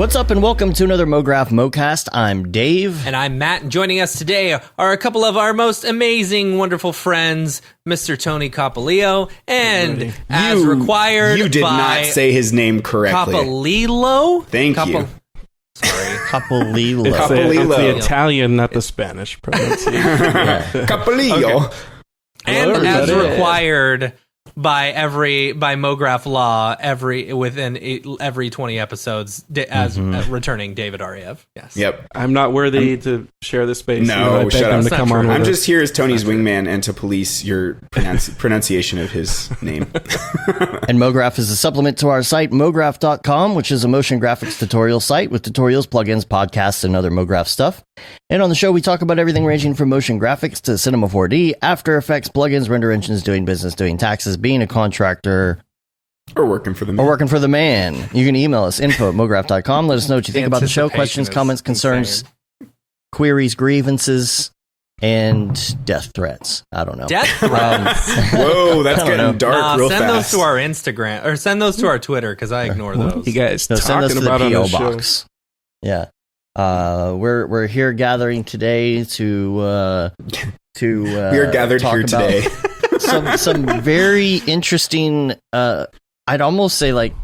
What's up and welcome to another MoGraph MoCast. I'm Dave. And I'm Matt, and joining us today are a couple of our most amazing, wonderful friends, Mr. Tony Copolillo, and as required You did not say his name correctly. Copolillo? Thank you. Sorry. Copolillo. Copolillo. It's the Italian, not the Spanish pronunciation. Capolillo. Okay. And as required by MoGraph law, within every 20 episodes, as returning David Ariev. Yes. Yep. I'm not worthy to share this space. No, shut up. To come on I'm with just here as Tony's wingman and to police your pronunciation of his name. And MoGraph is a supplement to our site, MoGraph.com, which is a motion graphics tutorial site with tutorials, plugins, podcasts, and other MoGraph stuff. And on the show, we talk about everything ranging from motion graphics to Cinema 4D, After Effects, plugins, render engines, doing business, doing taxes, being a contractor, Or working for the man. You can email us, info@mograph.com. Let us know what you think about the show, questions, comments, concerns, queries, grievances, and death threats. I don't know. Death threats? Whoa, that's getting dark real send fast. those to our Instagram, or send those to our Twitter, because I ignore those. You guys No, send us talking to the about on P.O. the box. Yeah. We're here gathering today to We are gathered talk here today. some very interesting I'd almost say like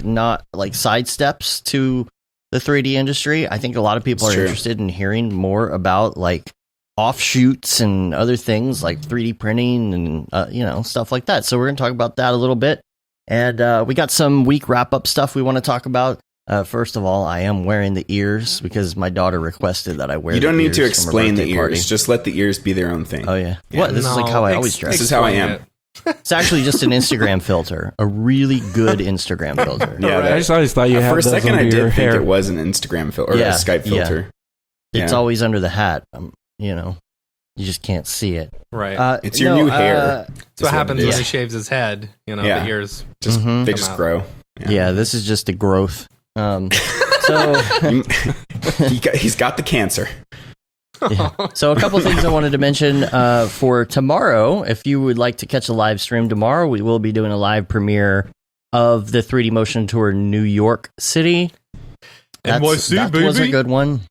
not like side steps to the 3D industry. I think a lot of people It's are true. interested in hearing more about like offshoots and other things like 3D printing and stuff like that. So we're going to talk about that a little bit. And we got some week wrap up stuff we want to talk about. First of all, I am wearing the ears because my daughter requested that I wear. You don't need to ears from her explain the birthday ears. party. Just let the ears be their own thing. Oh yeah. What? This is like how I always dress. This is how I am. It's actually just an Instagram filter, a really good Instagram filter. Yeah, I just always thought you had for a those second under I your did think hair. it was an Instagram filter or a Skype filter. It's Yeah. always under the hat. You just can't see it. Right. It's your new hair. That's what happens it when is. he shaves his head. Yeah. The ears. Just Mhm. they Come just out. grow. Yeah, this is just a growth. So He's got the cancer. yeah. So a couple things I wanted to mention for tomorrow. If you would like to catch a live stream tomorrow, we will be doing a live premiere of the 3D Motion Tour New York City. NYC, that was a baby. good one.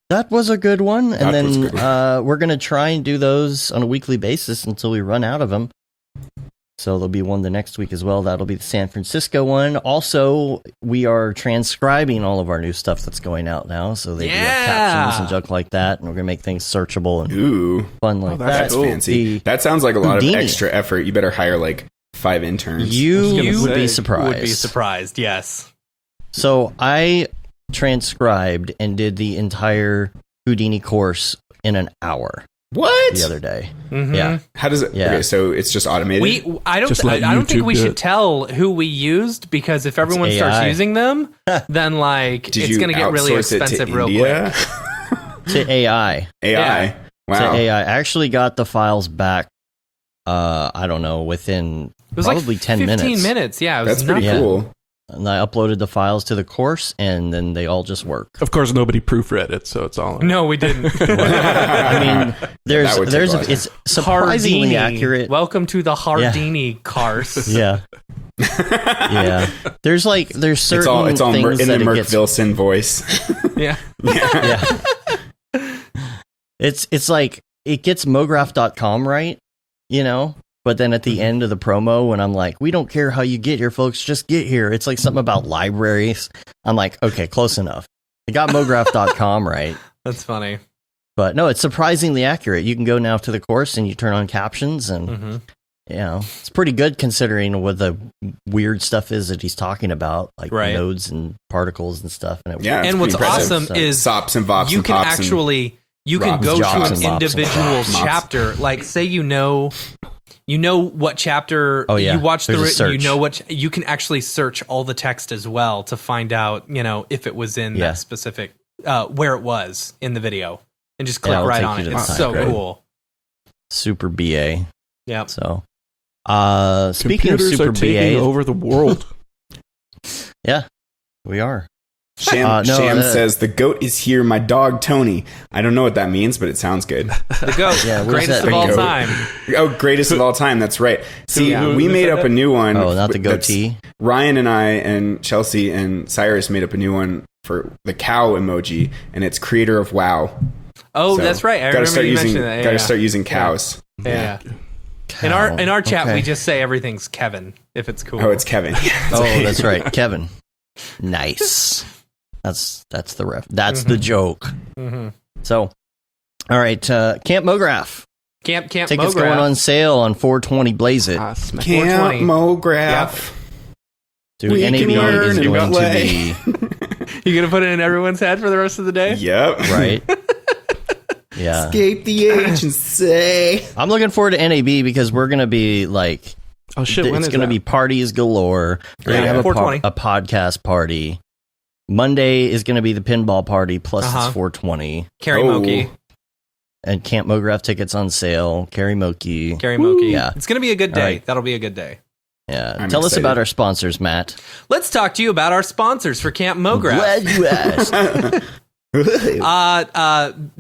That was a good one. And That was then good. we're going to try and do those on a weekly basis until we run out of them. So there'll be one the next week as well. That'll be the San Francisco one. Also, we are transcribing all of our new stuff that's going out now. So they do have captions and junk like that. And we're going to make things searchable and Ooh, fun like that's that. fancy. That sounds like a lot of extra effort. You better hire like 5 interns. You gonna would be say, surprised. Would be surprised, yes. So I transcribed and did the entire Houdini course in an hour What? the other day. Mhm. Yeah. How does it? Yeah. Okay, so it's just automated. I don't Just let think YouTube we do should it. tell who we used, because if everyone starts AI. using them, then like Did it's you going to get really outsource it to expensive real India? quick. To AI. AI. Yeah. Wow. To AI. I actually got the files back, I don't know, within It was probably like 10 15 minutes. Yeah, it was That's pretty Yeah. cool. And I uploaded the files to the course, and then they all just work. Of course, nobody proofread it, so it's all. No, we didn't. I mean, that would take a lot. it's surprisingly Hardini. accurate. Welcome to the Hardini course. Yeah. Yeah. There's certain It's all things in that the it Merc gets. Vilson voice. Yeah. Yeah. It's like it gets mograph.com right, but then at the end of the promo when I'm like, we don't care how you get here, folks, just get here. It's like something about libraries. I'm like, okay, close enough. It got mograph.com right. That's funny. But no, it's surprisingly accurate. You can go now to the course and you turn on captions and Mhm. it's pretty good considering what the weird stuff is that he's talking about, like Right. nodes and particles and stuff. And Yeah, it's And what's pretty impressive. awesome is Sops and vops you and can pops and actually you can robs, go jobs, to and an mops and individual mops. chapter. Like, say you know what chapter Oh, yeah. you watch There's a you search. know what you can actually search all the text as well to find out if it was in Yeah. that specific where it was in the video, and just Yeah, click it'll right take on you it. to the It's site, so right? cool. Super BA. Yeah. So, speaking of Computers Super are taking BA, over the world. yeah, we are. Sham No, says, the goat is here, my dog Tony. I don't know what that means, but it sounds good. The GOAT, Yeah, what does greatest that of all mean? time. Oh, greatest of all time. That's right. See, who we made said up that? a new one. Oh, not the That's- goatee. Ryan and I and Chelsea and Cyrus made up a new one for the cow emoji, and it's creator of WoW. Oh, So, that's right. I gotta remember start you using, mentioning that. Gotta start using cows. Yeah. Cow. In our chat, Okay. we just say everything's Kevin if it's cool. Oh, it's Kevin. Oh, that's right, Kevin. Nice. That's the ref. That's the joke. Mm-hmm. So, all right, Camp Mograph. Camp Tickets Mograph. going on sale on 420 Blaze It. Smack. Camp 420. Mograph. Dude, We can NAB learn is and going to play. be You gonna put it in everyone's head for the rest of the day? Yep. right. Yeah, Escape the agency. I'm looking forward to NAB because we're gonna be like, Oh shit! When it's is gonna that? be parties galore. We're gonna Yeah. have 420. a podcast party. Monday is gonna be the pinball party plus Uh-huh. it's 420 Karaoke. and Camp Mograph tickets on sale. Karaoke. Karaoke. Yeah. It's gonna be a good day. All right. That'll be a good day. Yeah. I'm Tell us excited. about our sponsors, Matt. Let's talk to you about our sponsors for Camp Mograph. Glad you asked.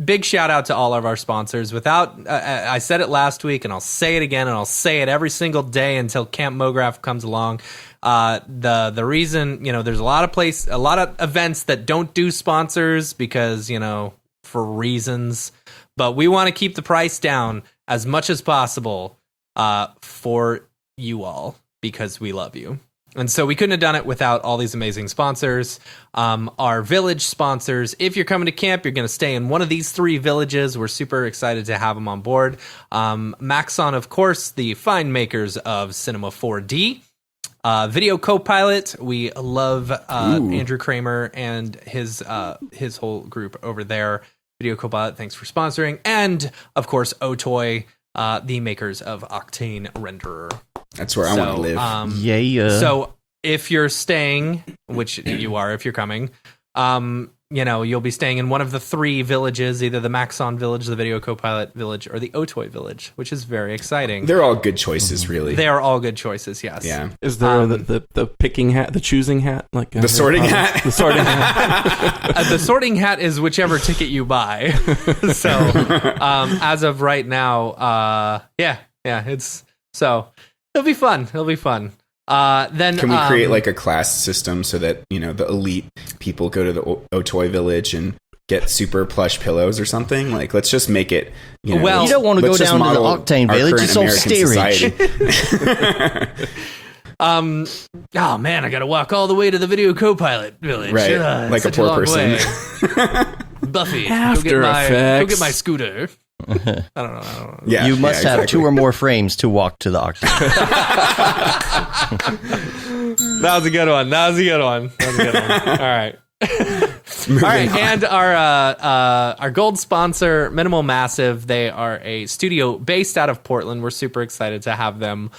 Big shout out to all of our sponsors. Without, I said it last week, and I'll say it again, and I'll say it every single day until Camp Mograph comes along. The reason, there's a lot of events that don't do sponsors because for reasons, but we want to keep the price down as much as possible for you all because we love you. And so we couldn't have done it without all these amazing sponsors. Our village sponsors. If you're coming to camp, you're going to stay in one of these 3 villages. We're super excited to have them on board. Maxon, of course, the fine makers of Cinema 4D. Video Copilot. We love Andrew Kramer and his whole group over there. Video Copilot, thanks for sponsoring. And, of course, Otoy, the makers of Octane Renderer. That's where I want to live. Yeah. So if you're staying, which you are if you're coming, you'll be staying in one of the 3 villages, either the Maxon village, the Video Copilot village, or the Otoy village, which is very exciting. They're all good choices, really. They are all good choices, yes. Yeah. Is there the picking hat, the choosing hat, like The sorting hat. The sorting hat. The sorting hat is whichever ticket you buy. So as of right now, it'll be fun. Then Can we create like a class system so that the elite people go to the Otoy village and get super plush pillows or something? Like, let's just make it. Well, you don't want to go let's just down to the model Octane our village. current It's all American steerage. society. Oh man, I gotta walk all the way to the Video Copilot village. Right, It's like a such poor long person. way. Buffy, After go Effects. get my scooter. I don't know. Yeah, You must have exactly. 2 or more frames to walk to the Octane. That was a good one. All right. All right, and our gold sponsor, Minimal Massive. They are a studio based out of Portland. We're super excited to have them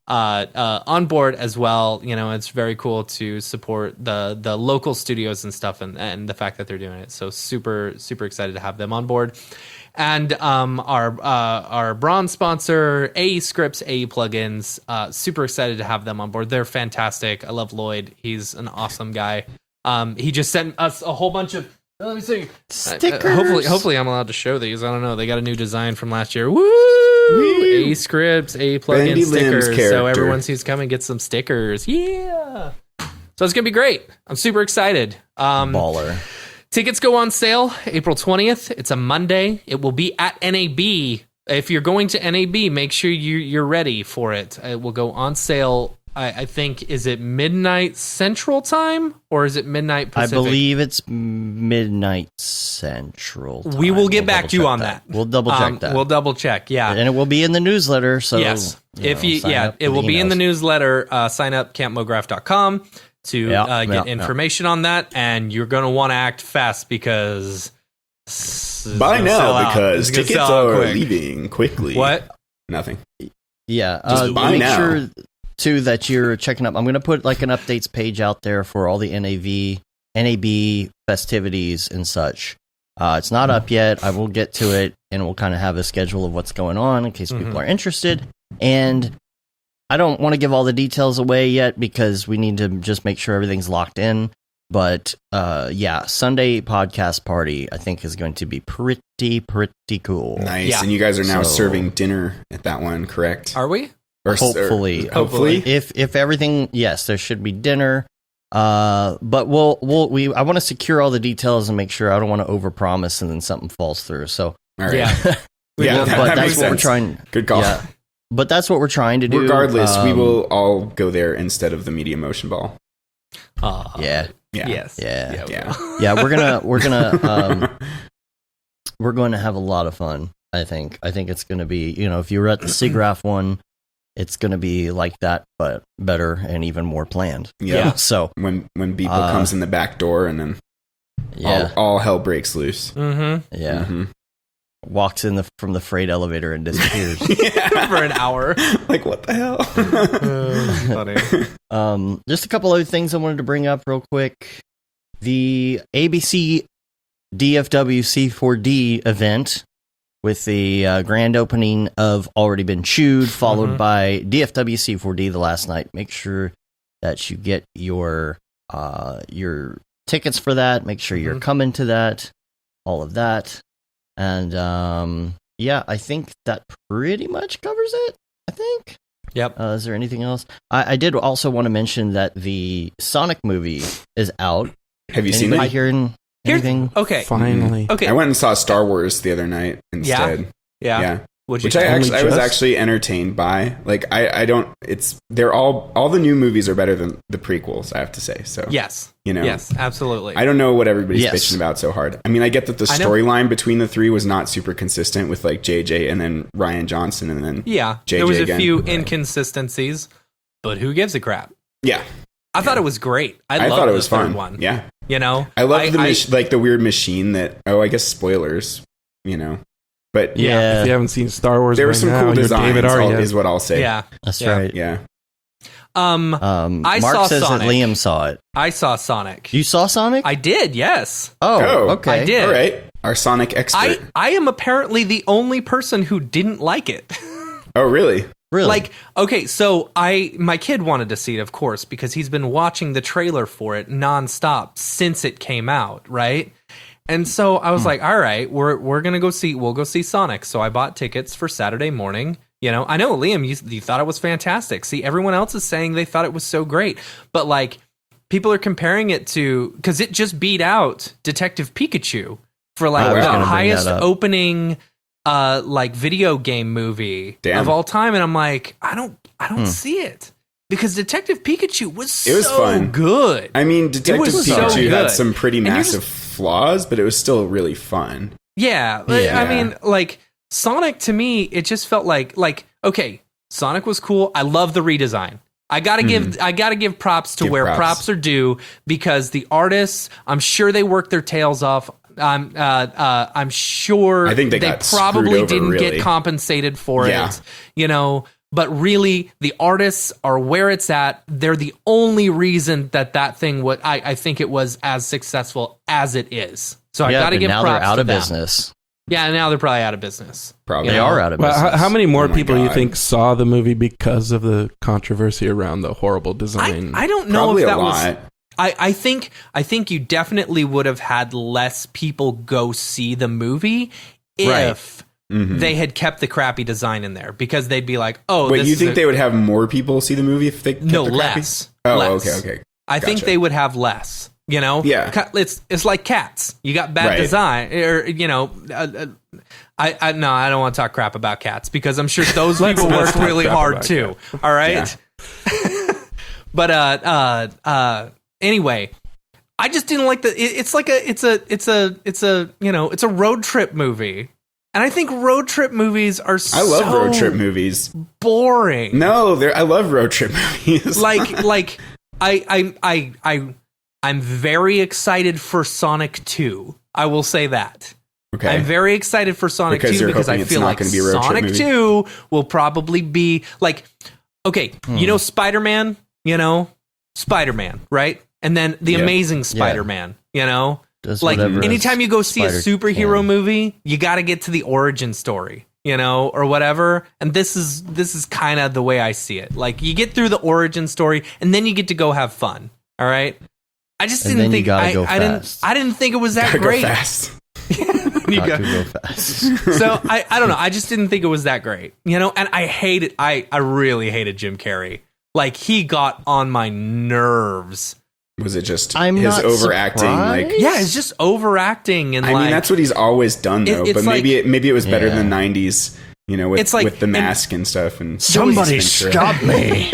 on board as well. It's very cool to support the local studios and stuff, and the fact that they're doing it. So super excited to have them on board. And our bronze sponsor, AE Scripts, AE Plugins. Super excited to have them on board. They're fantastic. I love Lloyd. He's an awesome guy. He just sent us a whole bunch of. Let me see. Stickers. Hopefully, I'm allowed to show these. I don't know. They got a new design from last year. Woo! AE Scripts, AE Plugin Bendy Limbs stickers. So character. everyone who's coming gets some stickers. Yeah. So it's gonna be great. I'm super excited. Baller. Tickets go on sale April 20th. It's a Monday. It will be at NAB. If you're going to NAB, make sure you're ready for it. It will go on sale. I think, is it midnight Central Time or is it midnight Pacific? I believe it's midnight Central time. We will get back double to you check on that. We'll double check that. We'll double check. Yeah. And it will be in the newsletter. So Yes. sign up It for will be in the emails. newsletter. Sign up campmograph.com to get information on that. And you're going to want to act fast because Buy now because It's gonna tickets sell out are quick. leaving quickly. What? Nothing. Yeah. Just buy make now. sure too that you're checking up. I'm going to put like an updates page out there for all the NAB festivities and such. It's not up yet. I will get to it, and we'll kind of have a schedule of what's going on in case people are interested. And I don't want to give all the details away yet because we need to just make sure everything's locked in. But Sunday podcast party I think is going to be pretty cool. Nice. Yeah. And you guys are now So- serving dinner at that one, correct? Are we? Or Hopefully. hopefully. If everything, yes, there should be dinner. But I want to secure all the details and make sure I don't want to overpromise and then something falls through. So All right. Yeah. Yeah, but that that's makes what we're sense. trying. Good call. Yeah, but that's what we're trying to do. Regardless, we will all go there instead of the media motion ball. Yeah, Yeah. Yes. yeah, Yeah. yeah. We're going to have a lot of fun. I think it's going to be, if you were at the SIGGRAPH one, it's going to be like that, but better and even more planned. Yeah. So When Beeple comes in the back door and then all hell breaks loose. Mm-hmm. yeah, Mhm. walks in from the freight elevator and disappears. For an hour. Like, what the hell? Funny. Just a couple other things I wanted to bring up real quick. The ABC DFW C4D event with the grand opening of Already Been Chewed, followed by DFW C4D the last night. Make sure that you get your tickets for that. Make sure you're coming to that. All of that. And I think that pretty much covers it. I think. Yep. Is there anything else? I did also want to mention that the Sonic movie is out. Have you seen Anybody it? hearing anything? Okay. Finally. Okay. I went and saw Star Wars the other night instead. Yeah. What'd you Which I think? was actually entertained by. Like, they're all the new movies are better than the prequels, I have to say. So Yes. you know, Yes, absolutely. I don't know what everybody's Yes. bitching about so hard. I mean, I get that the I know- storyline between the three was not super consistent with like JJ and then Ryan Johnson and then Yeah. JJ There was a again. few Right. inconsistencies, but who gives a crap? yeah. I thought it was great. I I loved thought it the was third fun. one. Yeah, You know? I love like the weird machine that. Oh, I guess spoilers. You know, but Yeah, If you haven't seen Star Wars, there were by some now, cool you're designs. David Arya. Is what I'll say. Yeah. that's Yeah. right. Yeah. I Mark saw says Sonic. that Liam saw it. I saw Sonic. You saw Sonic? I did, yes. Oh, okay. I did. All right. Our Sonic expert. I am apparently the only person who didn't like it. Oh, really? Really? Like, okay, so my kid wanted to see it, of course, because he's been watching the trailer for it nonstop since it came out, right? And so I was like, all right, we'll go see Sonic. So I bought tickets for Saturday morning. You know, I know, Liam, you thought it was fantastic. See, everyone else is saying they thought it was so great. But like, people are comparing it to, because it just beat out Detective Pikachu for like I was the gonna bring highest that up. opening like video game movie Damn. of all time. And I'm like, I don't see it. Because Detective Pikachu was It was so fun. good. I mean, Detective was so Pikachu good. had some pretty And you're massive flaws, but it was still really fun. Yeah, Yeah. I mean, like Sonic to me, it just felt like okay, Sonic was cool. I love the redesign. I gotta give props to Give where props. props are due, because the artists, I'm sure they worked their tails off. I'm sure I think they got probably screwed over, didn't really. get compensated for Yeah. it, you know. But really, the artists are where it's at. They're the only reason that thing would. I think it was as successful as it is. So I yeah, gotta but give now props they're out to of them. business. Yeah, now they're probably out of business. Probably. They are out of Well, business. how many more Oh my people do you God. think saw the movie because of the controversy around the horrible design? I don't know Probably if a that was. lot. I think you definitely would have had less people go see the movie if Mhm. they had kept the crappy design in there, because they'd be like, oh, Wait, this you is think they would have more people see the movie if they kept no the crappy? less. Oh, Less. okay. I think Gotcha. they would have less. You know, Yeah. It's like Cats. You got bad Right. design, or you know, I don't want to talk crap about Cats, because I'm sure those people let's work talk really crap hard about too. All right, but anyway, I just didn't like it's a road trip movie, and I think road trip movies are I love so road trip movies. boring. No, I love road trip movies. like I'm very excited for Sonic 2. I will say that. okay. I'm very excited for Sonic Because 2 you're because I hoping it's feel not like gonna be a road trip Sonic movie? 2 will probably be like, okay, you know Spider-Man, Spider-Man, right? And then the Yeah. Amazing Spider-Man, Does like whatever anytime you go see a Spider superhero can. movie, you got to get to the origin story, or whatever. And this is kind of the way I see it. Like, you get through the origin story, and then you get to go have fun. All right. I just And didn't then you think gotta go I didn't fast. I didn't think it was that Gotta great. go fast. You Not go- to go fast. so I don't know. I just didn't think it was that great, and I hated. I really hated Jim Carrey. Like, he got on my nerves Was it just I'm his not overacting? surprised. Like, Yeah, it's just overacting, and I mean, that's what he's always done, though. it's But like- maybe it was better Yeah. than the '90s. You know, with, It's like- with the mask and stuff. And Somebody Ace Ventura. stop me.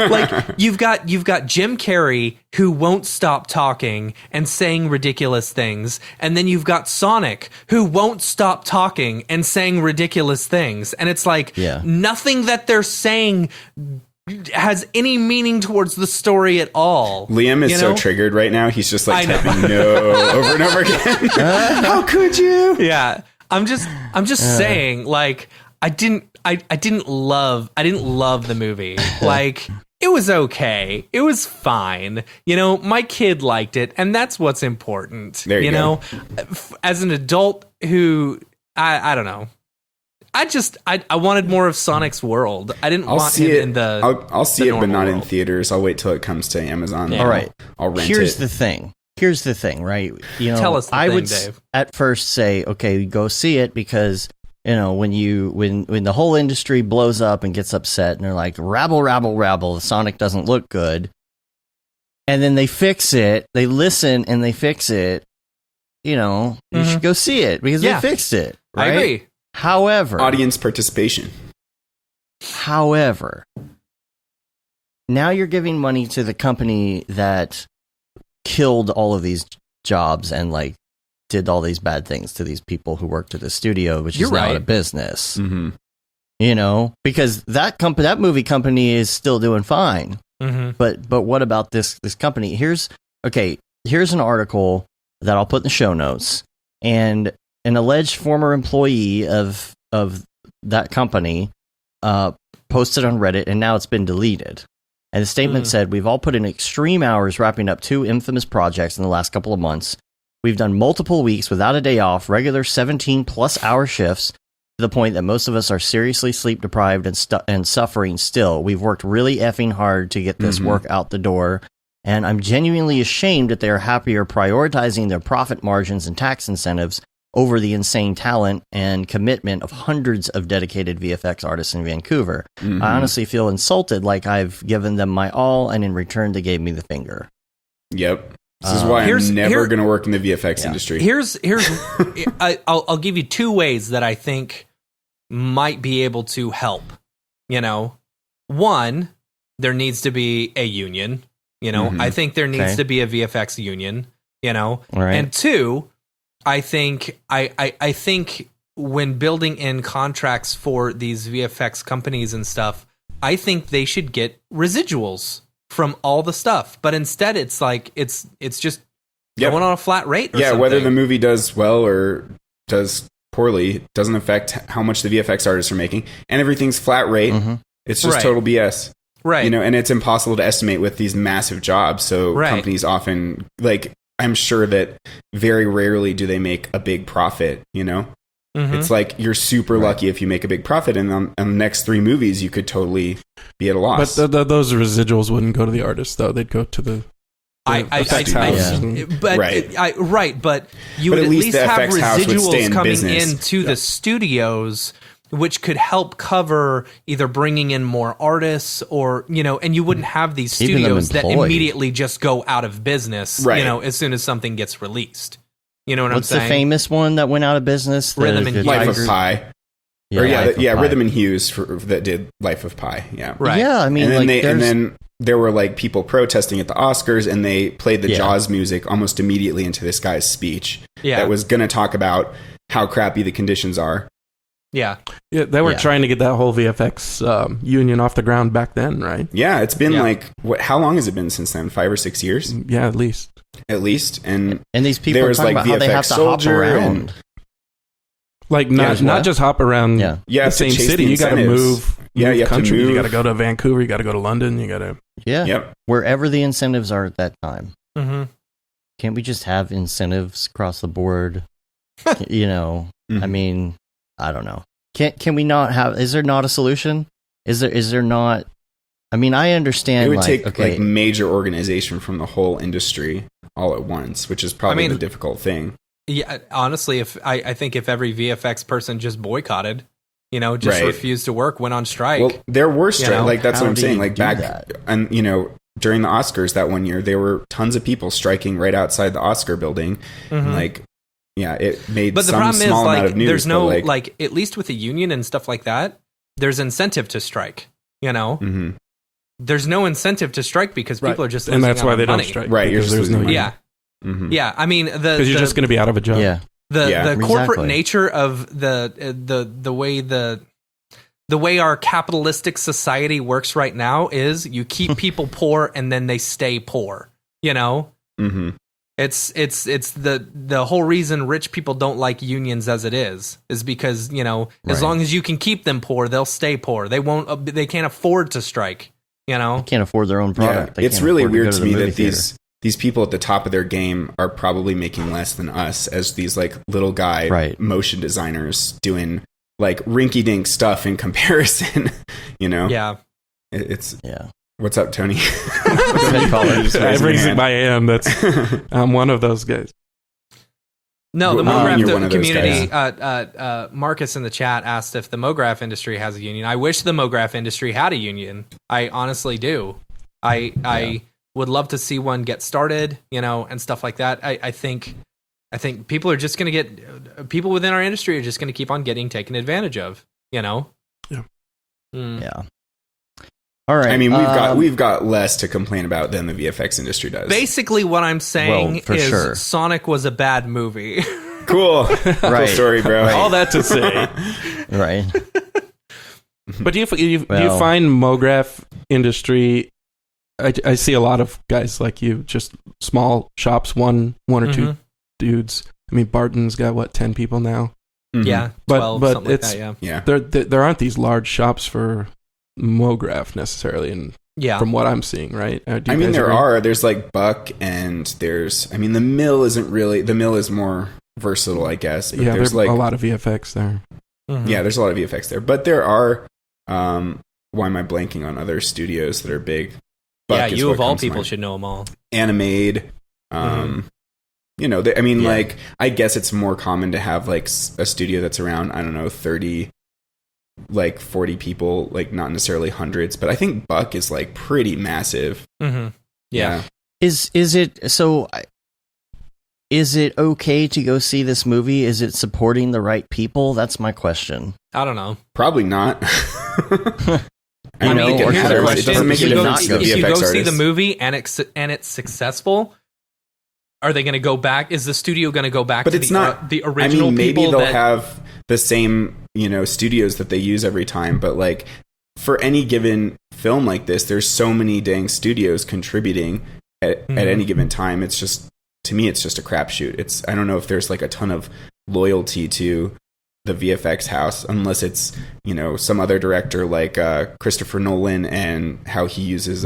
like you've got Jim Carrey who won't stop talking and saying ridiculous things, and then you've got Sonic who won't stop talking and saying ridiculous things, and it's like Yeah. nothing that they're saying has any meaning towards the story at all. Liam is you so know? triggered right now. He's just like I know. typing no over and over again. How could you? Yeah, I'm just saying, like, I didn't love the movie. Like, it was okay, it was fine. You know, my kid liked it, and that's what's important. There you go. know, as an adult who I don't know. I wanted more of Sonic's world. I didn't I'll want see him it. in the. I'll see the it, but normal not in world. theaters. I'll wait till it comes to Amazon. Yeah. All right. I'll rent Here's it. the thing. Here's the thing, right? You know, Tell us the I thing, would Dave. at first say, okay, go see it because you know when the whole industry blows up and gets upset and they're like rabble, rabble, rabble. Sonic doesn't look good, and then they fix it. They listen and they fix it. You know, you should go see it because Yeah. they fixed it. Right? I agree. However, Audience participation. However, now you're giving money to the company that killed all of these jobs and like did all these bad things to these people who worked at the studio, which You're is now right. out of business. Mm-hmm. You know, because that movie company is still doing fine. Mm-hmm. But what about this company? Here's an article that I'll put in the show notes, and an alleged former employee of that company posted on Reddit, and now it's been deleted. And the statement said, "We've all put in extreme hours wrapping up 2 infamous projects in the last couple of months. We've done multiple weeks without a day off, regular 17-plus hour shifts, to the point that most of us are seriously sleep deprived and suffering still. We've worked really effing hard to get this work out the door, and I'm genuinely ashamed that they are happier prioritizing their profit margins and tax incentives over the insane talent and commitment of hundreds of dedicated VFX artists in Vancouver. I honestly feel insulted, like I've given them my all, and in return they gave me the finger." Yep. This is why I'm never going to work in the VFX industry. Here's I'll give you 2 ways that I think might be able to help. You know, one, there needs to be a union. You know, I think there needs to be a VFX union. You know, All right. and 2, I think I think when building in contracts for these VFX companies and stuff, I think they should get residuals from all the stuff. But instead, it's like it's just going on a flat rate. Or something. Whether the movie does well or does poorly doesn't affect how much the VFX artists are making, and everything's flat rate. It's just Right. total BS. right? You know, and it's impossible to estimate with these massive jobs. So Right. companies often, like, I'm sure that very rarely do they make a big profit, you know? It's like you're super lucky if you make a big profit, and on the next 3 movies, you could totally be at a loss. But those residuals wouldn't go to the artist, though. They'd go to the effects house. But Right. but you But would at at least least the have FX house would stay residuals in coming business. into the studios, which could help cover either bringing in more artists or, you know, and you wouldn't have these Keeping them studios that employed. immediately just go out of business, Right. you know, as soon as something gets released. You know what What's I'm the saying? famous one that went out of business? Rhythm and Life Tigers. of Pi. Yeah, Or Life of Pi. Rhythm and Hughes that did Life of Pi. Yeah. Right. Yeah, I mean, and then like, and then there were like people protesting at the Oscars, and they played the Yeah. Jaws music almost immediately into this guy's speech Yeah. that was going to talk about how crappy the conditions are. Yeah. Yeah, they were Yeah. trying to get that whole VFX union off the ground back then, right? Yeah, it's been Yeah. like how long has it been since then? 5 or 6 years Yeah, at least. at least. And these people there are was, talking like, about how they have VFX to hop Soldier around. and- Like there's not what? just hop around Yeah. Yeah, the to same chase city. the You got to incentives. move. Yeah, you have to countries. You move. got to go to Vancouver. You got to go to London. You got to. Yeah, Yep. wherever the incentives are at that time. Mm-hmm. Can't we just have incentives across the board? You know, I mean, I don't know. Can we not have? Is there not a solution? Is there not? I mean, I understand. It would like, take okay, like major organization from the whole industry all at once, which is probably I mean, the difficult thing. Yeah, honestly, if I think if every VFX person just boycotted, you know, just Right. refused to work, went on strike. Well, there were know, like that's how what I'm do saying. you Like do back, that? and you know, during the Oscars that one year, there were tons of people striking right outside the Oscar building. Like, yeah, it made but the some problem small is, like, amount of news. there's no, but, like, at least with a union and stuff like that, there's incentive to strike, you know? There's no incentive to strike because people are just losing and that's out why on they money. don't strike. Right, you're because just there's no losing union. Yeah. Yeah, I mean, Because you're just going to be out of a job. Yeah. the corporate exactly. nature of the way our capitalistic society works right now is you keep people poor and then they stay poor, you know? It's the whole reason rich people don't like unions as it is because, you know, as long as you can keep them poor, they'll stay poor. They can't afford to strike, you know? Can't afford their own product. It's really weird to me that these people at the top of their game are probably making less than us as these like little guy motion designers doing like rinky-dink stuff in comparison, you know? Yeah. It's yeah. What's up, Tony? I'm raising my hand. I'm one of those guys. No, the you're one MoGraph of those community. Marcus in the chat asked if the MoGraph industry has a union. I wish the MoGraph industry had a union. I honestly do. I would love to see one get started, you know, and stuff like that. I think people are just going to get people within our industry are just going to keep on getting taken advantage of, you know. Yeah. Yeah. All right. I mean, we've got less to complain about than the VFX industry does. Basically, what I'm saying is sure. Sonic was a bad movie. Cool. Cool story, bro. All that to say. Right. But do you find MoGraph industry? I see a lot of guys like you, just small shops, one or two dudes. I mean, Barton's got 10 people now. Yeah, 12, but something it's like that, yeah. There aren't these large shops for MoGraph necessarily, and from what I'm seeing, right? I mean, there's like Buck, and the Mill is more versatile, I guess. But there's like a lot of VFX there. Yeah, there's a lot of VFX there, but there are. Why am I blanking on other studios that are big? Buck you of all people should know them all. Animade. You know, like, I guess it's more common to have like a studio that's around, I don't know, 30, like 40 people, like not necessarily hundreds, but I think Buck is like pretty massive. Yeah. Is it okay to go see this movie? Is it supporting the right people? That's my question. I don't know. Probably not. I mean, here's the question: it doesn't make if a you difference go, to the if you VFX go see artists. the movie and it's successful, are they going to go back? Is the studio going to go back But to it's not the original maybe people? They'll have the same, you know, studios that they use every time, but like for any given film like this, there's so many dang studios contributing at any given time. It's just, to me, it's just a crapshoot. I don't know if there's like a ton of loyalty to the VFX house, unless it's, you know, some other director like Christopher Nolan and how he uses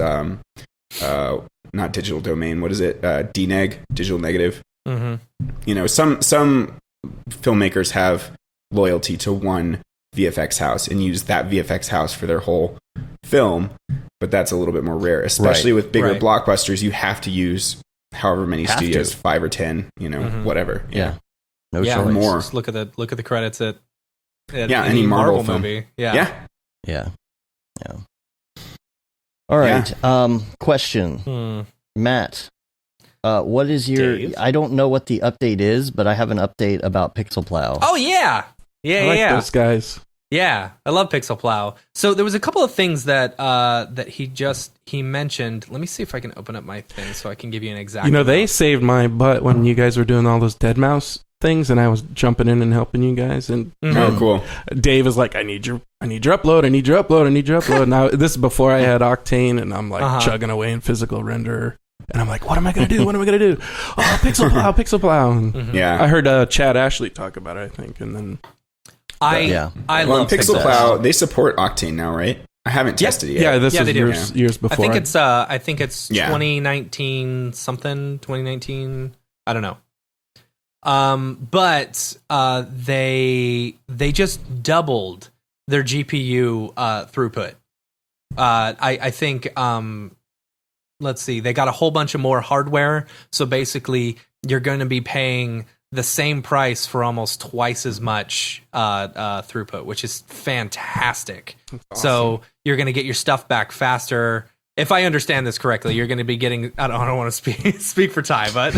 not digital domain, what is it, DNEG, digital negative. You know, some filmmakers have loyalty to one VFX house and use that VFX house for their whole film, but that's a little bit more rare, especially with bigger blockbusters. You have to use however many studios, 5 or 10, you know, whatever. No choice. More. Just look at the credits at any Marvel film. movie. Yeah. All right. Question, Matt. What is your? Dave? I don't know what the update is, but I have an update about Pixel Plow. Oh yeah, I like those guys. Yeah, I love Pixel Plow. So there was a couple of things that he mentioned. Let me see if I can open up my thing so I can give you an exact. You know, they saved my butt when you guys were doing all those Dead Mouse things, and I was jumping in and helping you guys. And Oh, cool. Dave is like, I need your upload. I need your upload. Now this is before I had Octane, and I'm like chugging away in physical render. And I'm like, what am I going to do? Oh, Pixel Plow. And Yeah. I heard Chad Ashley talk about it, I think. And then I love Pixel Plow. They support Octane now, right? I haven't tested it yet. Yeah, this Yeah, is they do. years before. I think it's 2019 something, 2019. I don't know. But they just doubled their GPU throughput. I think let's see, they got a whole bunch of more hardware. So basically, you're going to be paying the same price for almost twice as much throughput, which is fantastic. Awesome. So you're going to get your stuff back faster. if I understand this correctly, you're going to be getting. I don't want to speak for Ty, but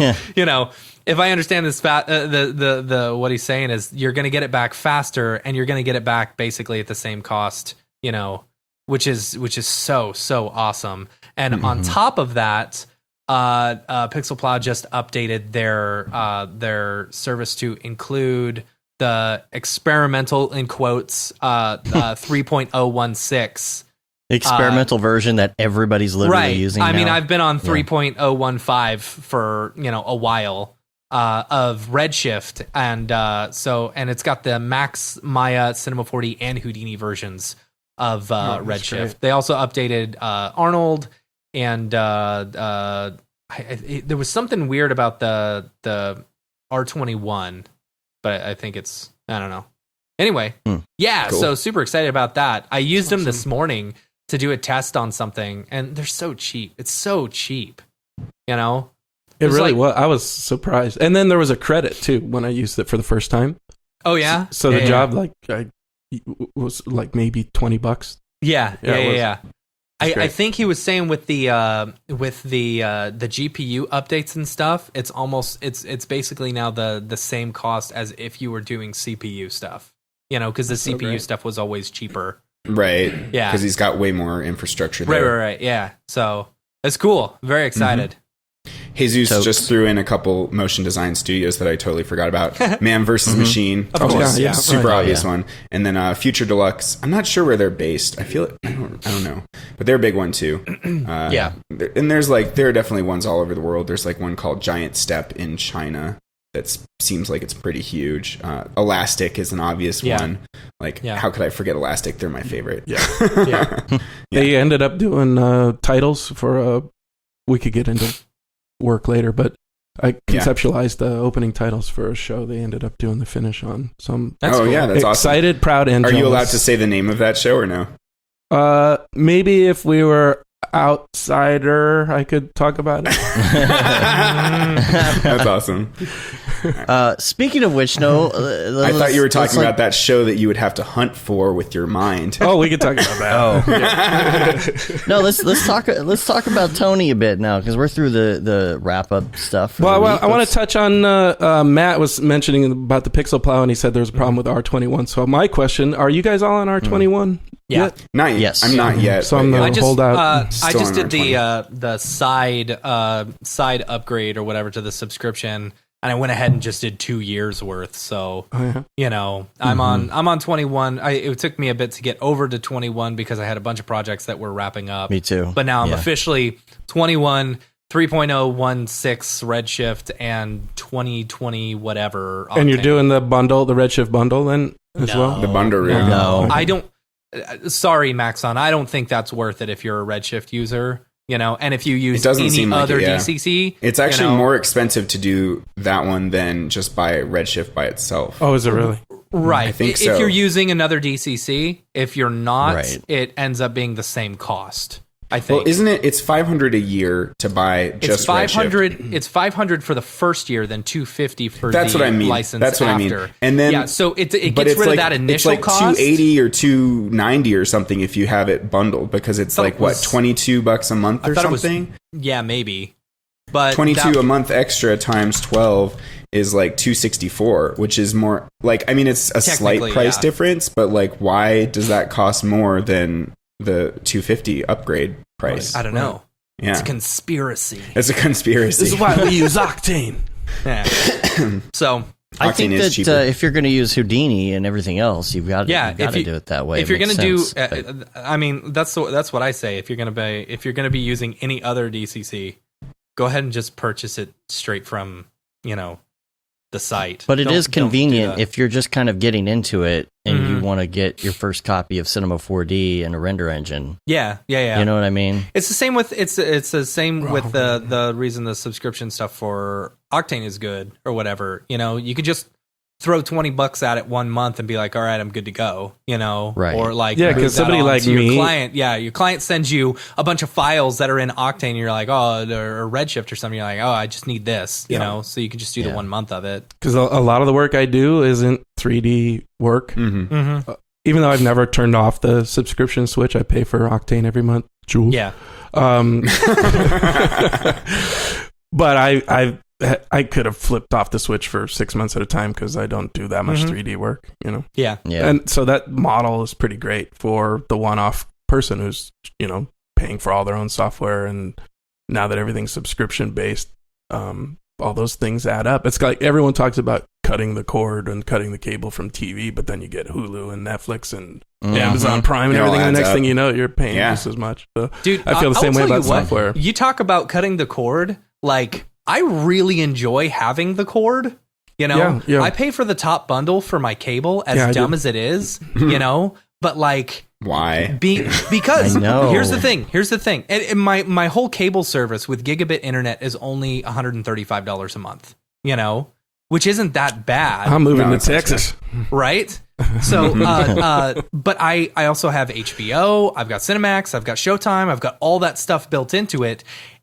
if I understand this, the what he's saying is you're going to get it back faster, and you're going to get it back basically at the same cost. Which is so awesome. And on top of that, Pixel Plow just updated their service to include the experimental, in quotes, 3.016 experimental version that everybody's literally using. I mean, now. I've been on 3.015 for a while of Redshift, and it's got the Max, Maya, Cinema 4D, and Houdini versions of Redshift. Great. They also updated Arnold, and there was something weird about the R21, but I think it's, I don't know. Anyway, cool. So super excited about that. I used them this morning to do a test on something, and they're so cheap. It's so cheap, It really was. I was surprised. And then there was a credit too when I used it for the first time. Oh yeah. So the job was like maybe $20. Yeah. I think he was saying with the GPU updates and stuff, it's almost it's basically now the same cost as if you were doing CPU stuff. Because the CPU stuff was always cheaper. Right. Yeah. Because he's got way more infrastructure there. Right. Yeah. So it's cool. Very excited. Jesus just threw in a couple motion design studios that I totally forgot about. Man vs. Machine, super obvious one, and then Future Deluxe. I'm not sure where they're based. I don't know, but they're a big one too. And there are definitely ones all over the world. There's like one called Giant Step in China that seems like it's pretty huge. Elastic is an obvious one. How could I forget Elastic? They're my favorite. They ended up doing titles for. We could get into work later, but I conceptualized the opening titles for a show they ended up doing the finish on. So I'm that's excited, awesome. Proud, and Are jealous. you allowed to say the name of that show or no? Maybe if we were outsider, I could talk about it. That's awesome. Speaking of which, no, I thought you were talking about that show that you would have to hunt for with your mind. Oh, we could talk about that. No, let's talk about Tony a bit now, because we're through the wrap up stuff. Well, I want to touch on Matt was mentioning about the Pixel Plow, and he said there's a problem with R21. So my question: are you guys all on R21? Yeah, not yet. Yes, I'm not yet. So I'm gonna hold out. I just did the side upgrade or whatever to the subscription, and I went ahead and just did 2 years worth. So I'm on 21. It took me a bit to get over to 21 because I had a bunch of projects that were wrapping up. Me too. But now I'm officially 21. 3.016 Redshift and 2020 whatever. Octane. And you're doing the bundle, the Redshift bundle, then as well. The bundle, no. I don't. Sorry, Maxon. I don't think that's worth it if you're a Redshift user. And if you use any other DCC, it's actually more expensive to do that one than just buy Redshift by itself. Oh, is it really? Right. I think so. If you're using another DCC, if you're not, it ends up being the same cost. I think. Well, isn't it? It's $500 a year to buy just $500. Redshift. It's $500 for the first year, then $250 for That's the what I mean. license. That's what after. I mean. And then so it gets rid of that initial it's like cost. $280 or $290 or something if you have it bundled, because it's like $22 a month or something. Maybe. But $22 a month extra times 12 is like $264, which is more like, I mean, it's a slight price difference, but like, why does that cost more than the $250 upgrade price? I don't know. Yeah. It's a conspiracy. It's a conspiracy. This is why we use Octane. Yeah. So I think that if you're going to use Houdini and everything else, you've got to do it that way. If you're going to do, I mean, that's what I say. If you're going to be using any other DCC, go ahead and just purchase it straight from the site. But it is convenient if you're just kind of getting into it and you want to get your first copy of Cinema 4D and a render engine. Yeah. You know what I mean? It's the same with with the reason the subscription stuff for Octane is good or whatever. You could just throw $20 at it 1 month and be like, all right, I'm good to go, Right. Or like, because somebody like me, your client sends you a bunch of files that are in Octane and you're like, or Redshift or something. You're like, oh, I just need this, so you can just do the 1 month of it. Because a lot of the work I do isn't 3D work. Even though I've never turned off the subscription switch, I pay for Octane every month Jules. Yeah. But I could have flipped off the switch for 6 months at a time because I don't do that much 3D work, you know? Yeah. And so that model is pretty great for the one-off person who's, you know, paying for all their own software. And now that everything's subscription-based, all those things add up. It's like everyone talks about cutting the cord and cutting the cable from TV, but then you get Hulu and Netflix and Amazon Prime and everything. And the next thing you know, you're paying just as much. So dude, I feel the same way about software. You talk about cutting the cord, like I really enjoy having the cord. You know, I pay for the top bundle for my cable, as dumb as it is. You know, but like, why? Because here's the thing. And my whole cable service with gigabit internet is only $135 a month. You know, which isn't that bad. I'm moving to Texas, right? So, but I also have HBO, I've got Cinemax, I've got Showtime, I've got all that stuff built into it.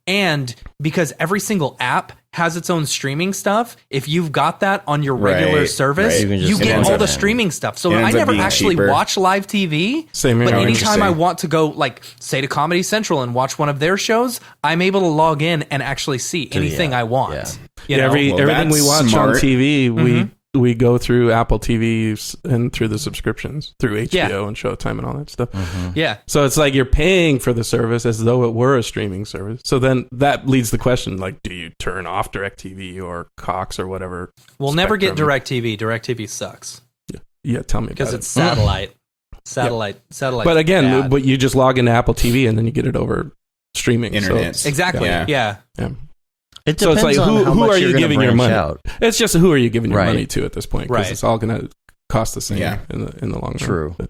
And because every single app has its own streaming stuff, if you've got that on your regular service, you get all the streaming stuff. So I never actually watch live TV. Same here. But anytime I want to go, like, say to Comedy Central and watch one of their shows, I'm able to log in and actually see anything I want. Yeah. You know? Everything we watch on TV, we go through Apple TV and through the subscriptions, through HBO and Showtime and all that stuff. Yeah. So it's like you're paying for the service as though it were a streaming service. So then that leads the question, like, do you turn off DirecTV or Cox or whatever? We'll never get DirecTV. DirecTV sucks. Yeah, tell me about it. Because it's satellite. Satellite. But again, but you just log into Apple TV and then you get it over streaming. Internet. So exactly. Yeah. It depends so it's like, on how who much are you're you giving your money? out. It's just who are you giving your money to at this point? Because Right. it's all going to cost the same in the long run. True. But,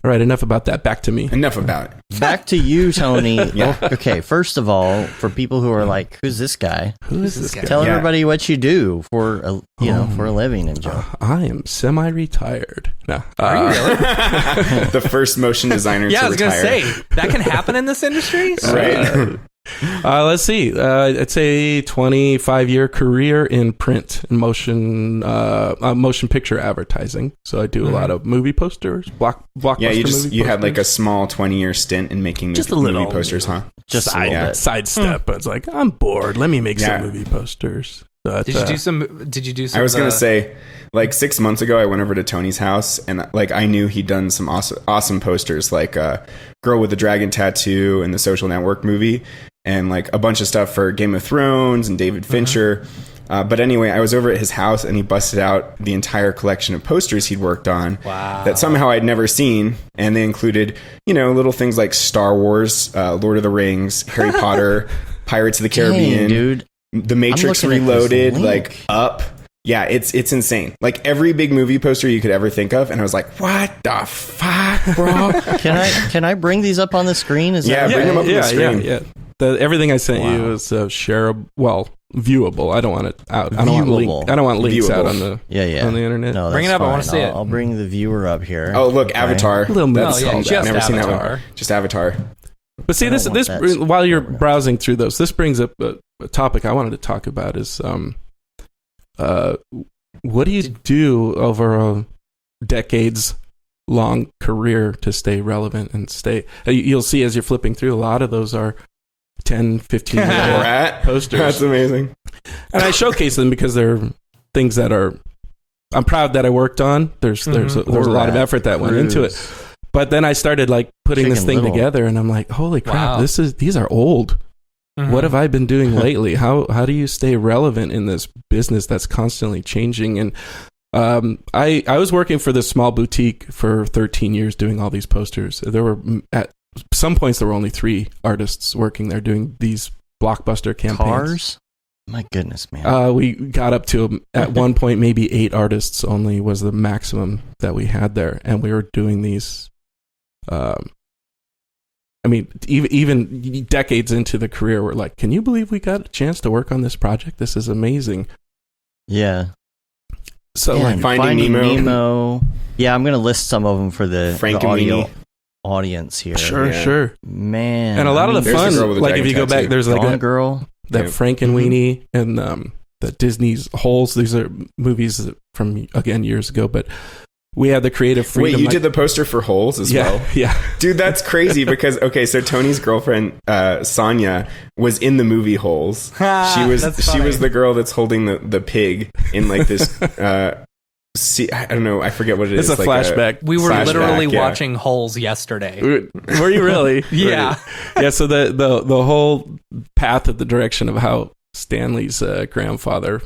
all right, enough about that. Back to me. Enough about it. Back to you, Tony. Okay, first of all, for people who are like, "Who's this guy?" Who is this guy? Tell everybody what you do for for a living, and Joe. I am semi-retired. No, Are you really? The first motion designer to retire. I was going to say, that can happen in this industry? Right. Let's see. It's a 25-year career in print and motion picture advertising. So I do a lot of movie posters, blockbuster movie you had posters. like a small 20-year stint in making movie posters, huh? Just sidestep. It's like, I'm bored. Let me make some movie posters. But, Did you do some? I was going to say, like 6 months ago, I went over to Tony's house and like I knew he'd done some awesome posters, like Girl with the Dragon Tattoo and the Social Network movie, and like a bunch of stuff for Game of Thrones and David Fincher. But anyway, I was over at his house and he busted out the entire collection of posters he'd worked on that somehow I'd never seen. And they included, little things like Star Wars, Lord of the Rings, Harry Potter, Pirates of the Caribbean, dude. The Matrix Reloaded, like Up. Yeah, it's insane. Like every big movie poster you could ever think of, and I was like, "What the fuck, bro?" Can I bring these up on the screen? Bring them up on the screen. Yeah. Everything I sent you is shareable. Well, viewable. I don't want it out. I don't want links out on the on the internet. No, bring it up. Fine. I want to see it. I'll bring the viewer up here. Oh, look, Avatar. A little That's called I've never Avatar. seen that one. Just Avatar. But see, this while you're browsing through those, this brings up a topic I wanted to talk about is what do you do over a decades long career to stay relevant and stay? You'll see as you're flipping through, a lot of those are 10, 15 year posters. That's amazing. And I showcase them because they're things that I'm proud that I worked on. There's a lot of effort that went into it. But then I started like putting this thing together, and I'm like, holy crap, these are old. What have I been doing lately? How do you stay relevant in this business that's constantly changing? And I was working for this small boutique for 13 years doing all these posters. There were at some points there were only 3 artists working there doing these blockbuster campaigns. Cars? My goodness, man. We got up to at one point maybe 8 artists only was the maximum that we had there, and we were doing these. I mean, even decades into the career, we're like, can you believe we got a chance to work on this project? This is amazing. Yeah. So yeah, like Finding Nemo. Yeah, I'm going to list some of them for the audio audience here. Sure. Man. And a lot of the fun, like if you go back, there's like Gone Girl. That Frankenweenie and the Disney's Holes. These are movies from, again, years ago, but we had the creative freedom. Wait, you did the poster for Holes as well? Yeah. Dude, that's crazy because, okay, so Tony's girlfriend, Sonia, was in the movie Holes. She was the girl that's holding the pig in like this, I don't know, I forget what it is. It's a flashback. We were literally watching Holes yesterday. Were you really? Yeah. Yeah, so the whole path of the direction of how Stanley's grandfather,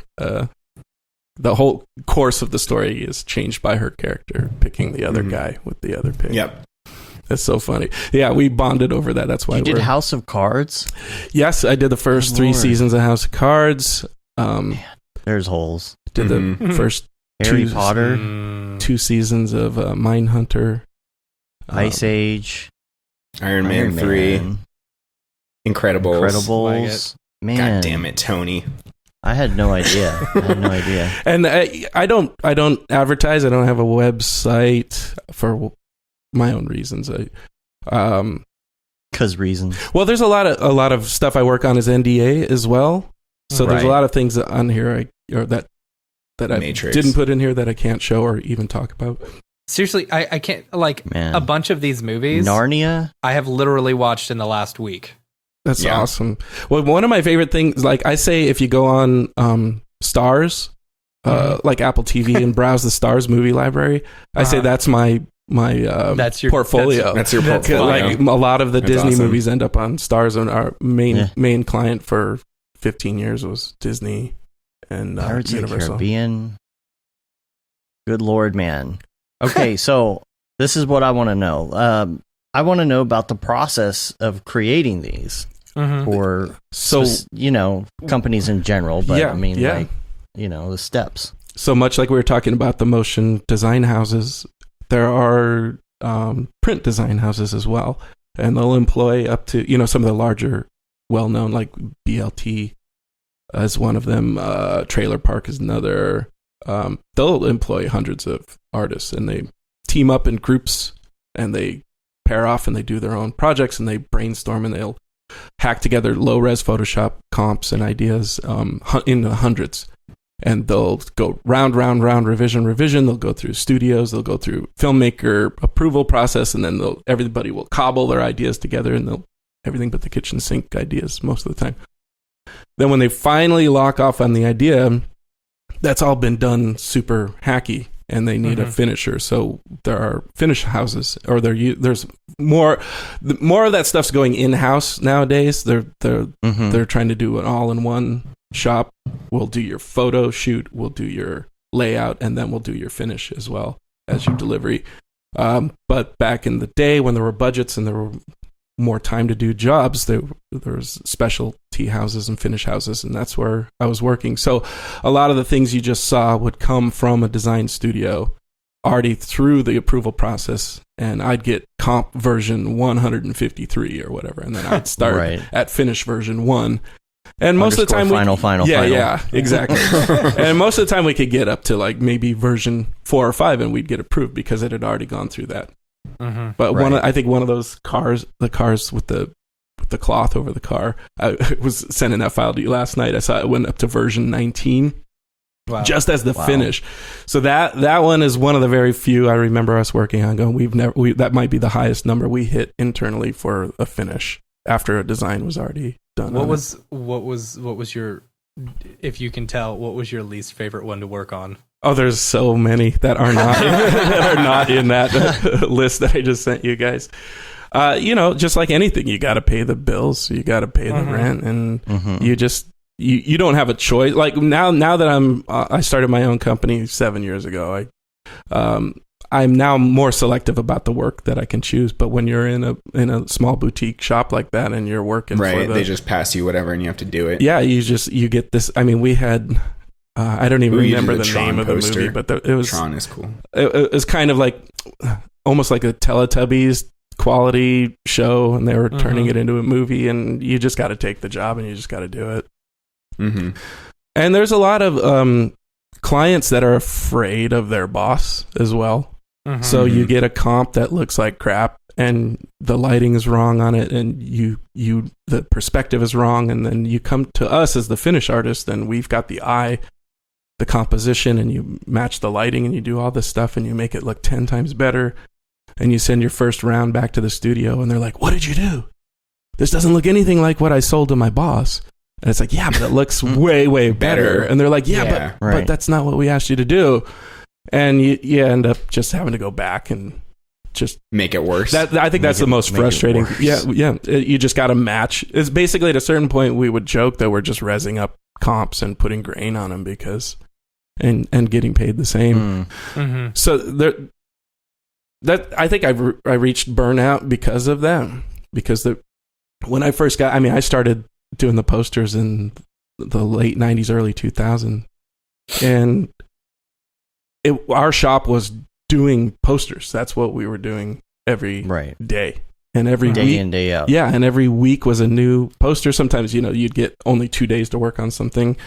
the whole course of the story is changed by her character picking the other guy with the other pig. Yep. That's so funny. Yeah, we bonded over that. That's why you did House of Cards? Yes, I did the first 3 seasons of House of Cards. There's Holes. Did the first Harry Potter, 2 seasons of Mindhunter, Ice Age, Iron Man 3, Incredibles. Man, God damn it, Tony! I had no idea. And I don't advertise. I don't have a website for my own reasons. Reasons. Well, there's a lot of stuff I work on as NDA as well. So there's a lot of things on here that I didn't put in here that I can't show or even talk about. Seriously, I can't, a bunch of these movies. Narnia? I have literally watched in the last week. That's awesome. Well, one of my favorite things, like I say, if you go on Stars, like Apple TV, and browse the Stars movie library, I say that's my that's your portfolio. That's your portfolio. Like a lot of the Disney movies end up on Stars, and our main client for 15 years was Disney and Pirates of the Universal. Caribbean. Good Lord, man. Okay, so this is what I want to know. I want to know about the process of creating these for companies in general, but the steps. So much like we were talking about the motion design houses, there are print design houses as well, and they'll employ up to some of the larger, well-known, like BLT as one of them. Trailer Park is another. They'll employ hundreds of artists, and they team up in groups, and they pair off, and they do their own projects, and they brainstorm, and they'll hack together low-res Photoshop comps and ideas in the hundreds. And they'll go round, revision. They'll go through studios. They'll go through filmmaker approval process, and then everybody will cobble their ideas together, and they'll everything but the kitchen sink ideas most of the time. Then when they finally lock off on the idea, that's all been done super hacky, and they need a finisher. So there are finish houses, or there's more of that stuff's going in-house nowadays. They're trying to do an all-in-one shop. We'll do your photo shoot, we'll do your layout, and then we'll do your finish as well as your delivery. But back in the day when there were budgets and there were more time to do jobs, there was specialty houses and finish houses, and that's where I was working. So a lot of the things you just saw would come from a design studio already through the approval process, and I'd get comp version 153 or whatever, and then I'd start at finish version 1. And most of the time, final. Yeah, exactly. And most of the time, we could get up to like maybe version 4 or 5, and we'd get approved because it had already gone through that. But I think one of those cars, the cars with the cloth over the car, I was sending that file to you last night. I saw it went up to version 19, just as the finish. So that one is one of the very few I remember us working on. Going, that might be the highest number we hit internally for a finish after a design was already done. What was your, if you can tell, what was your least favorite one to work on? Oh, there's so many that are not in that list that I just sent you guys. Just like anything, you got to pay the bills, you got to pay the rent, and you don't have a choice. Like now that I started my own company 7 years ago. I'm now more selective about the work that I can choose. But when you're in a small boutique shop like that and you're working they just pass you whatever and you have to do it. Yeah, you get this. I mean, we had. I don't even remember the name of the movie, but it was Tron is cool. It was kind of like almost like a Teletubbies quality show, and they were turning it into a movie, and you just got to take the job and you just got to do it. And there's a lot of clients that are afraid of their boss as well. So you get a comp that looks like crap, and the lighting is wrong on it, and the perspective is wrong, and then you come to us as the finish artist, and we've got the eye the composition and you match the lighting and you do all this stuff and you make it look 10 times better, and you send your first round back to the studio and they're like, what did you do? This doesn't look anything like what I sold to my boss. And it's like, yeah, but it looks way, way better. And they're like, but that's not what we asked you to do. And you end up just having to go back and just make it worse. I think that's the most frustrating. Yeah. You just got to match. It's basically at a certain point we would joke that we're just rezzing up comps and putting grain on them because and getting paid the same. Mm-hmm. So I think I reached burnout because of that. Because when I first I started doing the posters in the late 90s, early 2000s, and our shop was doing posters. That's what we were doing every day. And every day week, in, day out. Yeah, and every week was a new poster. Sometimes, you'd get only 2 days to work on something.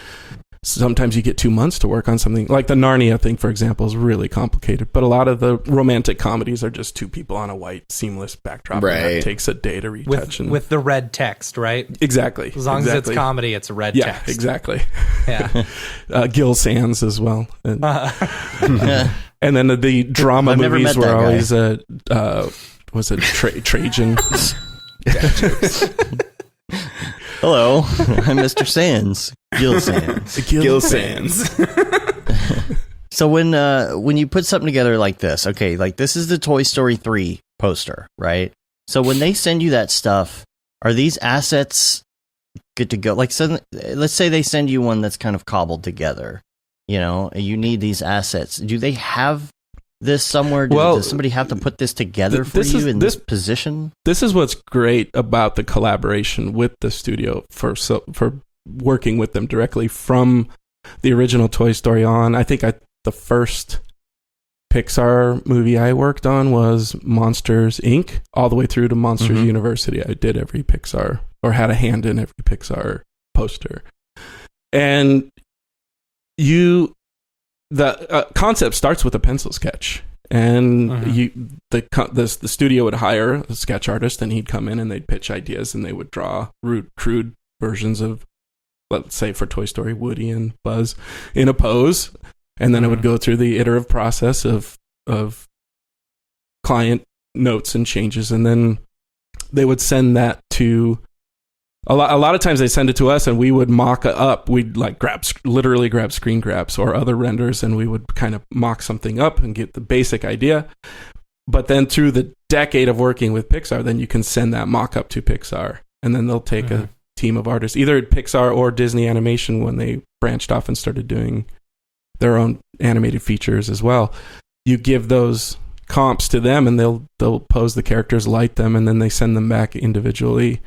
Sometimes you get 2 months to work on something. Like the Narnia thing, for example, is really complicated. But a lot of the romantic comedies are just two people on a white seamless backdrop. Right. And that takes a day to retouch. With the red text, right? Exactly. As long as it's comedy, it's a red text. Yeah, exactly. Yeah. Gil Sands as well. And, and then the drama movies were always was it Trajan? Hello, I'm Mr. Sands. Gil Sands. Gil Sands. So when you put something together like this, okay, like this is the Toy Story 3 poster, right? So when they send you that stuff, are these assets good to go? Like, let's say they send you one that's kind of cobbled together, you need these assets. Do they have this somewhere? Does somebody have to put this together for you in this position? This is what's great about the collaboration with the studio for working with them directly from the original Toy Story on. I think the first Pixar movie I worked on was Monsters, Inc., all the way through to Monsters University. I did every Pixar, or had a hand in every Pixar poster. And the concept starts with a pencil sketch, and the studio would hire a sketch artist, and he'd come in and they'd pitch ideas, and they would draw crude versions of, let's say for Toy Story, Woody and Buzz in a pose, and then it would go through the iterative process of client notes and changes, and then they would send that to. A lot of times they send it to us and we would mock it up. We'd literally grab screen grabs or other renders, and we would kind of mock something up and get the basic idea. But then through the decade of working with Pixar, then you can send that mock up to Pixar, and then they'll take a team of artists, either Pixar or Disney Animation when they branched off and started doing their own animated features as well. You give those comps to them and they'll pose the characters, light them, and then they send them back individually.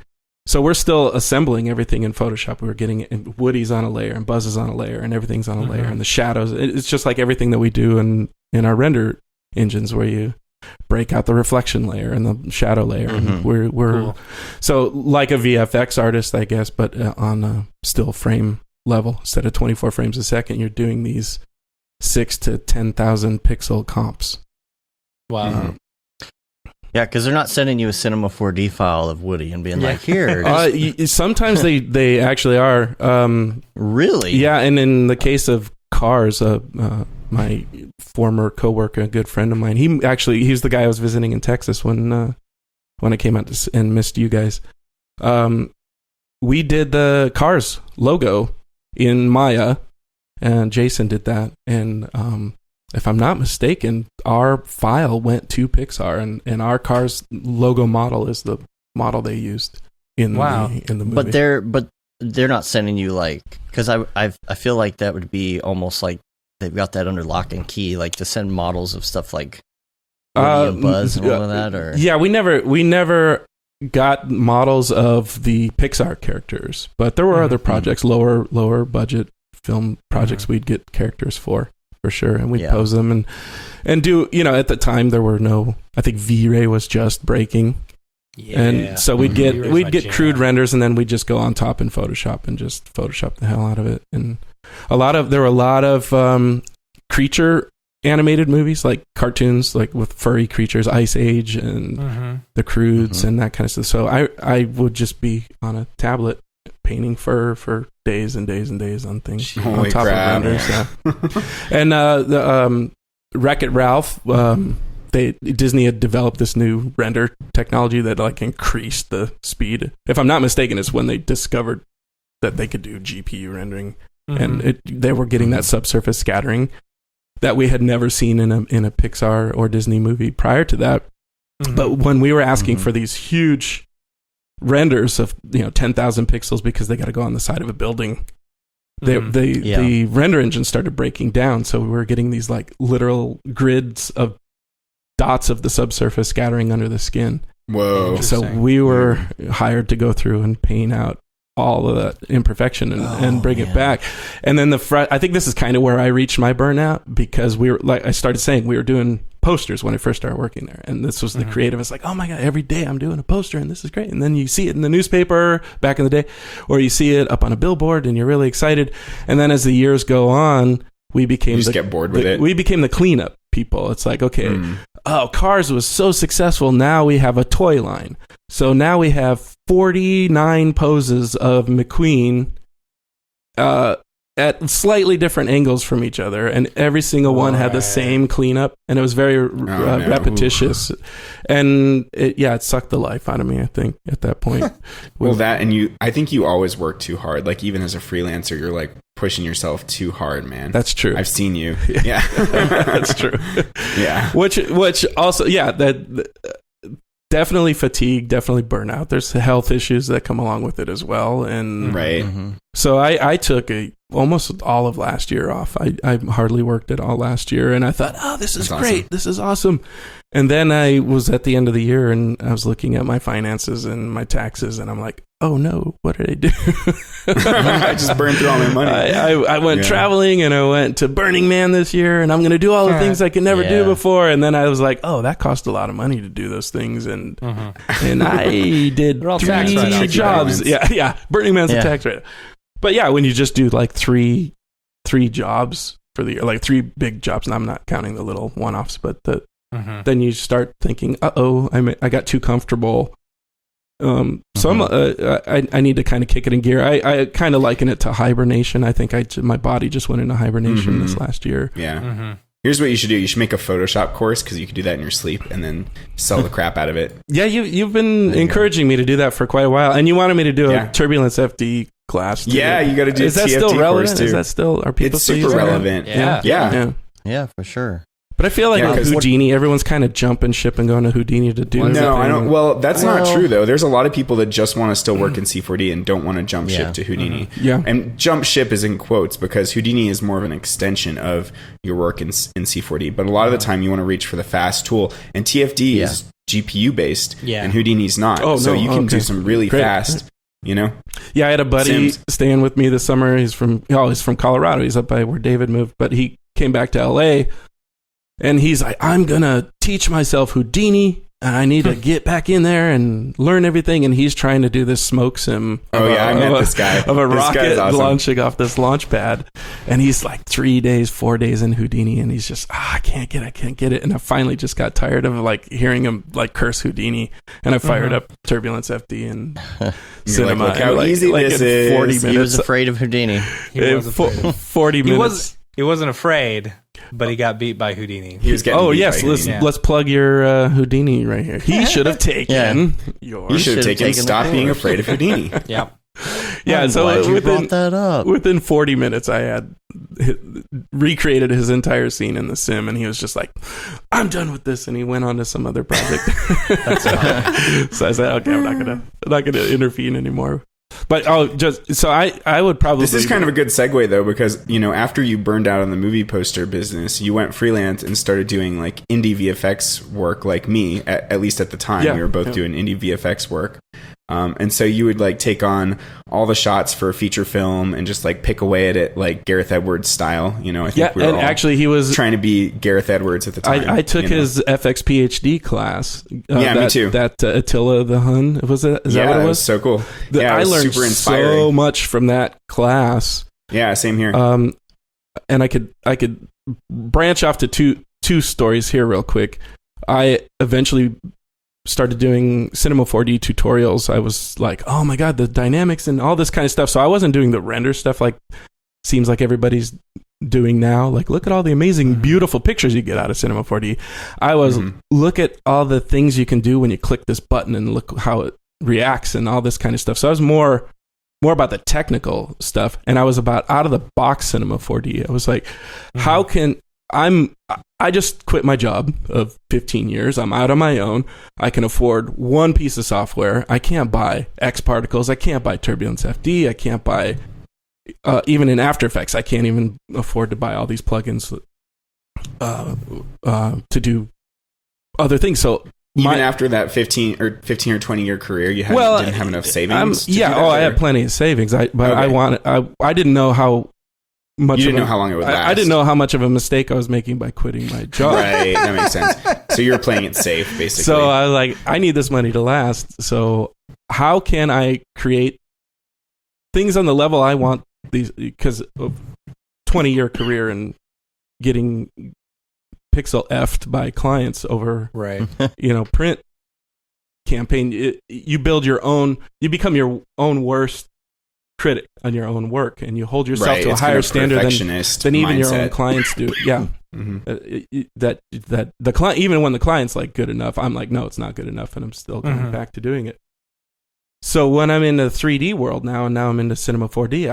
So we're still assembling everything in Photoshop. We're getting Woody's on a layer and Buzz is on a layer and everything's on a layer, and the shadows. It's just like everything that we do in our render engines, where you break out the reflection layer and the shadow layer. And we're cool. So like a VFX artist, I guess, but on a still frame level. Instead of 24 frames a second, you're doing these 6,000 to 10,000 pixel comps. Wow. Yeah, because they're not sending you a Cinema 4D file of Woody and being like, here. Sometimes they actually are. Really? Yeah, and in the case of Cars, my former coworker, a good friend of mine, he's the guy I was visiting in Texas when I came out and missed you guys. We did the Cars logo in Maya, and Jason did that, and if I'm not mistaken, our file went to Pixar, and our Cars logo model is the model they used in the movie. But they're not sending you because I feel like that would be almost like they've got that under lock and key, like to send models of stuff like Woody and Buzz and all of that. Or yeah, we never got models of the Pixar characters, but there were other projects, lower budget film projects we'd get characters for sure, and we'd pose them and do, at the time there were no, I think V-Ray was just breaking, and so we'd get crude renders, and then we'd just go on top in Photoshop and just Photoshop the hell out of it. And there were a lot of creature animated movies, like cartoons, like with furry creatures, Ice Age and the Crudes and that kind of stuff. So I would just be on a tablet painting fur for days and days and days on things on Holy top crap. of renders. Yeah. And the Wreck-It Ralph, Disney had developed this new render technology that like increased the speed. If I'm not mistaken, it's when they discovered that they could do GPU rendering, and they were getting that subsurface scattering that we had never seen in a Pixar or Disney movie prior to that. But when we were asking for these huge renders of 10,000 pixels because they got to go on the side of a building, the render engine started breaking down. So we were getting these like literal grids of dots of the subsurface scattering under the skin. Whoa! So we were hired to go through and paint out all of that imperfection and bring it back. And then I think this is kind of where I reached my burnout, because we were like, I started saying we were doing posters when I first started working there. And this was the creative. It's like, oh my God, every day I'm doing a poster and this is great. And then you see it in the newspaper back in the day, or you see it up on a billboard and you're really excited. And then as the years go on, we became get bored with it. We became the cleanup people. It's like, okay, Cars was so successful. Now we have a toy line. So now we have 49 poses of McQueen at slightly different angles from each other, and every single one had the same cleanup, and it was very repetitious. And it sucked the life out of me, I think, at that point. I think you always work too hard. Like, even as a freelancer, you're like pushing yourself too hard, man. That's true. I've seen you. Yeah. That's true. Yeah. Which also, definitely fatigue, definitely burnout. There's health issues that come along with it as well. And so I took almost all of last year off. I hardly worked at all last year, and I thought, this is great. Awesome. This is awesome. And then I was at the end of the year and I was looking at my finances and my taxes, and I'm like, oh no, what did I do? I just burned through all my money. I went traveling, and I went to Burning Man this year, and I'm going to do all the things I could never do before. And then I was like, oh, that cost a lot of money to do those things. And I did 3 jobs. Yeah. Burning Man's a tax write-off. But yeah, when you just do like three jobs for the year, like 3 big jobs, and I'm not counting the little one-offs, but then you start thinking, I got too comfortable. So I need to kind of kick it in gear. I kind of liken it to hibernation. I think my body just went into hibernation this last year. Yeah. Here's what you should do. You should make a Photoshop course, because you can do that in your sleep and then sell the crap out of it. Yeah, you've been encouraging me to do that for quite a while, and you wanted me to do a Turbulence FD class too. Yeah, you got to do. Is that TFT still relevant? Too. Is that still? Are people it's still super using relevant? That? Yeah, for sure. But I feel like with Houdini, everyone's kind of jumping ship and going to Houdini to do. No, I don't. Well, that's not true though. There's a lot of people that just want to still work in C4D and don't want to jump ship to Houdini. Yeah, and jump ship is in quotes, because Houdini is more of an extension of your work in C4D. But a lot of the time, you want to reach for the fast tool, and TFD is GPU based, and Houdini's not. So you can do some really fast. Yeah, I had a buddy staying with me this summer. He's from Colorado. He's up by where David moved, but he came back to LA. And he's like, I'm going to teach myself Houdini, and I need to get back in there and learn everything. And he's trying to do this smoke sim. I met this guy. Of a rocket launching off this launch pad. And he's like 4 days in Houdini, and he's just, I can't get it. And I finally just got tired of like hearing him like curse Houdini. And I fired up Turbulence FD and Cinema. Like, look how easy this is. 40 minutes. He was afraid of Houdini. He was afraid. 40 minutes. He wasn't afraid, but he got beat by Houdini. He was getting beat by Houdini. Let's plug your Houdini right here. He should have taken yours. You should have taken Stop Being Afraid of Houdini. Yep. Yeah, so brought that up. Within 40 minutes, I had recreated his entire scene in the sim, and he was just like, I'm done with this, and he went on to some other project. So I said, okay, I'm not gonna intervene anymore. But I would probably. This is kind of a good segue though, because after you burned out on the movie poster business, you went freelance and started doing like indie VFX work, like me. At least at the time, we were both doing indie VFX work. And so you would like take on all the shots for a feature film and just like pick away at it like Gareth Edwards style. I think we were actually he was trying to be Gareth Edwards at the time. I took his FX PhD class. Me too. That Attila the Hun, is that what it was? So cool. I learned super inspiring. So much from that class. Yeah, same here. And I could branch off to two stories here real quick. I eventually started doing Cinema 4D tutorials, I was like, oh my God, the dynamics and all this kind of stuff. So I wasn't doing the render stuff like seems like everybody's doing now. Like, look at all the amazing, beautiful pictures you get out of Cinema 4D. I was, look at all the things you can do when you click this button and look how it reacts and all this kind of stuff. So I was more about the technical stuff, and I was about out of the box Cinema 4D. I was like, how can I just quit my job of 15 years. I'm out on my own. I can afford one piece of software. I can't buy X Particles. I can't buy Turbulence FD. I can't buy, even in After Effects, I can't even afford to buy all these plugins to do other things. So even after that 15 or 20 year career, you didn't have enough savings? I had plenty of savings. I didn't know how much. You didn't know how long it would last. I didn't know how much of a mistake I was making by quitting my job. Right, that makes sense. So you were playing it safe, basically. So I was like, I need this money to last. So how can I create things on the level I want these? Because of 20-year career and getting pixel effed by clients over, print campaign. You build your own. You become your own worst critic on your own work, and you hold yourself to a higher standard than even your own clients do. Yeah. That the client, even when the client's like good enough, I'm like, no, it's not good enough, and I'm still going back to doing it. So when I'm in the 3D world now, and now I'm into Cinema 4D,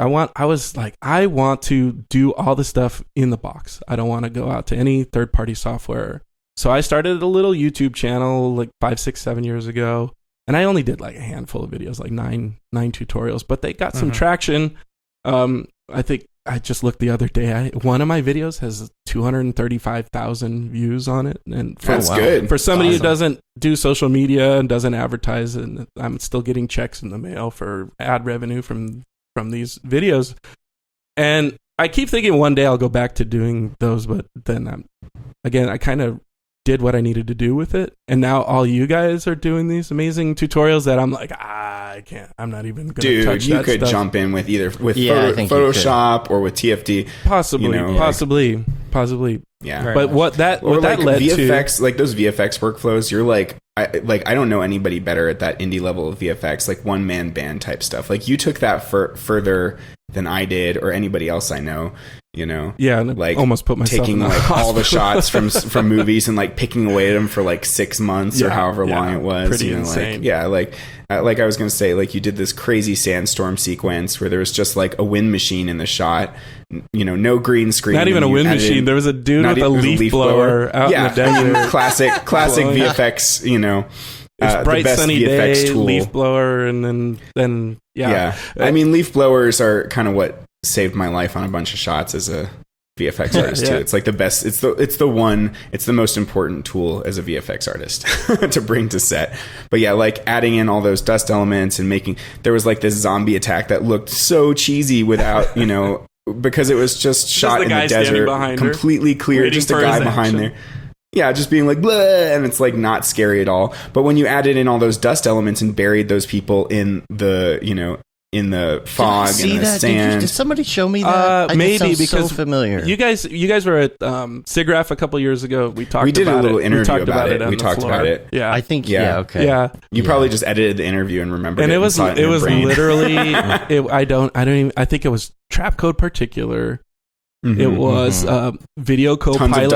I want to do all the stuff in the box. I don't want to go out to any third-party software. So I started a little YouTube channel like 5, 6, 7 years ago. And I only did like a handful of videos, like nine tutorials, but they got some traction. I think I just looked the other day. One of my videos has 235,000 views on it, and that's good for somebody who doesn't do social media and doesn't advertise. And I'm still getting checks in the mail for ad revenue from these videos. And I keep thinking one day I'll go back to doing those, but then I kind of did what I needed to do with it, and now all you guys are doing these amazing tutorials that I'm like, I can't. I'm not even going to touch that. You could jump in with either Photoshop or with TFD, possibly. Yeah, right. But what that led VFX, to, like those VFX workflows, you're like, I don't know anybody better at that indie level of VFX, like one man band type stuff. Like you took that further than I did or anybody else I know. Like almost put myself taking in like all the shots from movies and like picking away at them for like 6 months or however long it was. Pretty insane. Like I was gonna say, like you did this crazy sandstorm sequence where there was just like a wind machine in the shot. No green screen. Not even a wind machine. There was a dude with a leaf blower out in the desert. Classic VFX. It's bright sunny VFX day, tool. Leaf blower, and then. I mean, leaf blowers are kind of what saved my life on a bunch of shots as a VFX artist too. It's like the best. It's the most important tool as a VFX artist to bring to set. But like adding in all those dust elements and there was like this zombie attack that looked so cheesy without because it was just shot in the desert, completely clear, just a guy behind there. Yeah, just being like, blah, and it's like not scary at all. But when you added in all those dust elements and buried those people in the, in the fog and the sand. Did somebody show me that? Maybe because so familiar. You guys were at SIGGRAPH a couple years ago. We did a little interview about it. We talked about it. Yeah, I think. Yeah. Okay. Yeah. You probably just edited the interview and remembered and it. And it was literally. I think it was Trap Code Particular. It was Video Copilot,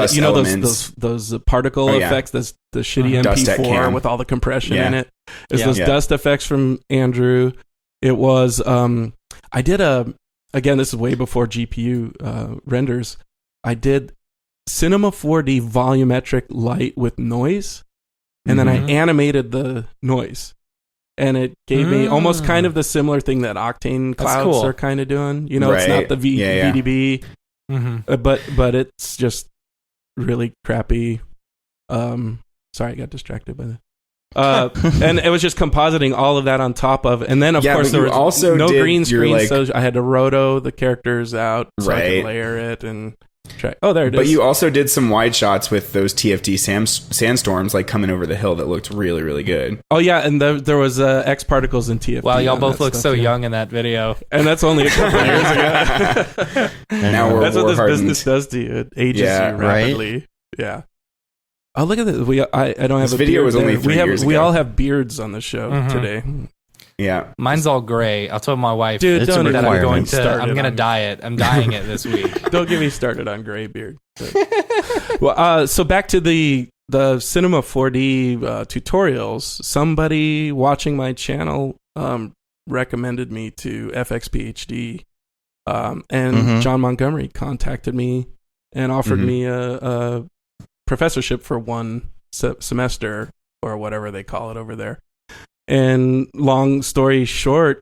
those particle effects, the shitty MP4 with all the compression in it. It's those dust effects from Andrew. It was I did again, this is way before GPU renders. I did Cinema 4D volumetric light with noise, and then I animated the noise. And it gave me almost kind of the similar thing that Octane clouds are kind of doing. It's not the VDB. But it's just really crappy. Sorry, I got distracted by that. And it was just compositing all of that on top of, and then of course there was also no green screen, so I had to roto the characters out so I could layer it and try. Oh, there it is. But you also did some wide shots with those TFD sandstorms, like coming over the hill, that looked really, really good. Oh yeah, and there was X Particles in TFD. Wow, y'all both look so young in that video, and that's only a couple of years ago. Now that's what this business does to you. It ages you rapidly. Right? Yeah. Oh, look at this. I don't have This a video beard was only there. 3 years We ago. all have beards on the show today. Yeah. Mine's all gray. I told my wife, Dude, It's a don't that requirement. I'm going to dye it. I'm dyeing it this week. Don't get me started on gray beard. Well, so back to the Cinema 4D tutorials. Somebody watching my channel recommended me to FX PhD, and John Montgomery contacted me and offered me a professorship for one semester or whatever they call it over there. And long story short,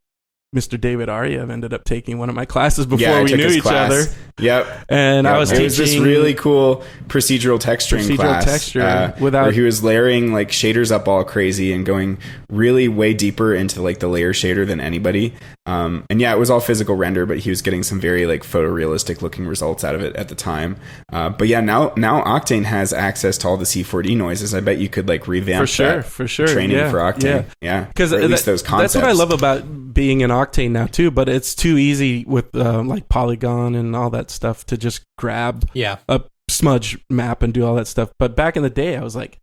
Mr. David Ariev ended up taking one of my classes before we knew each other. Yep. And I was teaching. It was this really cool procedural texturing class. Where he was layering like shaders up all crazy and going really way deeper into like the layer shader than anybody. And yeah, it was all physical render, but he was getting some very like photorealistic looking results out of it at the time. But yeah, now Octane has access to all the C4D noises. I bet you could like revamp for sure training for Octane. Yeah. Because at least those concepts. That's what I love about being in Octane now too, but it's too easy with like Polygon and all that stuff to just grab a smudge map and do all that stuff. But back in the day, I was like,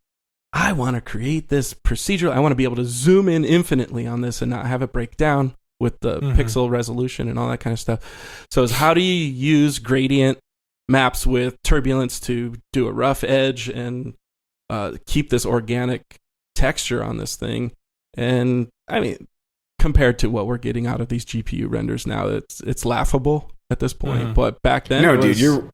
I want to create this procedural. I want to be able to zoom in infinitely on this and not have it break down with the pixel resolution and all that kind of stuff. So it's how do you use gradient maps with turbulence to do a rough edge and keep this organic texture on this thing? And I mean, compared to what we're getting out of these GPU renders now, it's laughable at this point. But back then,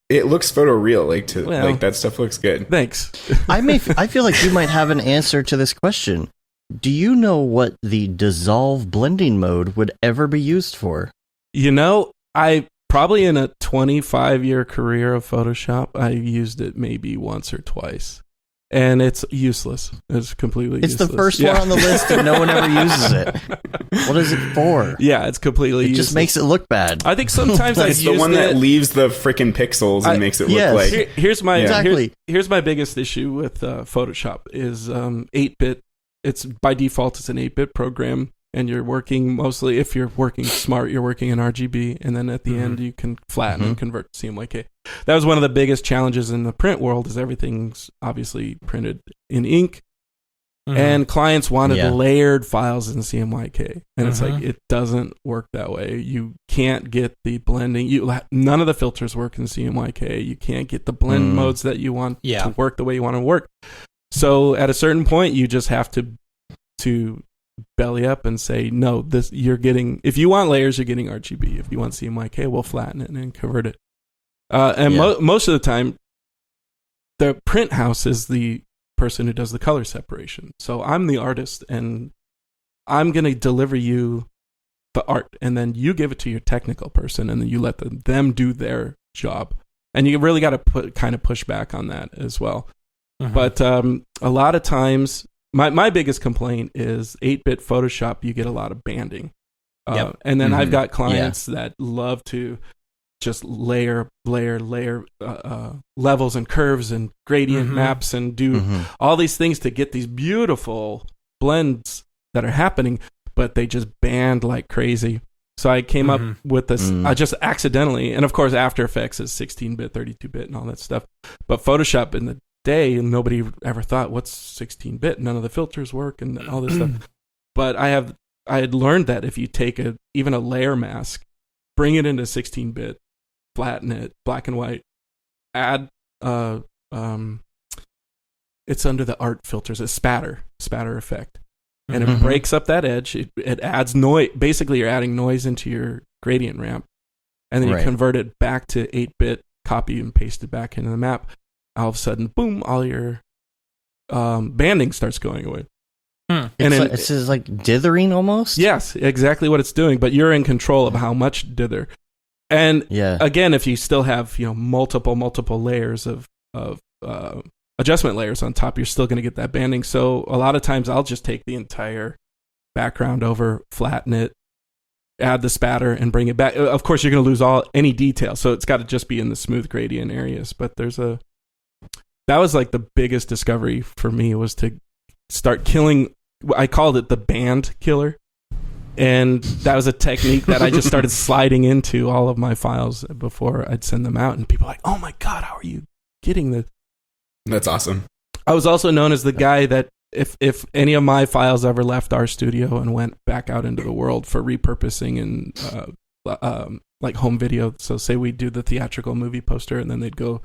it looks photoreal. Like that stuff looks good. Thanks. I feel like you might have an answer to this question. Do you know what the dissolve blending mode would ever be used for? You know, I probably in a 25-year career of Photoshop, I used it maybe once or twice. And it's useless. It's completely useless. It's the first one on the list and no one ever uses it. What is it for? Yeah, it's completely useless. It just makes it look bad. I think sometimes I use the one that leaves the freaking pixels and makes it look like... Here's my biggest issue with Photoshop is 8-bit. It's by default, it's an 8-bit program. And you're working mostly, if you're working smart, you're working in RGB. And then at the end, you can flatten and convert to CMYK. That was one of the biggest challenges in the print world, is everything's obviously printed in ink. And clients wanted layered files in CMYK. And it's like, it doesn't work that way. You can't get the blending. None of the filters work in CMYK. You can't get the blend modes that you want to work the way you want to work. So at a certain point, you just have to belly up and say, no, you're getting, if you want layers, you're getting RGB. If you want CMYK, we'll flatten it and convert it. Most of the time, the print house is the person who does the color separation. So I'm the artist, and I'm going to deliver you the art, and then you give it to your technical person, and then you let them do their job. And you really got to kind of push back on that as well. But a lot of times, my biggest complaint is 8-bit Photoshop, you get a lot of banding. And then I've got clients that love to just layer levels and curves and gradient maps and do all these things to get these beautiful blends that are happening, but they just band like crazy. So I came up with this, I just accidentally, and of course After Effects is 16-bit, 32-bit and all that stuff. But Photoshop in the day, nobody ever thought, what's 16-bit? None of the filters work and all this stuff. But I had learned that if you take even a layer mask, bring it into 16-bit, flatten it, black and white, add it's under the art filters, a spatter effect. And it breaks up that edge. It adds noise. Basically, you're adding noise into your gradient ramp. And then you convert it back to 8-bit, copy and paste it back into the map. All of a sudden, boom, all your banding starts going away. And it's like dithering almost? Yes, exactly what it's doing. But you're in control of how much dither. And again, if you still have multiple layers of adjustment layers on top, you're still going to get that banding. So a lot of times I'll just take the entire background over, flatten it, add the spatter, and bring it back. Of course, you're going to lose any detail. So it's got to just be in the smooth gradient areas. But that was like the biggest discovery for me, was to start killing. I called it the band killer. And that was a technique that I just started sliding into all of my files before I'd send them out. And people are like, oh my God, how are you getting this? That's awesome. I was also known as the guy that if any of my files ever left our studio and went back out into the world for repurposing and like home video. So say we do the theatrical movie poster and then they'd go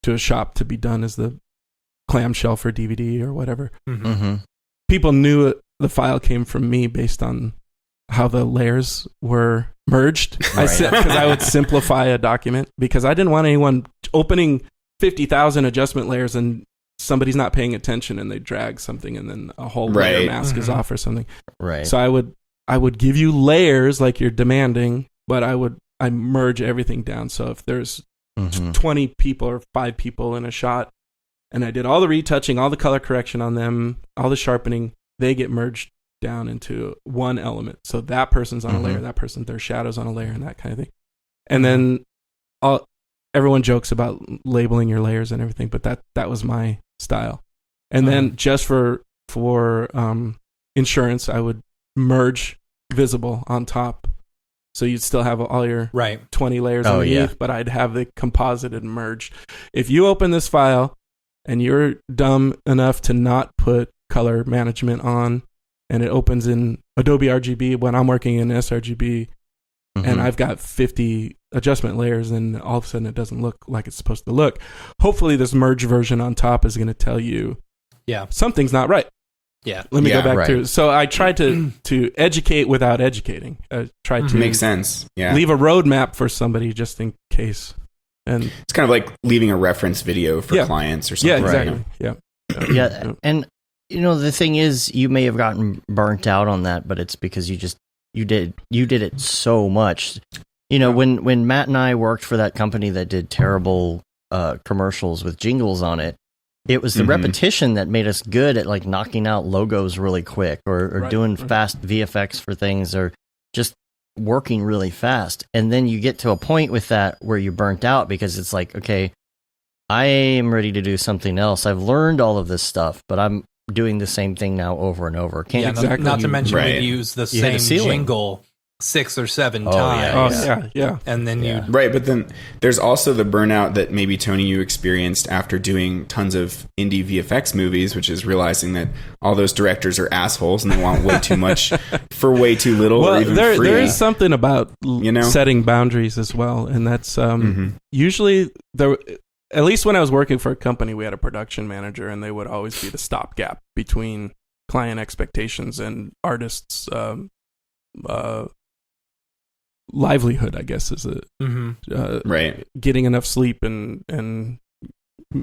to a shop to be done as the clamshell for DVD or whatever. People knew the file came from me based on how the layers were merged. Because I would simplify a document because I didn't want anyone opening 50,000 adjustment layers and somebody's not paying attention and they drag something and then a whole layer mask is off or something. Right. So I would give you layers like you're demanding, but I merge everything down. So if there's 20 people or 5 people in a shot and I did all the retouching, all the color correction on them, all the sharpening, they get merged down into one element. So that person's on a layer, that person, their shadow's on a layer and that kind of thing. And then everyone jokes about labeling your layers and everything, but that was my style. And then just for insurance, I would merge visible on top. So you'd still have all your 20 layers underneath, but I'd have the composited merged. If you open this file and you're dumb enough to not put color management on, and it opens in Adobe RGB when I'm working in sRGB, and I've got 50 adjustment layers, and all of a sudden it doesn't look like it's supposed to look. Hopefully this merge version on top is going to tell you something's not right. Yeah. Let me go back to. So I tried to educate without educating. Tried to make sense. Yeah. Leave a roadmap for somebody just in case. And it's kind of like leaving a reference video for clients or something. Yeah, exactly. Right? Yeah. And the thing is, you may have gotten burnt out on that, but it's because you did it so much. When Matt and I worked for that company that did terrible commercials with jingles on it, it was the repetition that made us good at like knocking out logos really quick or doing fast VFX for things or just working really fast. And then you get to a point with that where you're burnt out because it's like, okay, I am ready to do something else. I've learned all of this stuff, but I'm doing the same thing now over and over. Not to mention we use the same jingle 6 or 7 times. Yeah. And then but then there's also the burnout that maybe Tony you experienced after doing tons of indie VFX movies, which is realizing that all those directors are assholes and they want way too much for way too little or even free. There is something about setting boundaries as well, and that's usually there. At least when I was working for a company, we had a production manager, and they would always be the stopgap between client expectations and artists' livelihood, I guess, is getting enough sleep and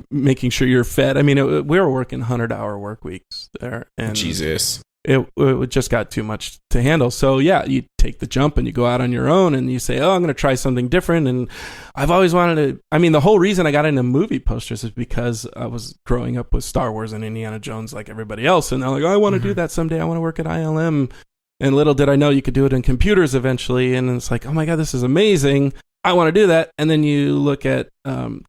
making sure you're fed. I mean, we were working 100-hour work weeks there, and Jesus, it just got too much to handle. So you take the jump and you go out on your own and you say, I'm going to try something different. And I've always wanted to. I mean, the whole reason I got into movie posters is because I was growing up with Star Wars and Indiana Jones like everybody else, and they're like, I want to do that someday. I want to work at ILM. And little did I know you could do it in computers eventually. And it's like, oh my God, this is amazing. I want to do that. And then you look at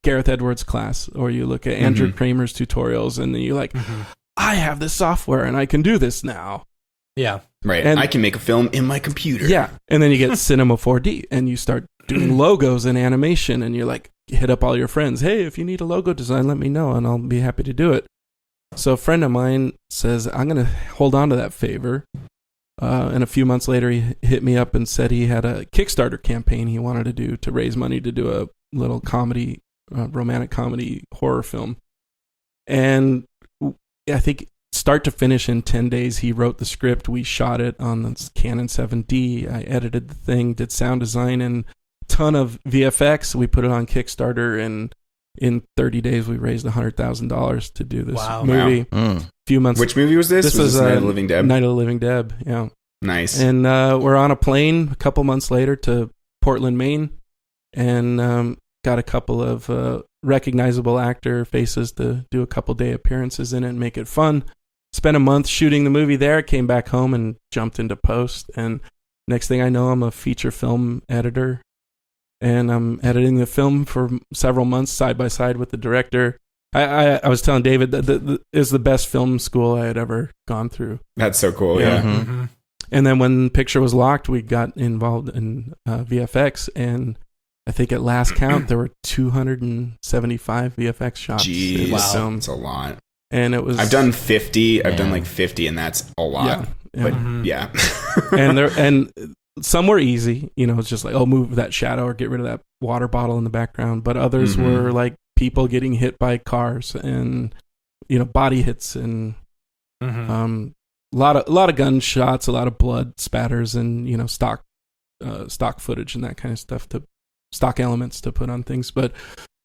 Gareth Edwards' class, or you look at Andrew Kramer's tutorials, and then you're like, I have this software and I can do this now. Yeah. Right. And I can make a film in my computer. Yeah. And then you get Cinema 4D and you start doing logos and animation, and you're like, hit up all your friends. Hey, if you need a logo design, let me know and I'll be happy to do it. So a friend of mine says, I'm going to hold on to that favor. And a few months later, he hit me up and said he had a Kickstarter campaign he wanted to do to raise money to do a little comedy, romantic comedy horror film. And I think start to finish in 10 days, he wrote the script. We shot it on the Canon 7D. I edited the thing, did sound design, and a ton of VFX. We put it on Kickstarter, and in 30 days, we raised $100,000 to do this movie. Wow. A few months. Which movie was this? This was Night of the Living Deb? Night of the Living Deb, yeah. Nice. And we're on a plane a couple months later to Portland, Maine, and got a couple of recognizable actor faces to do a couple day appearances in it and make it fun. Spent a month shooting the movie there, came back home and jumped into post. And next thing I know, I'm a feature film editor. And I'm editing the film for several months side by side with the director. I was telling David that is the best film school I had ever gone through. That's so cool, yeah. Mm-hmm. And then when picture was locked, we got involved in VFX, and I think at last count there were 275 VFX shots. Jeez, in the film. That's a lot. and it was. I've done 50. I've done Man. like 50, and that's a lot. Yeah, yeah. But Mhm. yeah, and some were easy. It's just like, oh, move that shadow or get rid of that water bottle in the background. But others Mhm. were like people getting hit by cars and body hits and Mhm. a lot of gunshots, a lot of blood spatters, and stock footage and that kind of stuff, to stock elements to put on things. But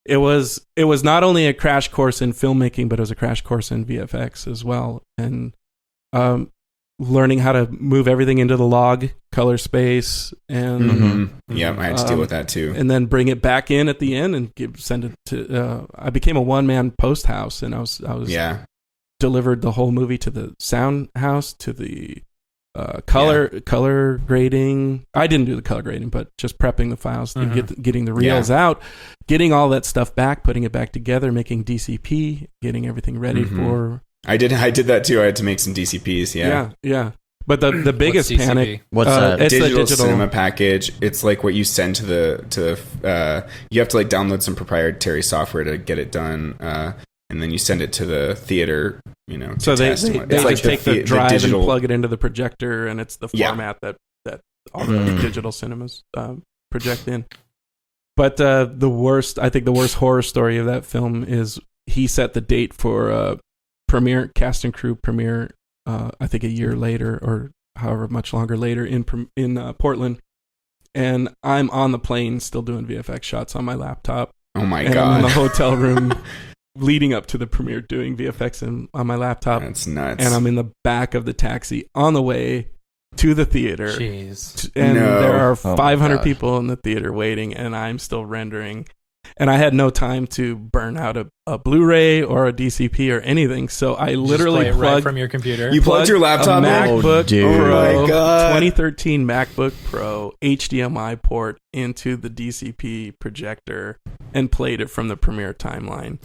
it was not only a crash course in filmmaking, but it was a crash course in VFX as well, and learning how to move everything into the log color space, and yeah, I had to deal with that too. and then bring it back in at the end and send it to. I became a one-man post house, and I was delivered the whole movie to the sound house, to the color grading. I didn't do the color grading, but just prepping the files, getting the reels out, getting all that stuff back, putting it back together, making DCP, getting everything ready for. I did that too. I had to make some DCPs. Yeah. But the biggest What's panic. DCP? What's that? It's digital the cinema package. It's like what you send to the you have to like download some proprietary software to get it done, and then you send it to the theater. So they test. just It's take the drive digital, and plug it into the projector, and it's the format that all the Mm. digital cinemas project in. But I think the worst horror story of that film is he set the date for premiere, cast and crew premiere, I think a year later or however much longer later in Portland, and I'm on the plane still doing VFX shots on my laptop. Oh my and god! I'm in the hotel room leading up to the premiere doing VFX on my laptop. That's nuts. And I'm in the back of the taxi on the way to the theater. Jeez. And there are my 500 gosh. people in the theater waiting, and I'm still rendering. And I had no time to burn out a Blu-ray or a DCP or anything, so I literally Just play it right plugged from your computer. You plugged your laptop a in? MacBook Oh, dude. Pro, Oh my God. 2013 MacBook Pro HDMI port into the DCP projector and played it from the Premiere timeline.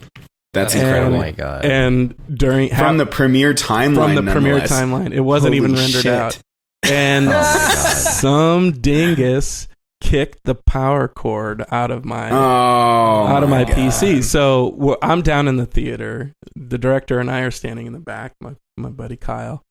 That's And- Oh incredible. my god. And during From the premiere timeline. from the Premiere nonetheless. timeline, it wasn't Holy even rendered shit. out. And Oh my God. some dingus kicked the power cord out of my Oh, my God. PC. So I'm down in the theater. The director and I are standing in the back, my buddy Kyle.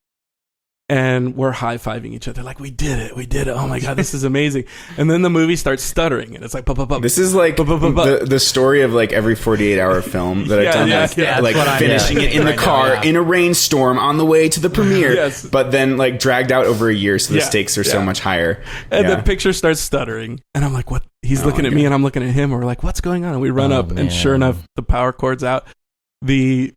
And we're high-fiving each other like, we did it. Oh my God, this is amazing. And then the movie starts stuttering, and it's like, This is like the story of like every 48-hour film that I've done, like what I'm finishing it thinking in the right now, car yeah. in a rainstorm on the way to the premiere, Yes. but then like dragged out over a year, so the Yeah, stakes are so yeah. much higher. And Yeah. the picture starts stuttering, and I'm like, "What?" He's Oh, looking at God. me, and I'm looking at him. And we're like, "What's going on?" And we run Oh, up, and sure man. enough, the power cord's out. The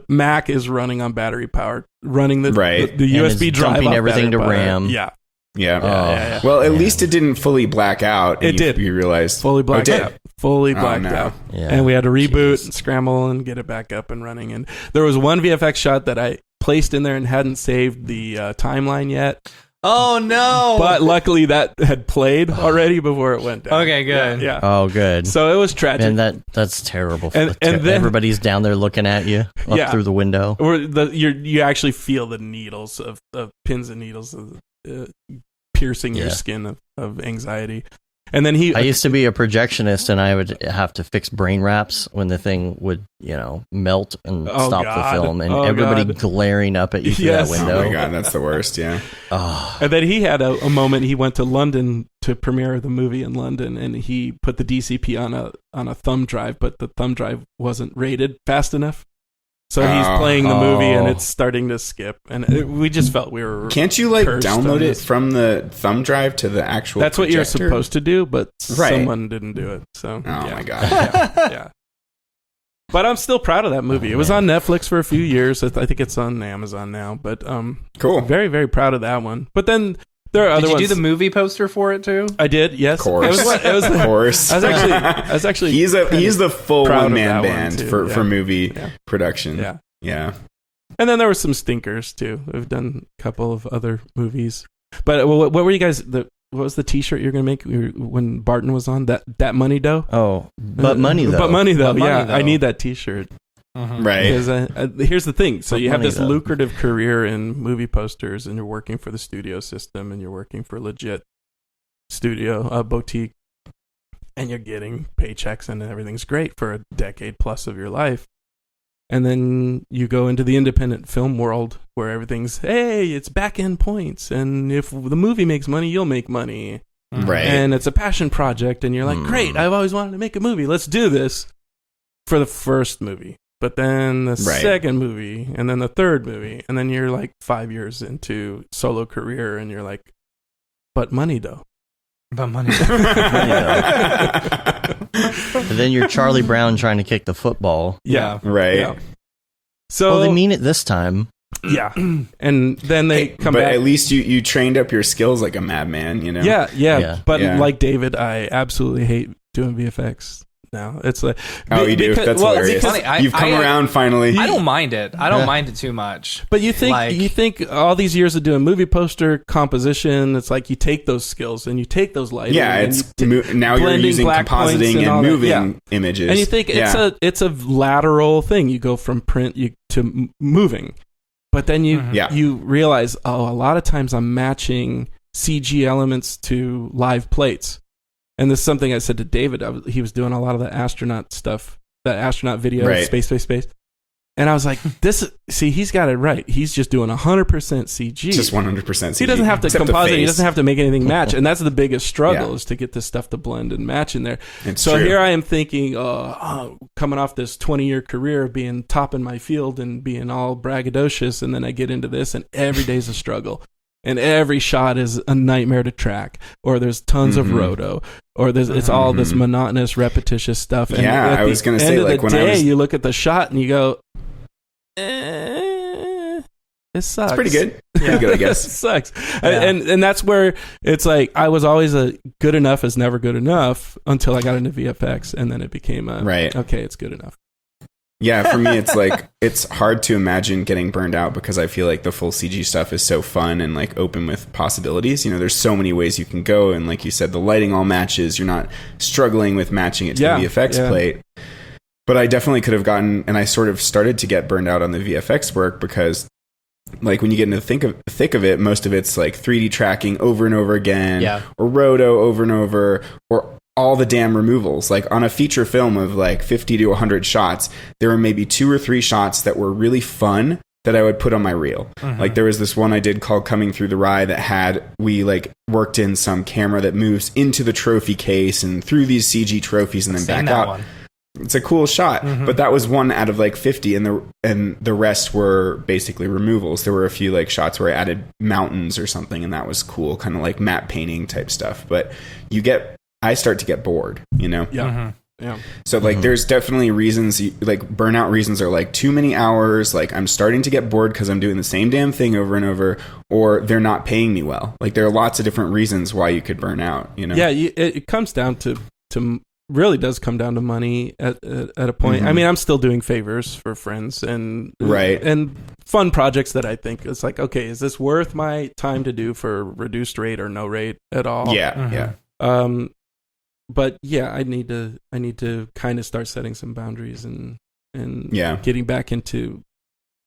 Mac is running on battery power, running the Right. the And USB it's drive, dumping off everything battery to power. RAM. Yeah, Yeah. yeah. Well, at Yeah. least it didn't fully black out. It did. You realized fully blacked did? out, fully Oh, blacked no. out. Yeah. And we had to reboot, Jeez. and scramble, and get it back up and running. And there was one VFX shot that I placed in there and hadn't saved the timeline yet. Oh no! But luckily, that had played already before it went down. Okay, good. Yeah. Oh, good. So it was tragic. Man, that's terrible. And then- everybody's down there looking at you up Yeah. through the window. Or you actually feel the needles of pins and needles piercing your Yeah. skin of anxiety. And then I used to be a projectionist, and I would have to fix brain wraps when the thing would, melt and Oh, stop God. the film, and Oh, everybody God. glaring up at you through Yes. that Oh window. my god, that's the worst. Yeah. Oh, and then he had a moment. He went to London to premiere the movie in London, and he put the DCP on a thumb drive, but the thumb drive wasn't rated fast enough. So he's playing the movie, and it's starting to skip, and we just felt we were. Can't you like cursed download on it this. from the thumb drive to the actual? That's what you're projector? supposed to do, but Right. someone didn't do it. So Oh yeah. my god. yeah. But I'm still proud of that movie. Oh, It was man. on Netflix for a few years. I think it's on Amazon now. But Cool. very, very proud of that one. But then there are other Did you ones. do the movie poster for it too? I did. Yes. Of course. It was Of course. I was actually. he's the full proud of one man that one, band too. for Yeah. movie Yeah. production. Yeah. Yeah. And then there were some stinkers too. We've done a couple of other movies. But what were you guys? What was the T-shirt you're gonna make when Barton was on? That money dough. oh, but money though. But money though. But money, Yeah, though. I need that T-shirt. Right. Because here's the thing. So But you have money, this though. lucrative career in movie posters, and you're working for the studio system, and you're working for a legit studio, boutique, and you're getting paychecks, and everything's great for a decade plus of your life. And then you go into the independent film world where everything's, hey, it's back-end points. And if the movie makes money, you'll make money. Right. And it's a passion project. And you're like, great, I've always wanted to make a movie. Let's do this for the first movie. But then the second movie, and then the third movie. And then you're like 5 years into solo career, and you're like, but money, though. But money. And then you're Charlie Brown trying to kick the football. Yeah. Right. Yeah. So Well, they mean it this time. yeah. And then they come but back. at least you trained up your skills like a madman, you know? Yeah. But Yeah. like David, I absolutely hate doing VFX now. It's like, Oh, you do? That's hilarious. Funny, You've come around finally. I don't mind it. I don't mind it too much. but you think all these years of doing movie poster composition, it's like you take those skills and you take those lighting. Yeah, and it's you now you're blending using black points compositing and all and that. moving Yeah. images. and you think it's a lateral thing. You go from print to moving, but then you realize, a lot of times I'm matching CG elements to live plates. And this is something I said to David. He was doing a lot of the astronaut stuff, that astronaut video, Right. space. And I was like, he's got it right. He's just doing 100% CG. just 100% CG. He doesn't have to Except the composite. He face. doesn't have to make anything match. And that's the biggest struggle Yeah. is to get this stuff to blend and match in there. It's So true. here I am thinking, coming off this 20-year career of being top in my field and being all braggadocious. And then I get into this and every day's a struggle. And every shot is a nightmare to track, or there's tons of roto, or it's all this monotonous, repetitious stuff. And Yeah, at I was the gonna end say, of like, the when I day, was- you look at the shot and you go, it sucks. It's pretty good. Pretty good, I It guess. sucks. Yeah. And that's where it's like I was always a good enough is never good enough until I got into VFX, and then it became okay, it's good enough. Yeah, for me, it's like, it's hard to imagine getting burned out because I feel like the full CG stuff is so fun and like open with possibilities. You know, there's so many ways you can go. And like you said, the lighting all matches. You're not struggling with matching it to the VFX plate. But I definitely could have gotten, and I sort of started to get burned out on the VFX work because like when you get into the thick of it, most of it's like 3D tracking over and over again, or roto over and over, or all the damn removals. Like on a feature film of like 50 to 100 shots, there were maybe 2 or 3 shots that were really fun that I would put on my reel. Like there was this one I did called Coming Through the Rye that we like worked in some camera that moves into the trophy case and through these CG trophies and then back out. One. It's a cool shot, but that was one out of like 50, and the rest were basically removals. There were a few like shots where I added mountains or something, and that was cool, kind of like matte painting type stuff. But I start to get bored, you know? Yeah. Yeah. So like there's definitely reasons, like burnout reasons are like too many hours, like I'm starting to get bored because I'm doing the same damn thing over and over, or they're not paying me well. Like there are lots of different reasons why you could burn out, you know? Yeah, it comes down to really does come down to money at a point. I mean, I'm still doing favors for friends and fun projects that I think it's like, okay, is this worth my time to do for reduced rate or no rate at all? Yeah. But yeah, I need to kind of start setting some boundaries and getting back into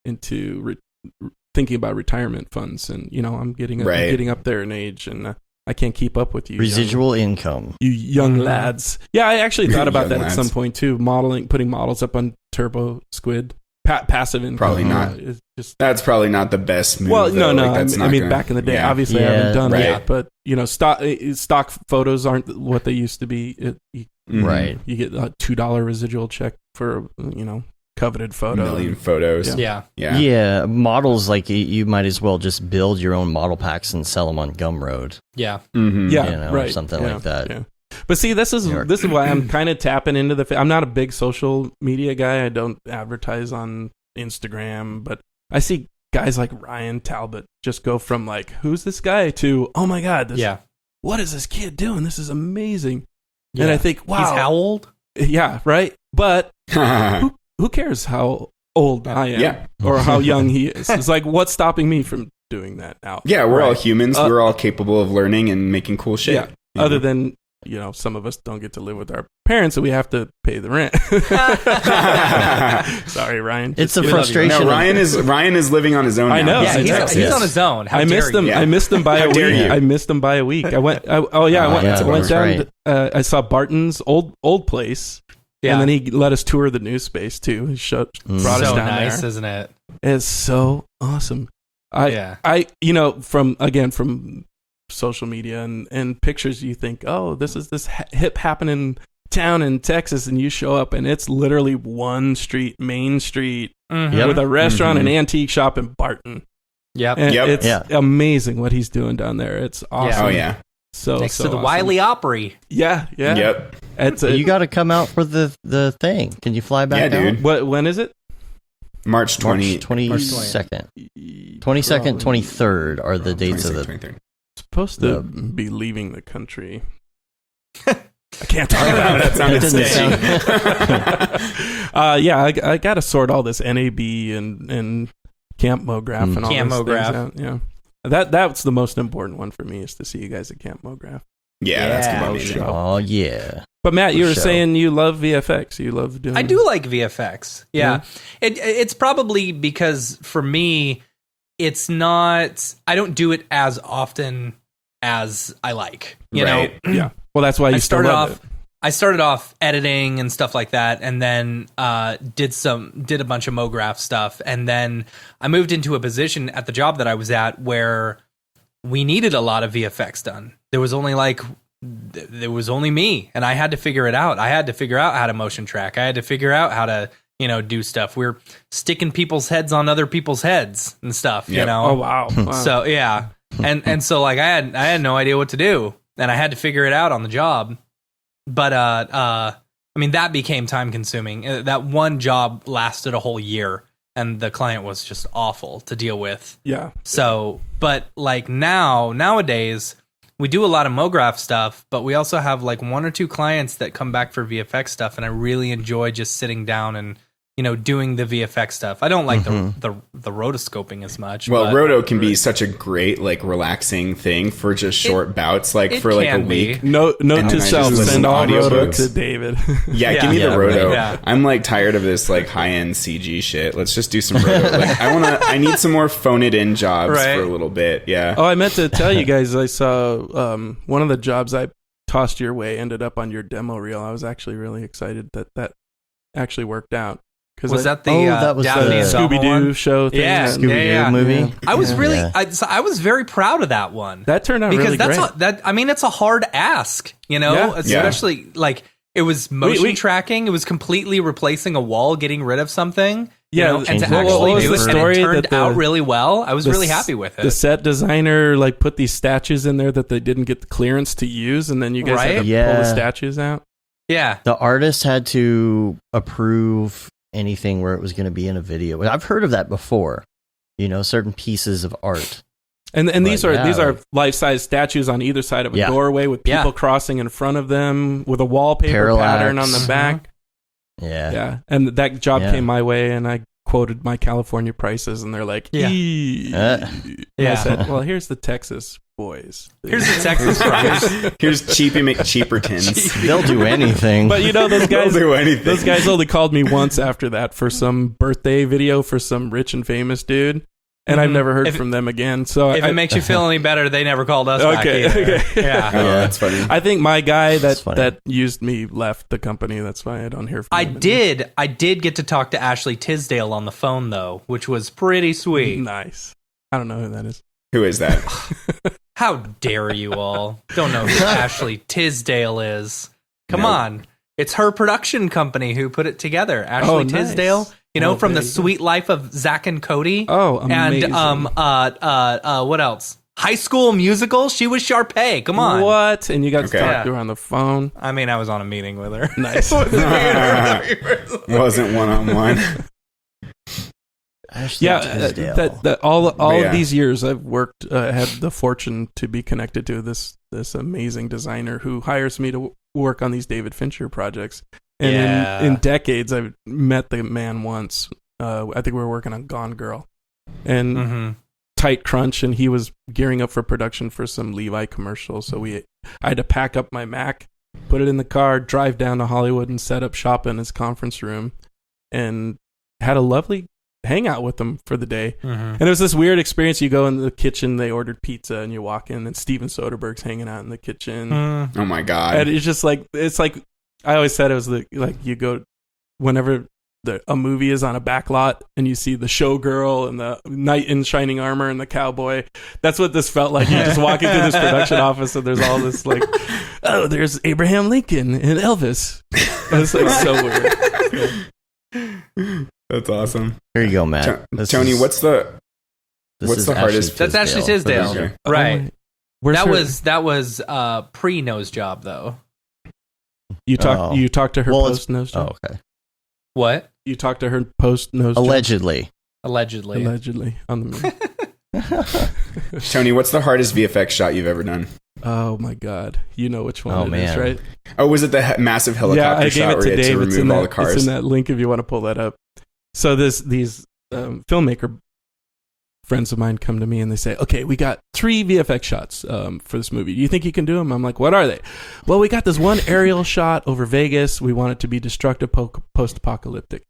thinking about retirement funds. And you know, I'm getting up there in age, and I can't keep up with you. Residual income. You young lads. Yeah, I actually thought about that lads. at some point too. Putting models up on Turbo Squid. Passive income. Probably not. It's just, That's probably not the best move. well, no. Like, that's I mean, not back in the day, yeah. obviously I haven't done right. that, but you know, stock photos aren't what they used to be. Right. You get a $2 residual check for coveted photo. Million photos. Yeah. Models, like you might as well just build your own model packs and sell them on Gumroad. Yeah. Mm-hmm. Yeah, or something like that. Yeah. But see, this is why I'm kind of tapping into I'm not a big social media guy. I don't advertise on Instagram, but I see guys like Ryan Talbot just go from like, who's this guy, to, oh my God, what is this kid doing? This is amazing. Yeah. And I think, wow. He's how old? Yeah, right. But who cares how old I am or how young he is? It's like, what's stopping me from doing that now? Yeah, we're all humans. We're all capable of learning and making cool shit. Yeah. Other than, some of us don't get to live with our parents, so we have to pay the rent. Sorry, Ryan. It's a frustration. No, Ryan is living on his own. I know. Now. Yeah, he's on his own. How I missed him. You? I missed him by a week. You? I missed him by a week. I went. I went down. I saw Barton's old place, Yeah. And then he let us tour the new space too. He brought us So down nice, there. isn't it? It's so awesome. I from social media and pictures, you think, oh, this is this hip happening town in Texas, and you show up and it's literally one street, Main Street, with a restaurant and antique shop in Barton. Yep. And it's amazing what he's doing down there. It's awesome. Oh yeah. So next so to the awesome. Wiley Opry. Yeah. Yep. You got to come out for the thing. Can you fly back Yeah, out? dude. When is it? March 22nd. 22nd, 23rd are the dates of the 23rd. Supposed to be leaving the country. I can't talk about it. That sounded sound- yeah, I got to sort all this NAB and Camp MoGraph and all Camp those MoGraph. things out. Yeah, that's the most important one for me, is to see you guys at Camp MoGraph. Yeah, that's Yeah. gonna be amazing. Oh yeah. But Matt, you For were sure. saying you love VFX. You love doing. I do like VFX. Yeah. It's probably because for me, it's not, I don't do it as often as I like, you know? Right. Yeah. Well, that's why you I started off editing and stuff like that, and then did a bunch of MoGraph stuff, and then I moved into a position at the job that I was at where we needed a lot of VFX done. There was only me, and I had to figure it out. I had to figure out how to motion track. I had to figure out how to, do stuff. We're sticking people's heads on other people's heads and stuff, you Yep. know? Oh wow. So yeah. And so like I had no idea what to do, and I had to figure it out on the job. But I mean, that became time consuming. That one job lasted a whole year, and the client was just awful to deal with. Yeah. So, but like nowadays, we do a lot of MoGraph stuff, but we also have like one or two clients that come back for VFX stuff, and I really enjoy just sitting down and doing the VFX stuff. I don't like the rotoscoping as much. Well, but roto can be such a great, like, relaxing thing for just short bouts, like for like a can be. week. Note And to then I just self: listen send to all roto audiobooks. to David. Yeah, give me Yeah, the roto. right. Yeah. I'm like tired of this like high end CG shit. Let's just do some roto. Like I need some more phone it in jobs Right. for a little bit. Yeah. Oh, I meant to tell you guys, I saw one of the jobs I tossed your way ended up on your demo reel. I was actually really excited that actually worked out. Was that the that was Daphne the and Selma Scooby-Doo one? show thing? Yeah, that, Scooby-Doo movie. I was really, Yeah. I was very proud of that one. that turned out because really that's great. I mean, it's a hard ask, Yeah. especially like it was motion we- tracking. It was completely replacing a wall, getting rid of something. Yeah, and to changing the actually wall. do What it, was and the it story turned that the- out really well. I was the really s- happy with The it. set designer like put these statues in there that they didn't get the clearance to use, and then you guys had to Right? pull the Yeah. statues out. Yeah, The artist had to approve anything where it was going to be in a video. I've heard of that before. Certain pieces of art. And these But are yeah, life size statues on either side of a Yeah. doorway with people Yeah. crossing in front of them with a wallpaper Parallax. pattern on the back. Yeah. Yeah, and that job Yeah. came my way, and I quoted my California prices, and they're like, Yeah. "Eee." Uh. And I Yeah. said, well, here's the Texas boys. here's the Texas price. Here's Cheapy McCheapertons. They'll do anything. But those They'll guys, do anything. those guys only called me once after that for some birthday video for some rich and famous dude, and I've Mhm. never heard If- from them again. So If it makes you feel any better, they never called us back Okay, either. okay. Yeah. Oh, that's funny. I think my guy That's funny. that used me left the company. That's why I don't hear from I him anymore. did get to talk to Ashley Tisdale on the phone though, which was pretty sweet. Nice. I don't know who that is. Who is that? How dare you all? Don't know who Ashley Tisdale is. Come No. on. It's her production company who put it together. Ashley Oh, nice. Tisdale, Well, from The there you go. Sweet Life of Zach and Cody. Oh, amazing. And what else? High School Musical. She was Sharpay. Come on. What? And you got to Okay. talk to her on the phone. I mean, I was on a meeting with her. Nice. Wasn't one-on-one. Ashley Yeah, Tisdale. that all Yeah. of these years I've worked, had the fortune to be connected to this amazing designer who hires me to work on these David Fincher projects. And Yeah. in decades, I've met the man once. I think we were working on Gone Girl, and Mm-hmm. tight crunch, and he was gearing up for production for some Levi commercial. So I had to pack up my Mac, put it in the car, drive down to Hollywood, and set up shop in his conference room, and had a lovely hangout with him for the day. Mm-hmm. And it was this weird experience. You go in the kitchen, they ordered pizza, and you walk in, and Steven Soderbergh's hanging out in the kitchen. Oh my god. And it's just like, it's like I always said it was you go whenever a movie is on a back lot and you see the showgirl and the knight in shining armor and the cowboy. That's what this felt like. You're just walking through this production office and there's all this like, oh, there's Abraham Lincoln and Elvis. It's like so weird. That's awesome. Here you go, Matt. Tony, what's the hardest? That's Ashley Tisdale, Okay. right? Where's That was pre nose job though. You talked to her post nose job. Oh, okay. What? You talked to her post nose Allegedly. Allegedly on the movie. Tony, what's the hardest VFX shot you've ever done? Oh my God! You know which one it is, right? Oh, was it the massive helicopter shot where you had to remove all the cars? It's in that link if you want to pull that up. So these filmmaker friends of mine come to me and they say, okay, we got 3 VFX shots for this movie. Do you think you can do them? I'm like, what are they? Well, we got this one aerial shot over Vegas. We want it to be destructive post-apocalyptic.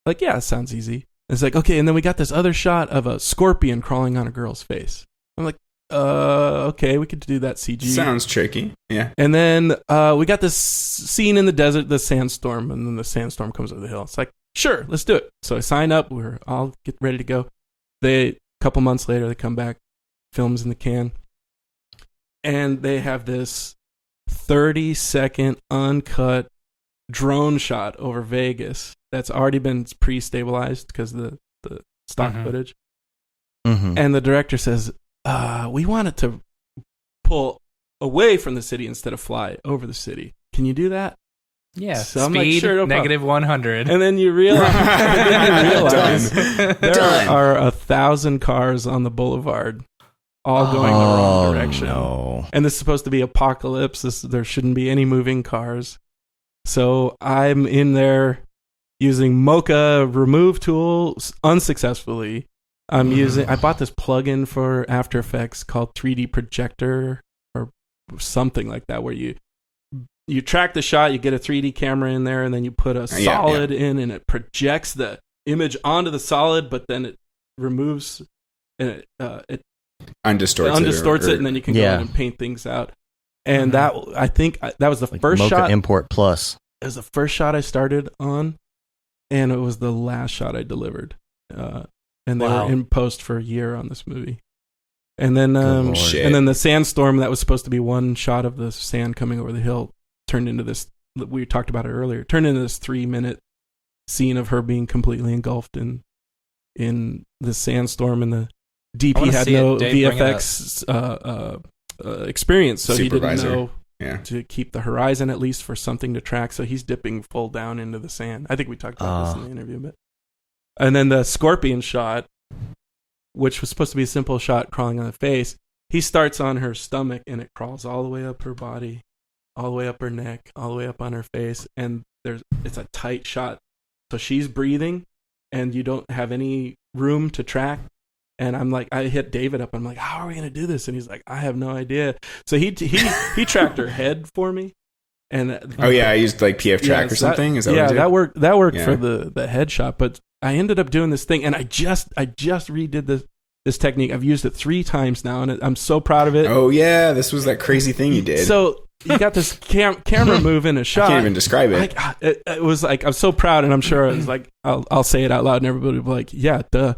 Like, yeah, it sounds easy. It's like, okay, and then we got this other shot of a scorpion crawling on a girl's face. I'm like, okay, we could do that CG. Sounds tricky. Yeah. And then we got this scene in the desert, the sandstorm, and then the sandstorm comes over the hill. It's like, sure, let's do it. So I sign up. We're all get ready to go. A couple months later, they come back, films in the can, and they have this 30-second uncut drone shot over Vegas that's already been pre-stabilized because of the stock footage. Mm-hmm. And the director says, we want it to pull away from the city instead of fly over the city. Can you do that? Yeah, so I'm speed, like, sure, no negative 100. And then you realize, there are 1,000 cars on the boulevard all going the wrong direction. No. And this is supposed to be apocalypse. There shouldn't be any moving cars. So I'm in there using Mocha remove tool unsuccessfully. I bought this plugin for After Effects called 3D Projector or something like that, where you track the shot, you get a 3D camera in there, and then you put a solid in, and it projects the image onto the solid, but then it removes and it undistorts it, and then you can go in and paint things out. And I think that was the first Mocha shot. Import Plus. It was the first shot I started on, and it was the last shot I delivered. And they were in post for a year on this movie. And then the sandstorm that was supposed to be one shot of the sand coming over the hill turned into this. We talked about it earlier. Turned into this 3-minute scene of her being completely engulfed in the sandstorm, and the DP had no VFX experience, so he didn't know to keep the horizon at least for something to track. So he's dipping full down into the sand. I think we talked about this in the interview a bit. And then the scorpion shot, which was supposed to be a simple shot crawling on the face, he starts on her stomach and it crawls all the way up her body, all the way up her neck, all the way up on her face, and it's a tight shot. So she's breathing and you don't have any room to track. And I'm like, I hit David up. I'm like, how are we going to do this? And he's like, I have no idea. So he tracked her head for me. And I used like PF Track or something. Is that what that worked? That worked for the headshot. But I ended up doing this thing, and I just redid this technique. I've used it 3 times now, and I'm so proud of it. Oh yeah, this was that crazy thing you did. So you got this camera move in a shot. I can't even describe it. It was like, I'm so proud, and I'm sure it was like, I'll say it out loud, and everybody will be like, yeah, duh.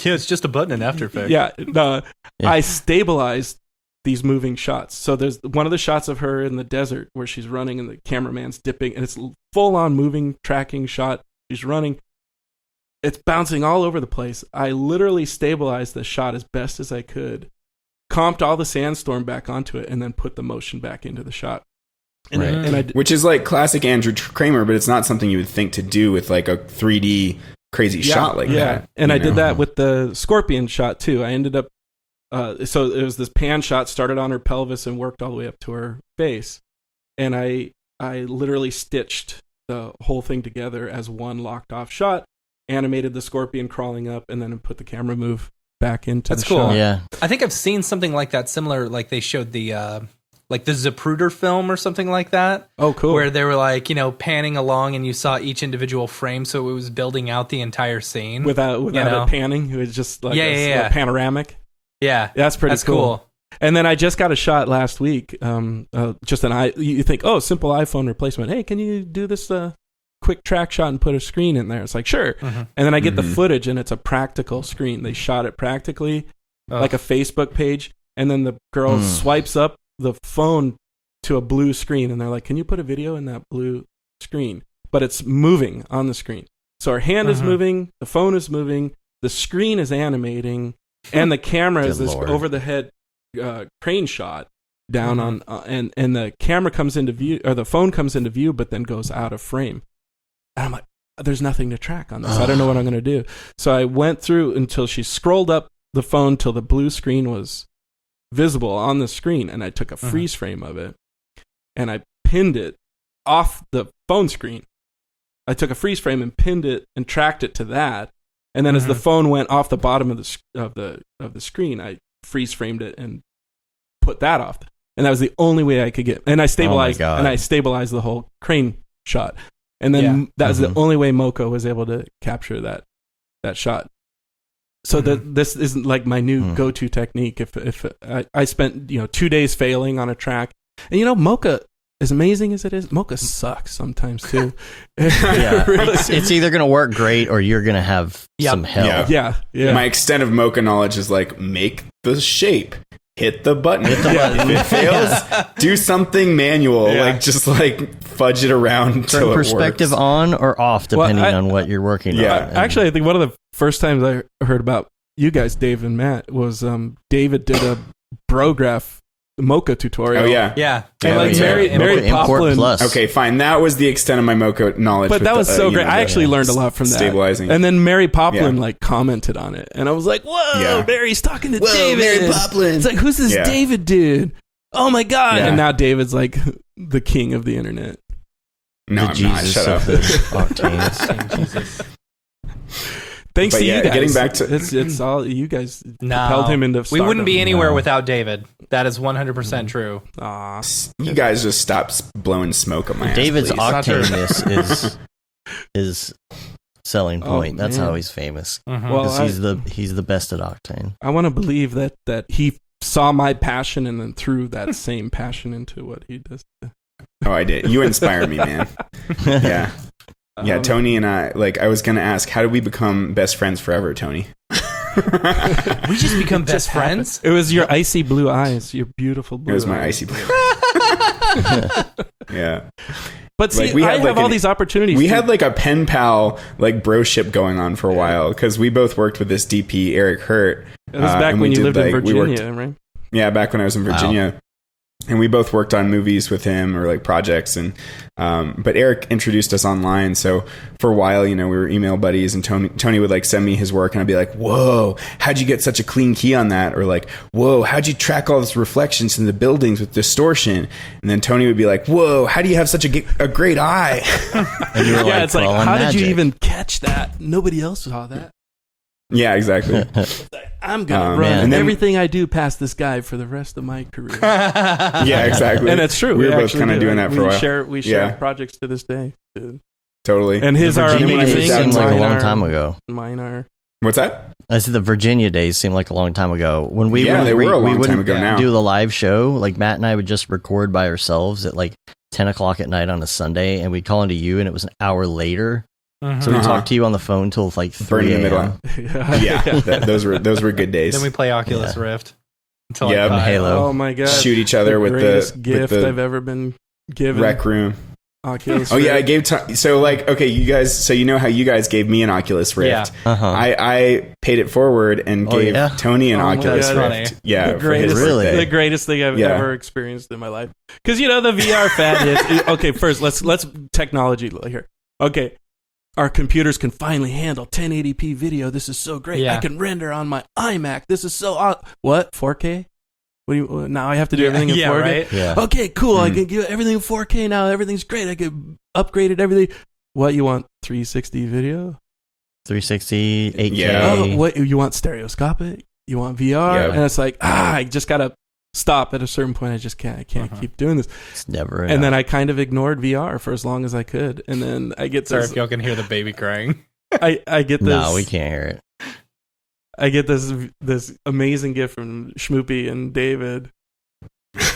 Yeah, it's just a button in After Effects. Yeah, no. I stabilized these moving shots. So there's one of the shots of her in the desert where she's running and the cameraman's dipping, and it's full on moving tracking shot. She's running. It's bouncing all over the place. I literally stabilized the shot as best as I could, comped all the sandstorm back onto it, and then put the motion back into the shot. Which is like classic Andrew Kramer, but it's not something you would think to do with like a 3D crazy shot like that. And I did that with the scorpion shot too. I ended up so it was this pan shot, started on her pelvis and worked all the way up to her face. And I literally stitched the whole thing together as one locked off shot, animated the scorpion crawling up, and then put the camera move back into the shot. Yeah. I think I've seen something like that similar, like they showed the like the Zapruder film or something like that. Oh, cool. Where they were like, panning along and you saw each individual frame, so it was building out the entire scene. Without it panning. It was just like a panoramic. Yeah. That's pretty cool. And then I just got a shot last week. Just you think, oh, simple iPhone replacement. Hey, can you do this quick track shot and put a screen in there? It's like, sure. And then I get the footage, and it's a practical screen. They shot it practically, like a Facebook page. And then the girl swipes up the phone to a blue screen, and they're like, can you put a video in that blue screen? But it's moving on the screen. So her hand is moving, the phone is moving, the screen is animating, and the camera is this over the head crane shot down on and the camera comes into view, or the phone comes into view, but then goes out of frame. And I'm like, there's nothing to track on this. I don't know what I'm going to do. So I went through until she scrolled up the phone till the blue screen was visible on the screen, and I took a freeze frame of it, and I pinned it off the phone screen. I took a freeze frame and pinned it and tracked it to that. And then as the phone went off the bottom of the screen, I freeze framed it and put that off. And that was the only way I could get. And I stabilized the whole crane shot. And then that was the only way Mocha was able to capture that shot. So this isn't like my new go-to technique. If I spent 2 days failing on a track, and Mocha, as amazing as it is, Mocha sucks sometimes too. Really. It's either going to work great or you're going to have some hell. Yeah. My extent of Mocha knowledge is like, make the shape, hit the button. If it fails, do something manual, just fudge it around. Turn perspective on or off, depending on what you're working on. Actually, I think one of the first times I heard about you guys, Dave and Matt, was David did a Brograph Mocha tutorial. Oh yeah. And Mary Poplin. Okay, fine. That was the extent of my Mocha knowledge. But that was so great. I actually learned a lot from that. Stabilizing. And then Mary Poplin commented on it, and I was like, "Whoa, Mary's talking to David." Mary Poplin. It's like, who's this David dude? Oh my god! And now David's like the king of the internet. No, I'm not. Shut up. Octanes. Jesus. Thanks to you guys. Getting back to it's all you guys propelled him into stardom. We wouldn't be anywhere without David. That is 100% true. You guys just stopped blowing smoke on my ass, David's please. octaneness is his selling point. That's how he's famous. Well, he's the best at octane. I want to believe that he saw my passion and then threw that same passion into what he does. Oh, I did. You inspire me, man. Yeah. Yeah, Tony and I was going to ask, how did we become best friends forever, Tony? We just become best friends? It was your icy blue eyes, your beautiful blue eyes. It was my icy blue Yeah. But see, I have all these opportunities. We had a pen pal, broship going on for a while, because we both worked with this DP, Eric Hurt. It was back when you lived in Virginia, right? Yeah, back when I was in Virginia. Wow. And we both worked on movies with him or projects. And but Eric introduced us online. So for a while, we were email buddies, and Tony would send me his work, and I'd be like, whoa, how'd you get such a clean key on that? Or whoa, how'd you track all this reflections in the buildings with distortion? And then Tony would be like, whoa, how do you have such a great eye? And you were it's how did you even catch that? Nobody else saw that. Yeah, exactly. I'm going to run everything I do past this guy for the rest of my career. Yeah, exactly. And it's true. We were both kind of doing that for a while. We share projects to this day. Dude. Totally. And his are amazing. Seemed like a long time ago. Mine are. What's that? I said the Virginia days seemed like a long time ago. When we they were a long time ago now. Do the live show, Matt and I would just record by ourselves at 10 o'clock at night on a Sunday, and we'd call into you, and it was an hour later. So we talked to you on the phone till 3 a.m. Those were good days. Then we play Oculus Rift until Halo. Oh my god! Shoot each other with the gift I've ever been given. Rec Room. Oculus. Oh Rift. yeah, I gave okay, you guys. So you know how you guys gave me an Oculus Rift. Yeah. I paid it forward and gave Tony an Oculus Rift. Yeah, the greatest thing I've ever experienced in my life. Because the VR fad hits. Okay, first let's technology here. Okay. Our computers can finally handle 1080p video. This is so great. I can render on my iMac. This is so what? 4K? What do you now? I have to do everything in 4K. Right? Yeah. Okay, cool. I can do everything in 4K now. Everything's great. I can upgrade it. Everything. What you want? 360 video? 360, 8K. Yeah. Oh, what you want? Stereoscopic? You want VR? Yeah. And it's I just gotta stop at a certain point. I just can't. I can't keep doing this. It's never. And then I kind of ignored VR for as long as I could, and then I get. Sorry if y'all can hear the baby crying. I get this. No, we can't hear it. I get this amazing gift from Schmoopy and David,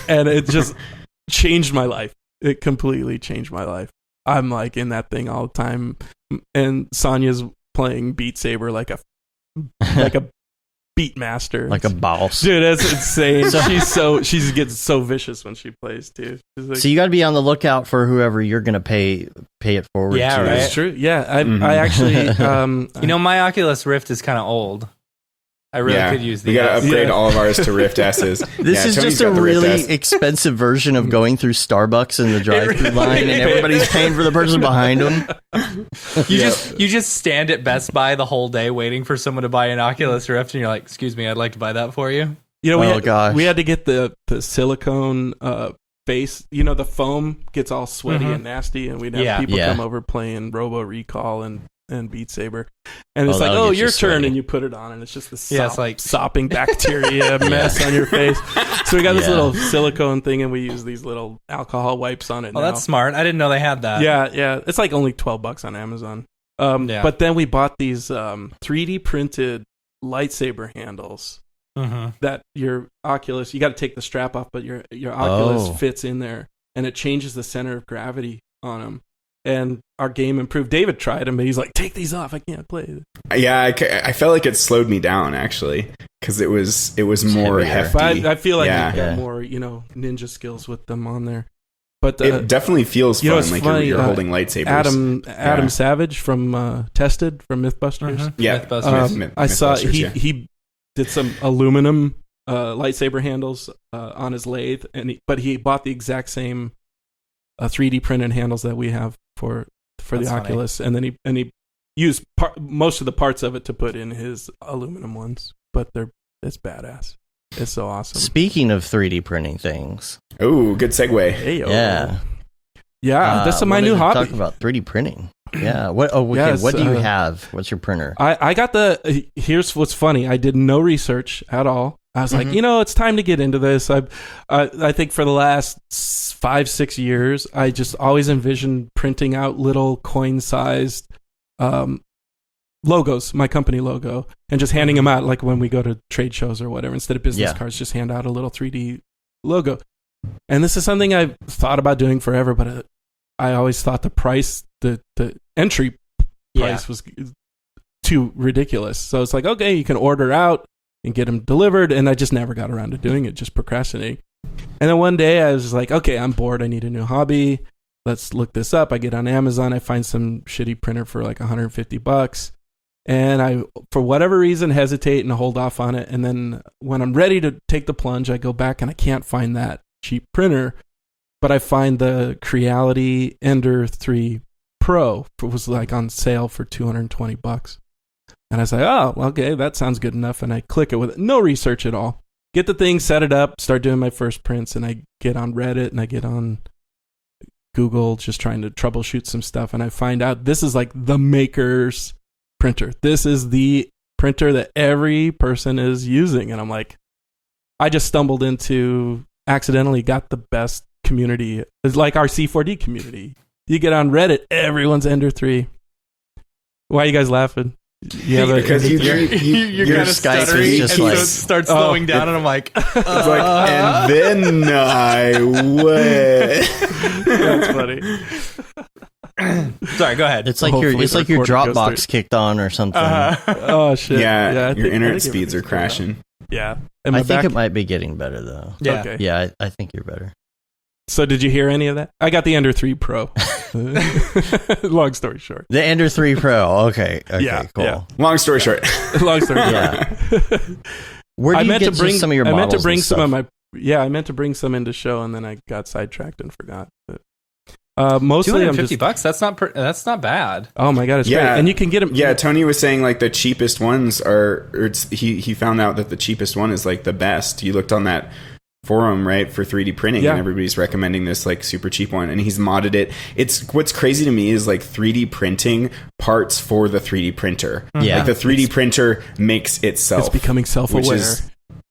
and it just changed my life. It completely changed my life. I'm like in that thing all the time, and Sonya's playing Beat Saber like a beat master, like a boss. Dude, that's insane. She gets so vicious when she plays too. Like, so you got to be on the lookout for whoever you're going to pay it forward Yeah, to. right. That's true. Yeah, I actually, my Oculus Rift is kind of old. I really could use the We got to S. upgrade all of ours to Rift S's. This is Tony's just a got the Rift really S. expensive version of going through Starbucks in the drive-thru line, and everybody's paying for the person behind them. You just stand at Best Buy the whole day waiting for someone to buy an Oculus Rift, and you're like, "Excuse me, I'd like to buy that for you." We had to get the silicone face. The foam gets all sweaty and nasty, and we'd have people come over playing Robo Recall and Beat Saber, and it's like, your turn, and you put it on, and it's just the sopping bacteria mess on your face. So we got this little silicone thing, and we use these little alcohol wipes on it. Oh, that's smart. I didn't know they had that. Yeah, it's like only $12 on Amazon. But then we bought these 3D printed lightsaber handles that your Oculus, you got to take the strap off, but your Oculus fits in there, and it changes the center of gravity on them. And our game improved. David tried them, but he's like, "Take these off. I can't play." Yeah, I felt like it slowed me down actually, because it was more hefty. I feel like you got more ninja skills with them on there. But it definitely feels fun, like funny, you're holding lightsabers. Adam Savage from Tested from MythBusters. Yeah, MythBusters. I saw he did some aluminum lightsaber handles on his lathe, but he bought the exact same 3D printed handles that we have for the Oculus, and then he used most of the parts of it to put in his aluminum ones. But it's badass. It's so awesome. Speaking of 3D printing things, oh, good segue. Hey-o. Yeah, this is my new hobby. Talk about 3D printing. Yeah. What do you have? What's your printer? I got here's what's funny. I did no research at all. I was like, it's time to get into this. I think for the last 5-6 years, I just always envisioned printing out little coin-sized logos, my company logo, and just handing them out like when we go to trade shows or whatever. Instead of business cards, just hand out a little 3D logo. And this is something I've thought about doing forever, but I always thought the price, the entry price was too ridiculous. So it's like, okay, you can order out and get them delivered, and I just never got around to doing it, just procrastinating. And then one day I was like, okay, I'm bored, I need a new hobby, let's look this up. I get on Amazon, I find some shitty printer for like $150, and I, for whatever reason, hesitate and hold off on it, and then when I'm ready to take the plunge, I go back and I can't find that cheap printer, but I find the Creality Ender 3 Pro. It was like on sale for $220. And I was like, oh, okay, that sounds good enough. And I click it with no research at all. Get the thing, set it up, start doing my first prints, and I get on Reddit and I get on Google just trying to troubleshoot some stuff. And I find out this is like the maker's printer. This is the printer that every person is using. And I'm like, I just stumbled into, accidentally got the best community. It's like our C4D community. You get on Reddit, everyone's Ender 3. Why are you guys laughing? Because you're kind of Skype stuttering, is just and like, so it starts slowing down, and I'm like, it's like, and then I went. That's funny. Sorry, go ahead. It's like Hopefully your the recording goes Dropbox kicked on or something. Oh shit! Yeah, I your think internet speeds are crashing. Yeah, I think it might be getting better though. Yeah. Okay. Yeah, I think you're better. So did you hear any of that? I got the Ender 3 Pro. Long story short. The Ender 3 Pro. Okay, Yeah, cool. yeah. Long story short. Long story short. Yeah. Where do you get some of your models? I meant to bring and some stuff? of my. Yeah, I meant to bring some into show, and then I got sidetracked and forgot. But, mostly, I'm just $250. That's not bad. Oh my god, it's great, and you can get them. Yeah, Tony was saying like the cheapest ones are. He found out that the cheapest one is like the best. You looked on that forum, right, for 3D printing, and everybody's recommending this like super cheap one, and he's modded it. It's what's crazy to me is like 3D printing parts for the 3D printer. Yeah, like the 3D printer makes itself. It's becoming self-aware.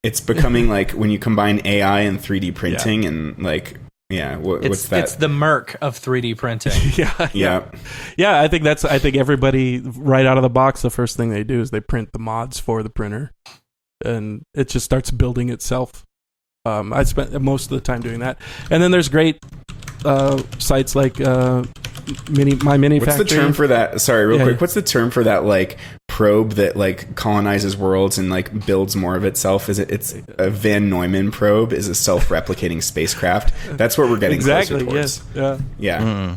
It's becoming like when you combine AI and 3D printing and like Yeah, what's that? It's the Merc of 3D printing. Yeah. I think everybody right out of the box, the first thing they do is they print the mods for the printer, and it just starts building itself. I spent most of the time doing that, and then there's great sites like My Mini What's Factory. the term for that? Sorry, real quick. What's the term for that like probe that like colonizes worlds and like builds more of itself? It's a Van Neumann probe is a self-replicating spacecraft. That's what we're getting closer towards. Yeah.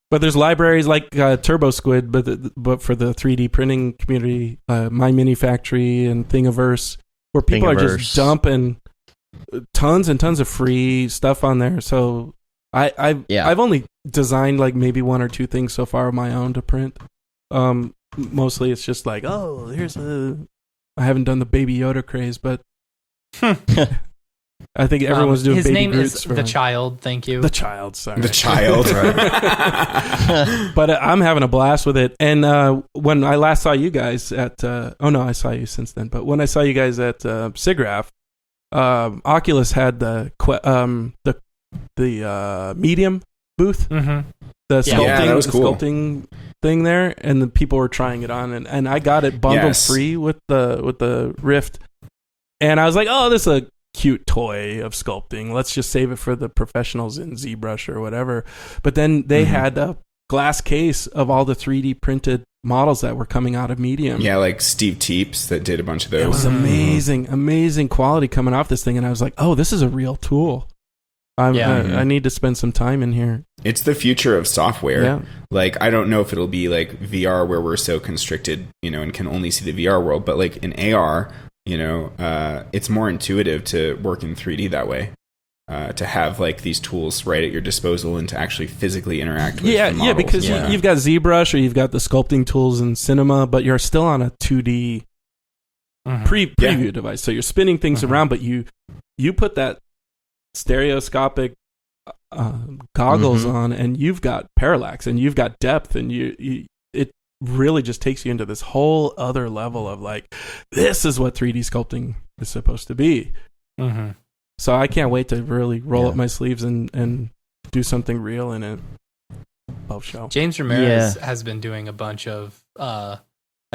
But there's libraries like Turbo Squid, but for the 3D printing community, My Mini Factory and Thingiverse, where people are just dumping tons and tons of free stuff on there. So I've only designed like maybe one or two things so far of my own to print. Mostly it's just like, oh, I haven't done the Baby Yoda craze, but I think everyone's doing his Baby name Groots is for The Child. Thank you. The Child, sorry. The Child. But I'm having a blast with it. And when I last saw you guys at I saw you since then. But when I saw you guys at SIGGRAPH, Oculus had the medium booth, the sculpting, that was cool. sculpting thing there, and the people were trying it on, and I got it bundled free with the Rift, and I was like, oh, this is a cute toy of sculpting. Let's just save it for the professionals in ZBrush or whatever. But then they had a glass case of all the 3D printed models that were coming out of Medium. Yeah, like Steve Teeps that did a bunch of those. It was amazing quality coming off this thing, and I was like, oh, this is a real tool. I need to spend some time in here. It's the future of software. Yeah. Like, I don't know if it'll be like VR where we're so constricted, and can only see the VR world, but like in AR, it's more intuitive to work in 3D that way. To have like these tools right at your disposal and to actually physically interact with the models. Because you've got ZBrush or you've got the sculpting tools in Cinema, but you're still on a 2D preview device. So you're spinning things around, but you put that stereoscopic goggles on, and you've got parallax and you've got depth, and it really just takes you into this whole other level of like, this is what 3D sculpting is supposed to be. So I can't wait to really roll up my sleeves and do something real in it. Show. James Ramirez has been doing a bunch of I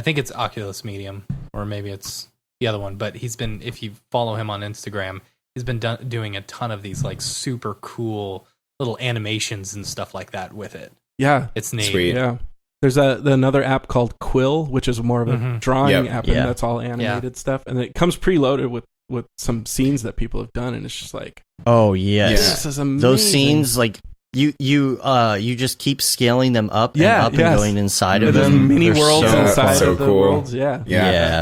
think it's Oculus Medium, or maybe it's the other one, but he's been, if you follow him on Instagram, he's been doing a ton of these like super cool little animations and stuff like that with it. Yeah. It's neat. Sweet. Yeah. There's another app called Quill, which is more of a drawing app, and that's all animated stuff. And it comes preloaded with some scenes that people have done, and it's just like, oh yes, this is amazing. Those scenes, like you just keep scaling them up and up and going inside of them. Mini worlds inside of the cool. worlds. Yeah.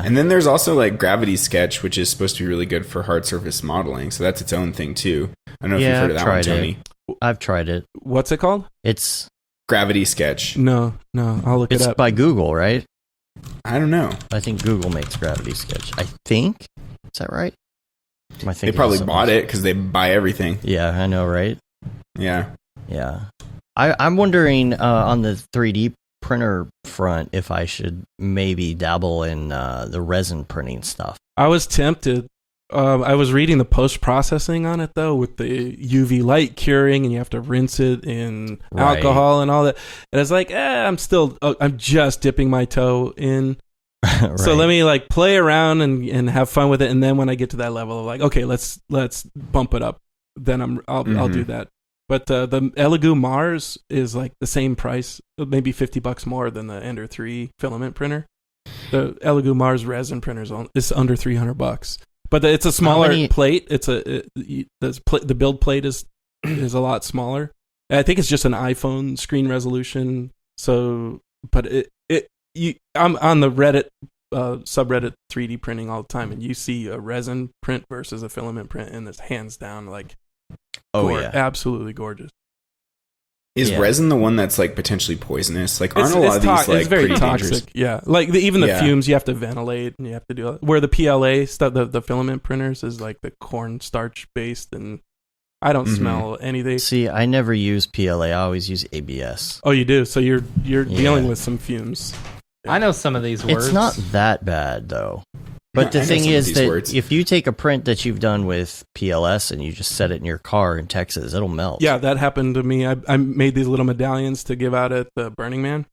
And then there's also like Gravity Sketch, which is supposed to be really good for hard surface modeling. So that's its own thing too. I don't know if you've heard of that one, Tony. I've tried it. What's it called? It's Gravity Sketch. No, I'll look it up. It's by Google, right? I don't know. I think Google makes Gravity Sketch. I think. Is that right? They probably bought it because they buy everything. Yeah, I know, right? Yeah. I'm wondering on the 3D printer front if I should maybe dabble in the resin printing stuff. I was tempted. I was reading the post-processing on it, though, with the UV light curing, and you have to rinse it in alcohol and all that. And it's like, I'm just dipping my toe in. Right. So let me like play around and have fun with it, and then when I get to that level of like, okay, let's bump it up, then I'll do that. But the Elegoo Mars is like the same price, maybe $50 more than the Ender 3 filament printer. The Elegoo Mars resin printer is under $300, but it's a smaller plate. The build plate is a lot smaller. I think it's just an iPhone screen resolution. So, but I'm on the Reddit subreddit 3D printing all the time, and you see a resin print versus a filament print, and it's hands down like, absolutely gorgeous. Is resin the one that's like potentially poisonous? Like, aren't a lot of these like it's very pretty toxic? dangerous? Yeah, like even the fumes you have to ventilate, and you have to do where the PLA stuff, the filament printers is like the cornstarch based, and I don't smell anything. See, I never use PLA. I always use ABS. Oh, you do? So you're dealing with some fumes. I know some of these words. It's not that bad though. But the I know thing some of is these that words. if you take a print that you've done with PLS and you just set it in your car in Texas, it'll melt. Yeah, that happened to me. I made these little medallions to give out at the Burning Man,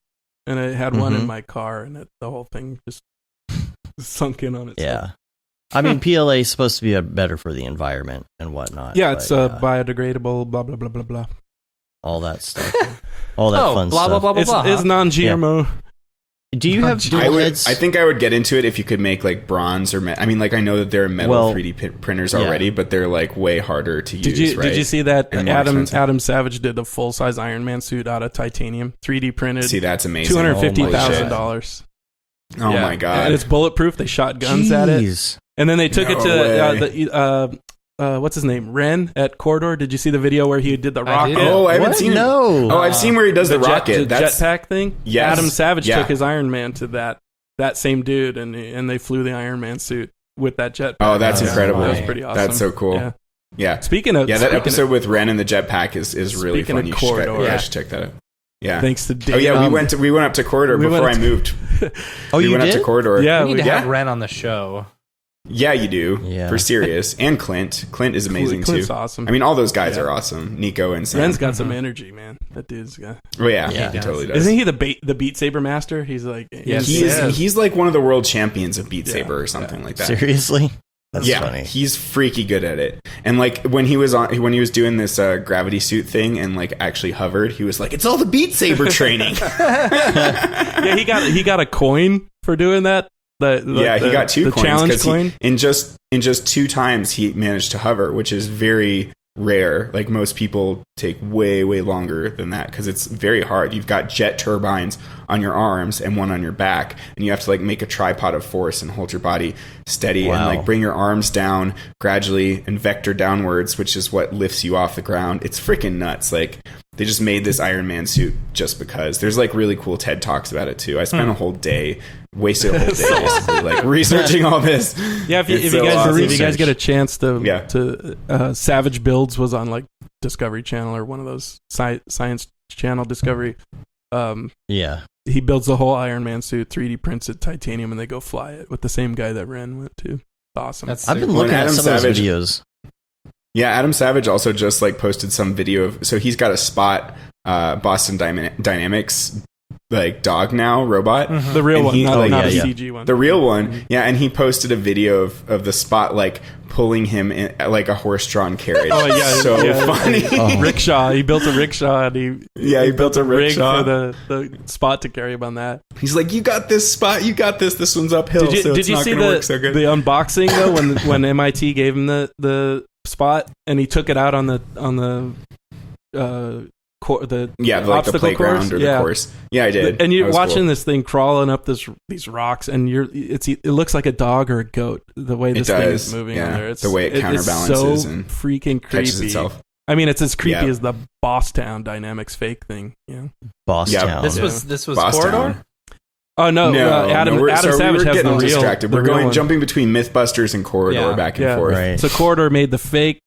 and I had one in my car, and the whole thing just sunk in on itself. Yeah. I mean, PLA is supposed to be better for the environment and whatnot. Yeah, but, it's biodegradable, blah, blah, blah, blah, blah. all that stuff. All that fun blah, stuff. blah, blah, blah, blah. It's non-GMO. Do you have dual heads? I think I would get into it if you could make like bronze or I mean, like I know that there are metal 3D printers already, but they're like way harder to use. Did you see that And more expensive. Adam Savage did a full size Iron Man suit out of titanium, 3D printed? See, that's amazing. $250,000. Oh my god! And it's bulletproof. They shot guns at it, and then they took it to what's his name, Ren at Corridor. Did you see the video where he did the rocket? Oh, I haven't seen it. No. Oh, I've seen where he does the rocket. That's jetpack thing. Yes. Adam Savage Yeah. took his Iron Man to that same dude, and they flew the Iron Man suit with that jetpack. Oh, that's incredible. That was pretty awesome. That's so cool. Yeah. Speaking of that episode with Ren and the jetpack is really Speaking fun. of Corridor. You should check that out. Yeah. Thanks to Dave. Oh yeah, we went up to Corridor before I moved. Oh, you went did? up to Corridor. Yeah, We need to have Ren on the show. Yeah, you do. Yeah. For serious. And Clint. Clint is amazing Clint's too. awesome. I mean, all those guys are awesome. Nico and Sam. Ren's got some energy, man. That dude's got. Oh yeah, Yeah. he totally does. Isn't he the Beat Saber master? He's like, Yes. He's like one of the world champions of Beat Saber or something like that. Seriously? That's funny. He's freaky good at it. And like when he was doing this gravity suit thing and like actually hovered, he was like, "It's all the Beat Saber training." yeah, he got a coin for doing that. He got two the coins challenge coin. in just 2 times he managed to hover, which is very rare. Like most people take way longer than that because it's very hard. You've got jet turbines on your arms and one on your back, and you have to like make a tripod of force and hold your body steady and like bring your arms down gradually and vector downwards, which is what lifts you off the ground. It's freaking nuts. Like they just made this Iron Man suit just because. There's like really cool TED Talks about it too. I spent a whole day, wasted a whole day basically like researching all this. Yeah, if you guys get a chance to Savage Builds was on like Discovery Channel or one of those Science Channel Discovery. He builds the whole Iron Man suit, 3D prints it, titanium, and they go fly it with the same guy that Ren went to. Awesome. I've been looking at some of those videos. Yeah, Adam Savage also just like posted some video of, so he's got a Spot Boston Dynamics like dog now robot, the real one, not a yeah. CG one. The real one, and he posted a video of the Spot like pulling him in like a horse-drawn carriage. Oh yeah, funny. Rickshaw. He built a rickshaw, and he built a rickshaw for the Spot to carry him on that. He's like, "You got this, Spot. You got this. This one's uphill." Did you see the unboxing though when MIT gave him the Spot and he took it out on the the playground course? or the course. Yeah, I did. And you're watching this thing crawling up these rocks, and it looks like a dog or a goat the way this thing is moving on there. It's the way it counterbalances it's so and freaking catches creepy. itself. I mean, it's as creepy as the Bosstown Dynamics fake thing. Yeah, Bosstown. This was Bosstown. Corridor. Oh no! Adam Savage has the real. Distracted. We're going jumping between MythBusters and Corridor back and forth. Right. So Corridor made the fake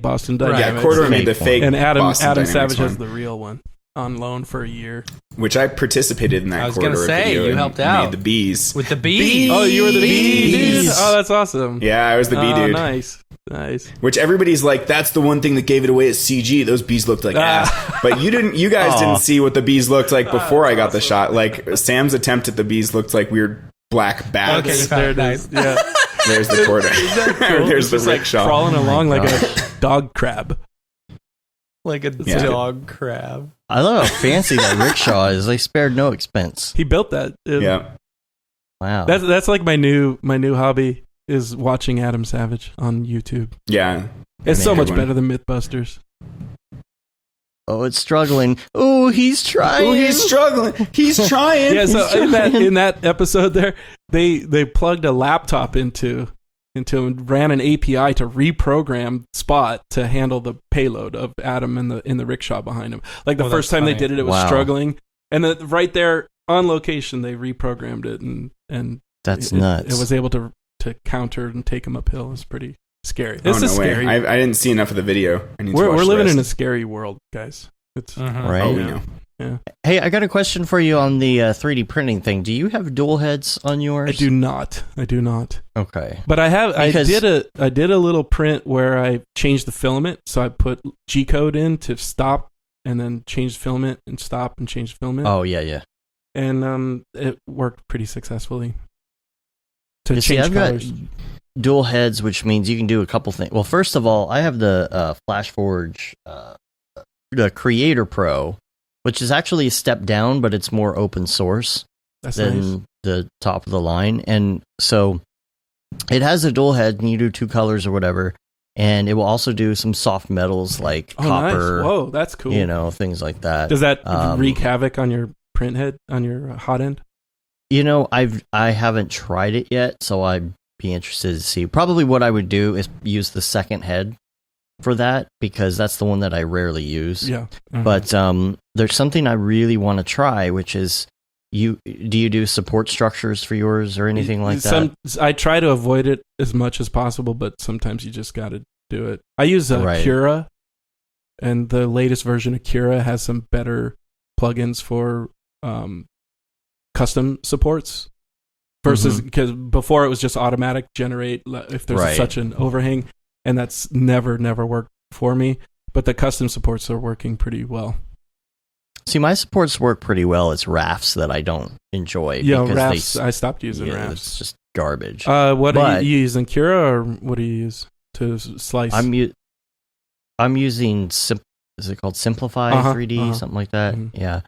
Boston Dynamics. Yeah, Corridor made the fake, and Adam Dynamics Savage one, has the real one on loan for a year. which I participated in that. I was going to say video you and helped out made the bees with the bees. Oh, you were the bee dude? Bees. Oh, that's awesome. Yeah, I was the bee dude. Nice. Which everybody's like, that's the one thing that gave it away at CG. Those bees looked like ass. But you guys didn't see what the bees looked like before I got the shot. Like Sam's attempt at the bees looked like weird black bats. Okay, There it is. Yeah. There's the quarter. There's the It's like rickshaw. crawling along like a dog crab. Like a dog crab. I love how fancy that rickshaw is. They spared no expense. He built that. Yeah. Wow. That's like my new hobby is watching Adam Savage on YouTube. Yeah. It's so much Good one. better than MythBusters. Oh, it's struggling. Oh, he's trying. Oh, he's struggling. He's trying. Yeah, so in that episode there, they plugged a laptop into and ran an API to reprogram Spot to handle the payload of Adam in the rickshaw behind him. Like the first time they did it, it was struggling, and right there on location they reprogrammed it, and That's nuts. It was able to counter and take him uphill. It was pretty scary. Oh, This is no way. scary. I didn't see enough of the video. I need to We're watch the living rest. in a scary world, guys. It's Right. Oh, we know. Yeah. Hey, I got a question for you on the 3D printing thing. Do you have dual heads on yours? I do not. Okay. But Because- I did a little print where I changed the filament. So I put G code in to stop and then change filament and stop and change filament. Oh, yeah. And it worked pretty successessly. To You see, change I've colors. got dual heads, which means you can do a couple things. Well, first of all, I have the FlashForge, the Creator Pro, which is actually a step down, but it's more open source That's than nice. the top of the line. And so it has a dual head, and you do 2 colors or whatever. And it will also do some soft metals like copper, Nice. Whoa, that's cool. things like that. Does that Um, wreak havoc on your print head, on your hot end? I haven't tried it yet, so I'd be interested to see. Probably what I would do is use the second head for that, because that's the one that I rarely use. Yeah. But there's something I really want to try, which is do you do support structures for yours or anything like that? I try to avoid it as much as possible, but sometimes you just got to do it. I use Right. Cura, and the latest version of Cura has some better plugins for custom supports versus because before it was just automatic generate if there's Right. such an overhang, and that's never worked for me. But the custom supports are working pretty well. See, my supports work pretty well. It's rafts that I don't enjoy. Yeah, because rafts. I stopped using rafts. It's just garbage. What are But- you using, Cura, or what do you use to slice? I'm using is it called Simplify 3D, something like that? Mhm. Yeah.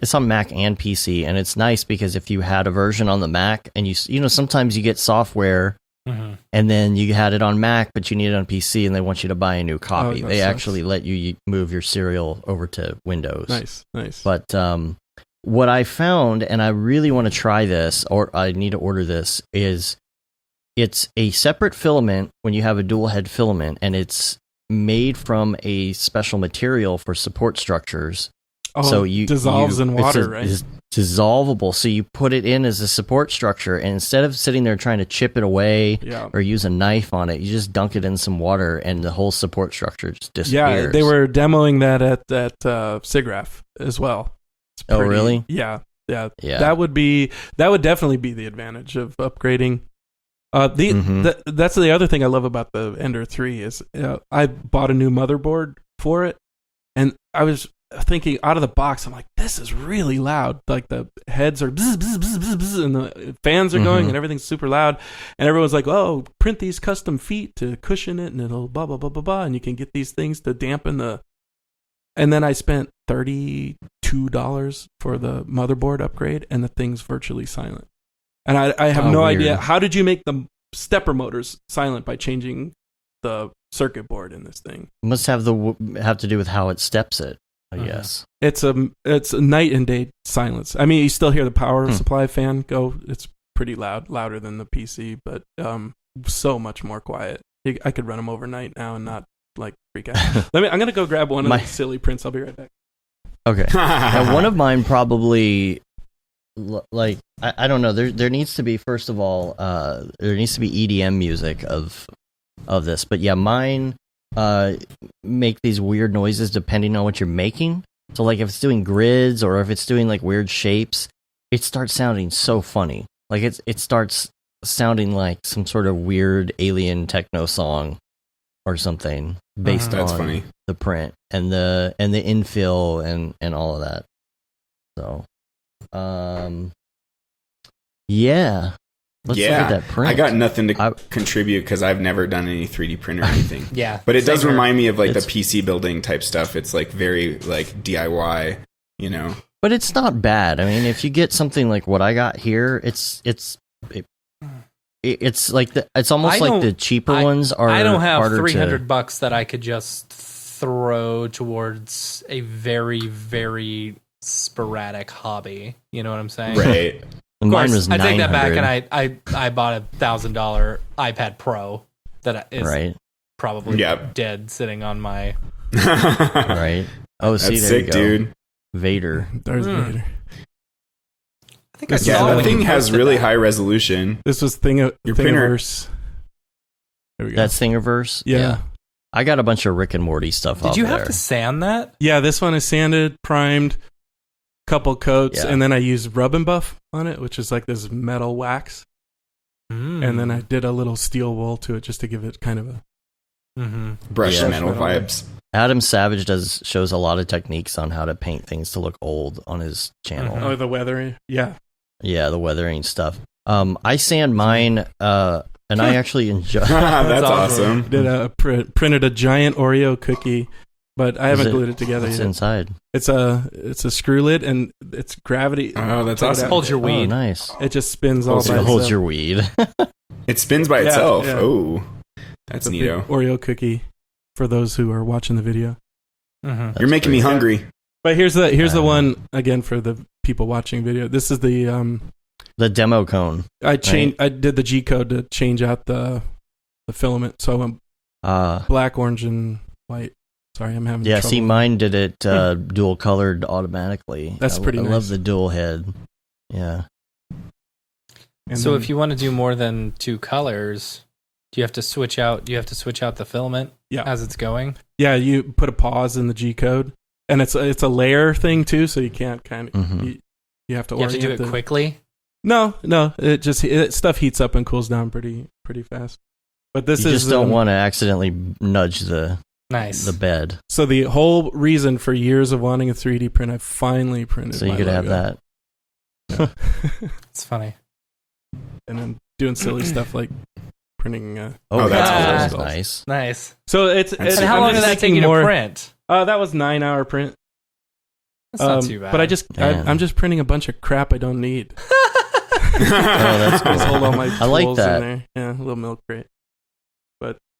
It's on Mac and PC, and it's nice because if you had a version on the Mac, and sometimes you get software, and then you had it on Mac, but you need it on PC, and they want you to buy a new copy. that They sucks. actually let you move your serial over to Windows. Nice. But what I found, and I really want to try this, or I need to order this, is it's a separate filament when you have a dual head filament, and it's made from a special material for support structures. Oh, So you dissolves in water, right? It's dissolvable. So you put it in as a support structure, and instead of sitting there trying to chip it away Yeah. or use a knife on it, you just dunk it in some water, and the whole support structure just disappears. Yeah, they were demoing that at SIGGRAPH as well. It's Oh, really? Yeah. Yeah. That would definitely be the advantage of upgrading. That's the other thing I love about the Ender 3 is I bought a new motherboard for it, and I was thinking out of the box, I'm like, this is really loud. Like the heads are bzz, bzz, bzz, bzz, bzz, and the fans are going and everything's super loud. And everyone's like, oh, print these custom feet to cushion it and it'll blah, blah, blah, blah, blah. And you can get these things to dampen the... And then I spent $32 for the motherboard upgrade, and the thing's virtually silent. And I have no idea. How did you make the stepper motors silent by changing the circuit board in this thing? Must have to do with how it steps it, I guess. It's a night and day silence. I mean, you still hear the power supply fan go. It's pretty loud, louder than the PC, but so much more quiet. I could run them overnight now and not like freak out. I'm gonna go grab one of the silly prints. I'll be right back. Okay. Now, one of mine probably, like, I don't know. There needs to be, first of all, there needs to be EDM music of this. But yeah, mine make these weird noises depending on what you're making. So like if it's doing grids or if it's doing like weird shapes, it starts sounding so funny. Like it starts sounding like some sort of weird alien techno song or something based That's on funny. the print and the infill and all of that. So yeah. Let's look at that print. I got nothing to contribute because I've never done any 3D print or anything. Yeah, but it does here. remind me of like the PC building type stuff. It's like very like DIY, you know. But it's not bad. I mean, if you get something like what I got here, it's like it's almost like the cheaper ones are. I don't have harder $300 that I could just throw towards a very, very sporadic hobby. You know what I'm saying? Right. Of course, mine was I take that back, $900. and I bought $1,000 iPad Pro that is probably dead, sitting on my right. Oh, see, That's there sick, you go. Dude. Vader. There's Vader. I think I saw Yeah, when that you thing has posted really that. high resolution. This was Your printer. Thingiverse. There we go. That's Thingiverse. Yeah. I got a bunch of Rick and Morty stuff. Did you there. have to sand that? Yeah, this one is sanded, primed, couple coats, Yeah. and then I used Rub and Buff on it, which is like this metal wax. And then I did a little steel wool to it just to give it kind of a Brushed Yeah. metal vibes. Adam Savage shows a lot of techniques on how to paint things to look old on his channel. Mhm. oh, the weathering. Yeah. Yeah, the weathering stuff. I sand mine, and I actually enjoy. That's awesome. Did printed a giant Oreo cookie, but I haven't glued it together What's yet. inside? It's a screw lid and it's gravity. Oh, that's Check it awesome. out. Holds your Oh, weed. nice. It just spins all by Holds itself. your weed. It spins by Yeah, itself. yeah. Oh, that's It's a big neato. Oreo cookie for those who are watching the video. Mhm. You're making me hungry. But here's the one again for the people watching video. This is the The demo cone. I did the G code to change out the filament, so I went black, orange, and white. Sorry, I'm having Yeah, trouble. see, mine did it dual colored automatically. That's pretty I nice. love the dual head. Yeah. And So then- if you want to do more than 2 colors, do you have to switch out? Do you have to switch out the filament Yeah. as it's going? yeah, you put a pause in the G code, and it's a layer thing too, so you can't kind of Mhm. you have to You have to do orient it quickly. No, stuff heats up and cools down pretty fast. But this You is just don't want to accidentally nudge the Nice. bed, so the whole reason for years of wanting a 3D print, I finally printed. so you my could have logo. that. It's funny. And then doing silly stuff like printing. Oh, that's that's cool. nice. Nice. So it's And And how I'm long did just that take thinking you more, to print? That was 9-hour print. That's not too bad. But Man. I'm just printing a bunch of crap I don't need. Oh, that's cool. Just hold all my I like tools that. in there. Yeah, a little milk crate.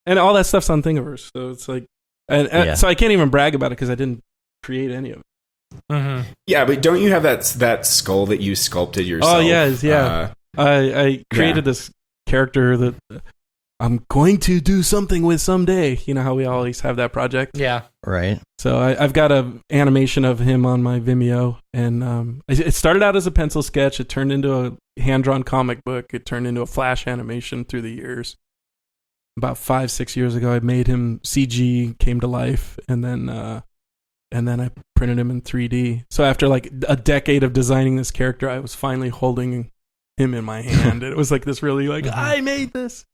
And all that stuff's on Thingiverse, so it's like, and Yeah. so I can't even brag about it because I didn't create any of it. Mhm. Yeah, but don't you have that skull that you sculpted yourself? Oh, yeah. I created this character that I'm going to do something with someday. You know how we always have that project. Yeah. Right. So I've got an animation of him on my Vimeo, and it started out as a pencil sketch. It turned into a hand-drawn comic book. It turned into a Flash animation through the years. About 5-6 years ago, I made him CG, came to life, and then I printed him in 3D. So after like a decade of designing this character, I was finally holding him in my hand. It was like this really like, I made this.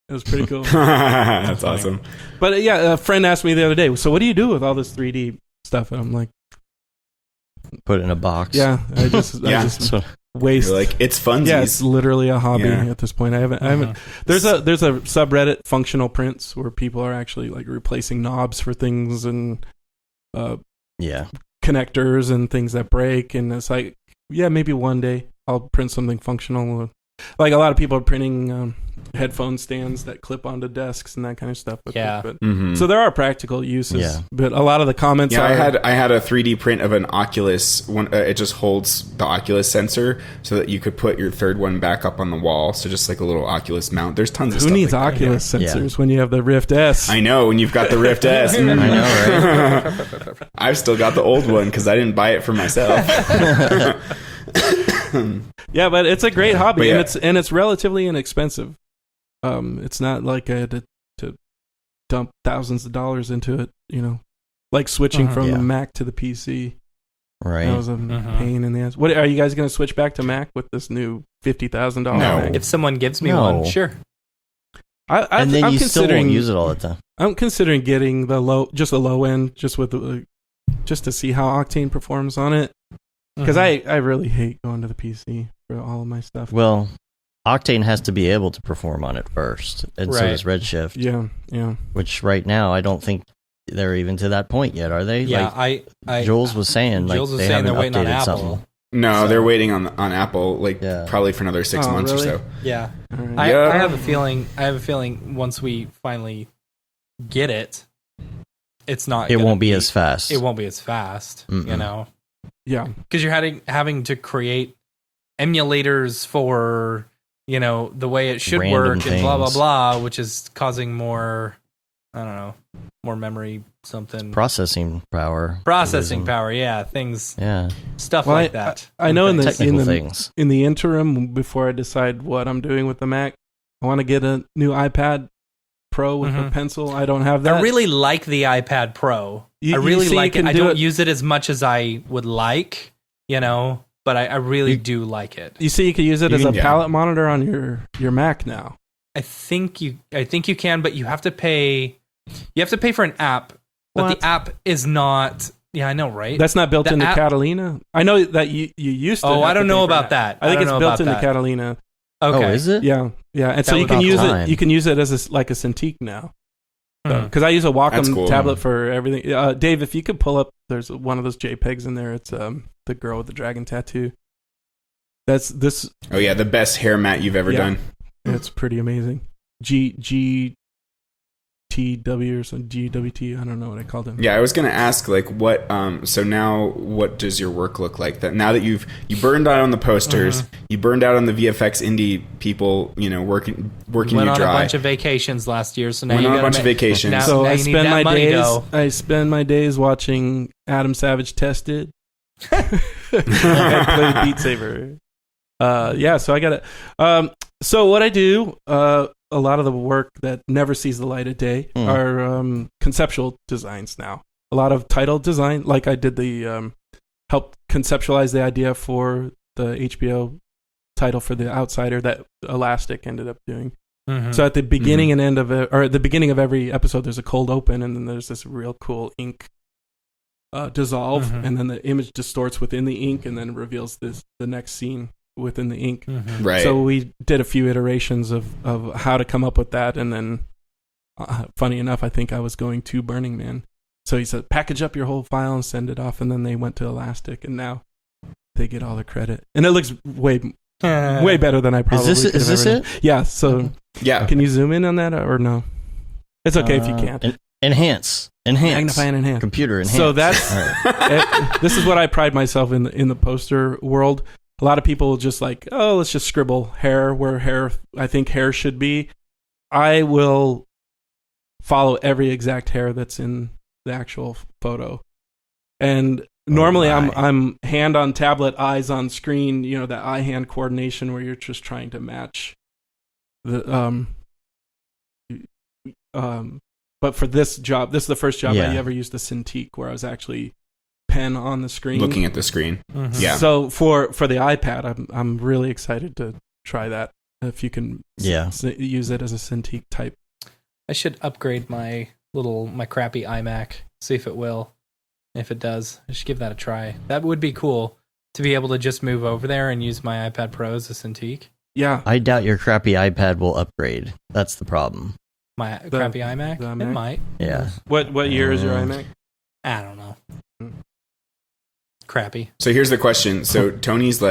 It was pretty cool. That's awesome. But yeah, a friend asked me the other day, so what do you do with all this 3D stuff? And I'm like, Put it in a box. yeah, I just So, waste. You're like, it's funsies. Yeah, it's literally a hobby Yeah. at this point. I haven't. There's a subreddit, functional prints, where people are actually like replacing knobs for things and yeah. connectors and things that break. And it's like, yeah, maybe one day I'll print something functional. Like a lot of people are printing headphone stands that clip onto desks and that kind of stuff. Yeah. But, Mhm. so there are practical uses. Yeah. But a lot of the comments Yeah, are. I had a 3D print of an Oculus one. It just holds the Oculus sensor so that you could put your third one back up on the wall. So just like a little Oculus mount. There's tons of Who stuff. needs like that. Oculus Yeah. sensors when you have the Rift S? I know when you've got the Rift S. I know, right? I've still got the old one because I didn't buy it for myself. Yeah, but it's a great hobby, But yeah. and it's relatively inexpensive. It's not like I had to dump thousands of dollars into it. You know, like switching from Yeah. the Mac to the PC. Right. That was a pain in the ass. What are you guys going to switch back to Mac with this new $50,000 No. Mac? If someone gives me No. one, sure. And then I'm you still considering won't use it all the time. I'm considering getting the low end, just with just to see how Octane performs on it. Because Mhm. I really hate going to the PC for all of my stuff. Well, Octane has to be able to perform on it first, and so Right. does Redshift. Yeah. Which right now I don't think they're even to that point yet, are they? Yeah, Like I Jules was saying, like Jules was they saying haven't they're waiting on updated Apple. something. No, So- they're waiting on Apple, like Yeah. probably for another 6 Oh, months really? or so. Yeah. All right. I Yeah. have a feeling once we finally get it, it's not. It gonna won't be as fast. It won't be as fast, Mm-mm. you know, Yeah. because you're having to create emulators for, you know, the way it should Random work and blah blah things. blah, which is causing more, I don't know, more memory something Processing power. processing Tourism. power. Yeah, things, Yeah. stuff Well, like that. I know in the Technical things. in the interim, before I decide what I'm doing with the Mac, I want to get a new iPad Pro with a pencil. I don't have that. I really like the iPad Pro. I really like it. I don't use it as much as I would like, but I really do like it. You see, you can use it as a palette monitor on your Mac now. I think you can, but you have to pay. You have to pay for an app, but the app is not. Yeah, I know, right? That's not built into Catalina. I know that you used to. Oh, I don't know about that. I think it's built into Catalina. Okay, is it? Yeah. And so you can use it. You can use it as a Cintiq now. Because I use a Wacom tablet for everything. Dave, if you could pull up, there's one of those JPEGs in there. It's the girl with the dragon tattoo. That's this. Oh yeah, the best hair mat you've ever done. It's pretty amazing. GTW or some GWT. I don't know what I called him. Yeah, I was gonna ask what. So now, what does your work look like? That now that you burned out on the posters, you burned out on the VFX indie people. Working went you on dry. A bunch of vacations last year, so now went you on got a bunch of vacations. I spend my days. I spend my days watching Adam Savage Tested. I played Beat Saber. So I got it. So what I do, a lot of the work that never sees the light of day are conceptual designs now. A lot of title design, like I did the help conceptualize the idea for the HBO title for The Outsider that Elastic ended up doing. So at the beginning and end of it, or at the beginning of every episode, there's a cold open, and then there's this real cool ink dissolve, and then the image distorts within the ink, and then reveals the next scene within the ink. Right. So we did a few iterations of how to come up with that, and then funny enough, I think I was going to Burning Man. So he said, package up your whole file and send it off, and then they went to Elastic, and now they get all the credit. And it looks way better than I probably could have Is this ever it? done. Yeah, so can you zoom in on that or no? It's okay if you can't. Enhance. Magnify and enhance. Computer enhance. So that's this is what I pride myself in the poster world. A lot of people just let's just scribble hair where I think hair should be. I will follow every exact hair that's in the actual photo. And normally I'm hand on tablet, eyes on screen, that eye-hand coordination where you're just trying to match the but for this job, this is the first job I ever used the Cintiq where I was actually pen on the screen, looking at the screen. Yeah. So for the iPad, I'm really excited to try that. If you can use it as a Cintiq type. I should upgrade my crappy iMac. See if it will. If it does, I should give that a try. That would be cool to be able to just move over there and use my iPad Pro as a Cintiq. Yeah. I doubt your crappy iPad will upgrade. That's the problem. My crappy iMac? It might. Yeah. What year is your iMac? I don't know. Crappy. So here's the question. So Tony's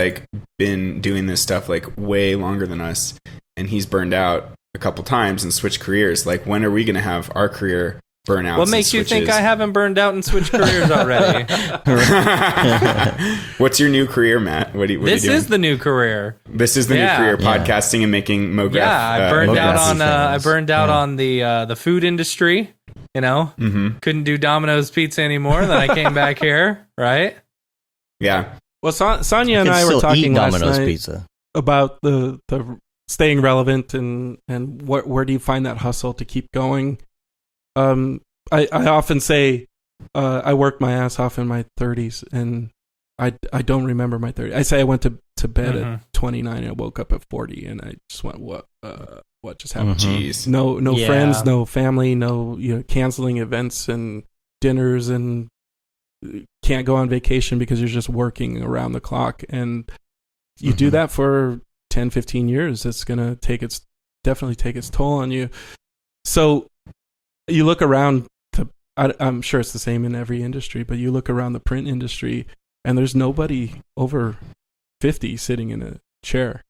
been doing this stuff way longer than us, and he's burned out a couple times and switched careers. When are we going to have our career burnouts? What makes you think I haven't burned out and switched careers already? What's your new career, Matt? What are you doing? This is the new career. This is the new career, podcasting and making MoGraph. Yeah, I burned out on the food industry. Couldn't do Domino's Pizza anymore. Then I came back here, right? Yeah. Well, Sonia and I were talking last Domino's night pizza. about the staying relevant and where do you find that hustle to keep going. I often say I worked my ass off in my 30s, and I don't remember my 30s. I say I went to bed at 29 and I woke up at 40, and I just went, what just happened? Jeez. No friends, no family, no canceling events and dinners, and can't go on vacation because you're just working around the clock. And you do that for 10, 15 years, it's going to definitely take its toll on you. So you look around I'm sure it's the same in every industry, but you look around the print industry and there's nobody over 50 sitting in a chair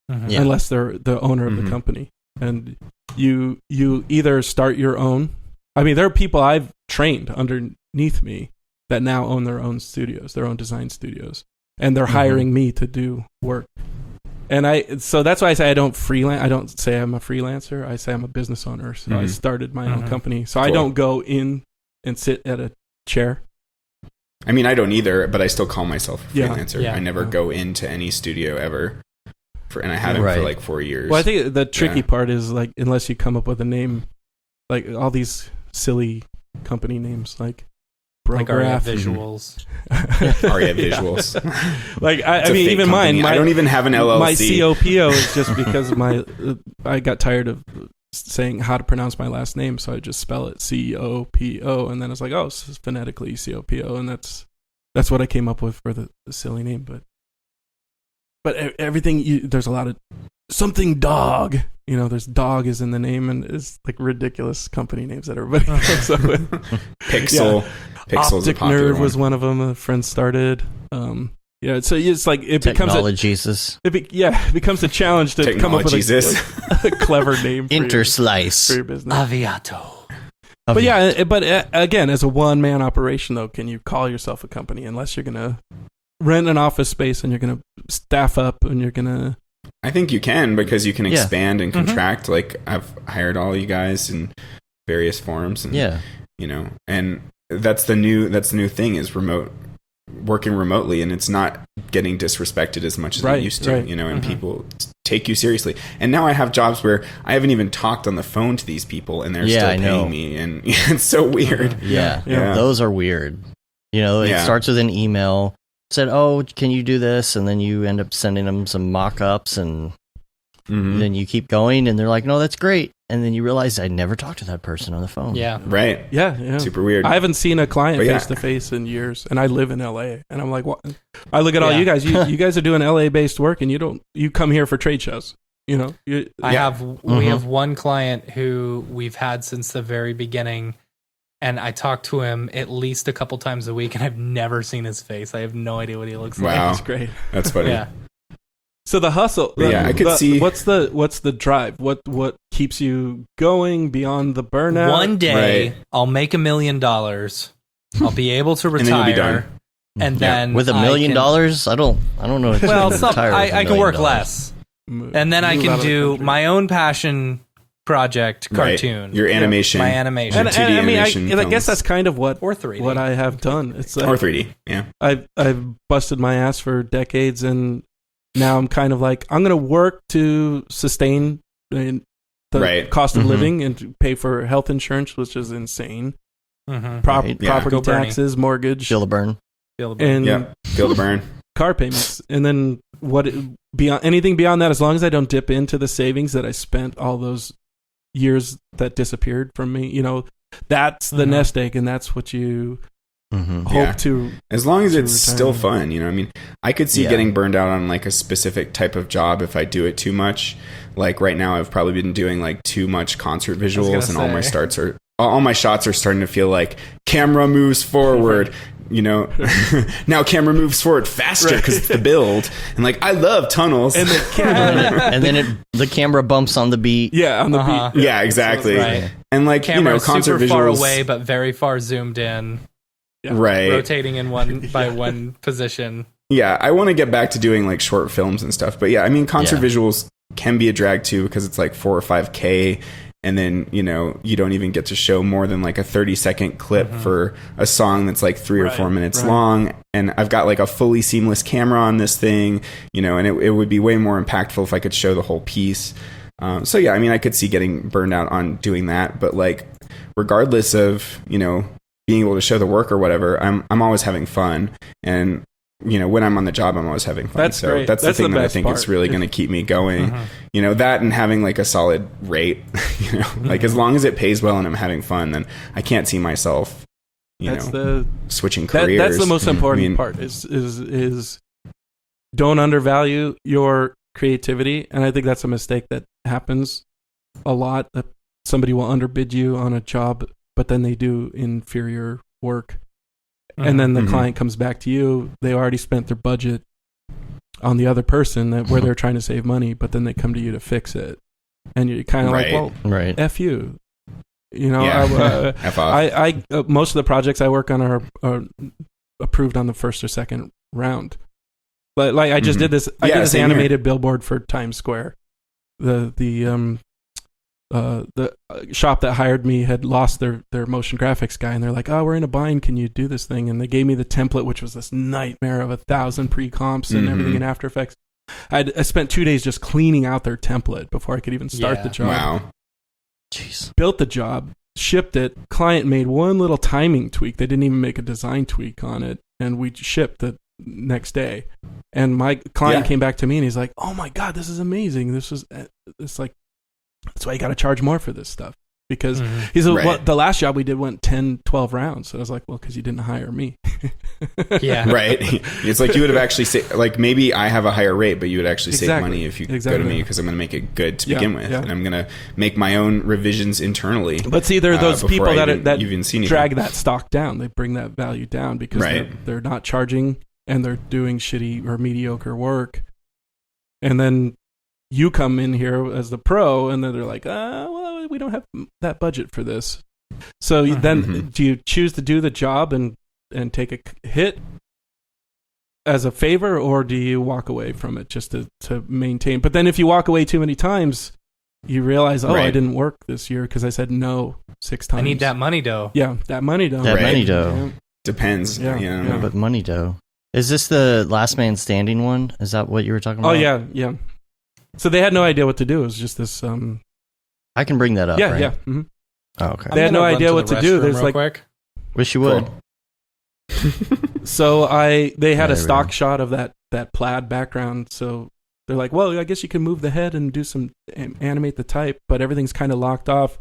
unless they're the owner of the company. And you either start your own. I mean, there are people I've trained underneath me that now own their own studios, their own design studios, and they're hiring me to do work. And so that's why I say I don't freelance. I don't say I'm a freelancer. I say I'm a business owner. So I started my own company. So I don't go in and sit at a chair. I mean, I don't either, but I still call myself a freelancer. Yeah. I never go into any studio ever, and I haven't for 4 years. Well, I think the tricky part is unless you come up with a name like all these silly company names like Like Aria Brograph. Visuals. Aria Visuals. Like I It's a mean, fake even company. mine. I don't even have an LLC. My COPO is just because of my. I got tired of saying how to pronounce my last name, so I just spell it COPO, and then it's like, oh, it's phonetically COPO, and that's what I came up with for the silly name. But everything there's a lot of something dog. You know, there's dog is in the name, and it's like ridiculous company names that everybody comes up with. Pixel. Yeah. Pixel's Optic a popular Nerve one. was one of them. A friend started. Yeah, so it's like it becomes Technologies. it becomes a challenge to come up with a clever name for Interslice. your business. Aviato. But yeah, again, as a one-man operation, though, can you call yourself a company unless you're going to rent an office space and you're going to staff up and you're going to... I think you can, because you can Yeah. expand and contract. Like, I've hired all you guys in various forms, and Yeah. you know, and that's the new thing is working remotely, and it's not getting disrespected as much as it used to, you know, and people take you seriously. And now I have jobs where I haven't even talked on the phone to these people, and they're still paying me, and it's so weird. Yeah. Yeah. Those are weird. You know, it starts with an email. Said, oh, can you do this? And then you end up sending them some mock-ups, and then you keep going, and they're like, no, that's great. And then you realize I never talked to that person on the phone. Yeah. Right. Yeah. Super weird. I haven't seen a client But yeah. face-to-face in years, and I live in LA. And I'm like, what? I look at all Yeah. you guys. You guys are doing LA-based work, and you come here for trade shows. You know? We have one client who we've had since the very beginning, and I talk to him at least a couple times a week, and I've never seen his face. I have no idea what he looks like. Wow. That's great. That's funny. Yeah. So the hustle, I could see what's the drive? What keeps you going beyond the burnout? One day Right. I'll make $1 million. I'll be able to And then you'll be retire, done. and then With $1 I million, can- I don't know. If Well, you some, retire with I $1 can work million. less, and then I Move out can of the do country. my own passion project Right. cartoon. Your animation. My animation. And, 2D and I mean, animation I guess films. that's kind of what Or 3D. what I have done. It's like Or 3D. Yeah. I've busted my ass for decades, and now I'm kind of like, I'm going to work to sustain the Right. cost of Mhm. living and to pay for health insurance, which is insane. Mhm. Right. Yeah. Property Go Bernie. taxes, mortgage, Feel the burn. Feel the- and Yeah. Feel the burn. car payments. And then anything beyond that, as long as I don't dip into the savings that I spent all those years that disappeared from me, you know, that's the Mhm. nest egg, and that's what you Mm-hmm. hope Yeah. to. As long as to it's retire. still fun, you know. I mean, I could see Yeah. getting burned out on like a specific type of job if I do it too much. Like right now, I've probably been doing like too much concert visuals, and all my shots are starting to feel like camera moves forward. You know, now camera moves forward faster because it's the build, and like I love tunnels. And the camera, And then the camera bumps on the beat. yeah, on the Uh-huh. beat. yeah, exactly. Right. And like Camera concert super visuals, far away, but very far zoomed in, right? rotating in one by one position. Yeah, I want to get back to doing like short films and stuff. But yeah, I mean, concert Yeah. visuals can be a drag too because it's like 4 or 5K. And then, you know, you don't even get to show more than like a 30-second clip for a song that's like 3 or 4 minutes long. And I've got like a fully seamless camera on this thing, you know, and it would be way more impactful if I could show the whole piece. So yeah, I mean, I could see getting burned out on doing that. But like, regardless of, you know, being able to show the work or whatever, I'm always having fun. And you know, when I'm on the job, I'm always having fun. That's so great. that's the That's thing the that I best think part. is really going to keep me going. You know, that and having like a solid rate, you know, like as long as it pays well and I'm having fun, then I can't see myself, That's switching careers. that's the most important I mean, part is don't undervalue your creativity. And I think that's a mistake that happens a lot, that somebody will underbid you on a job, but then they do inferior work. And then the client comes back to you. They already spent their budget on the other person where they're trying to save money, but then they come to you to fix it. And you're kind of like, well, Right. F you. You know, F off. I most of the projects I work on are approved on the first or second round. Like I just did this. I did this same here. animated billboard for Times Square. The shop that hired me had lost their motion graphics guy, and they're like, "Oh, we're in a bind. Can you do this thing?" And they gave me the template, which was this nightmare of 1,000 pre-comps and everything in After Effects. I spent 2 days just cleaning out their template before I could even start the job. Wow. Jeez. built the job, shipped it. Client made one little timing tweak. They didn't even make a design tweak on it, and we shipped the next day. And my client came back to me and he's like, "Oh my god, this is amazing! It's like that's why you got to charge more for this stuff." Because he said, well, the last job we did went 10, 12 rounds. So I was like, well, because you didn't hire me. Yeah. Right. It's like you would have actually saved, like maybe I have a higher rate, but you would actually save money if you go to me because I'm going to make it good to begin with. And I'm going to make my own revisions internally. But see, there are those people that even seen drag that stock down. They bring that value down because they're not charging and they're doing shitty or mediocre work. And then you come in here as the pro and then they're like, well, we don't have that budget for this. So then do you choose to do the job and take a hit as a favor, or do you walk away from it just to maintain? But then if you walk away too many times, you realize, I didn't work this year because I said no 6 times. I need that money dough. Yeah, that money dough. That money dough. Yeah. Depends. Yeah. But money dough. Is this the last man standing one? Is that what you were talking about? Oh, yeah. So they had no idea what to do. It was just this... I can bring that up, right? Yeah. Mm-hmm. Oh, okay. They had no idea what to do. There's like... Quick. Wish you would. So they had a stock shot of that plaid background. So they're like, well, I guess you can move the head and do some... animate the type, but everything's kind of locked off.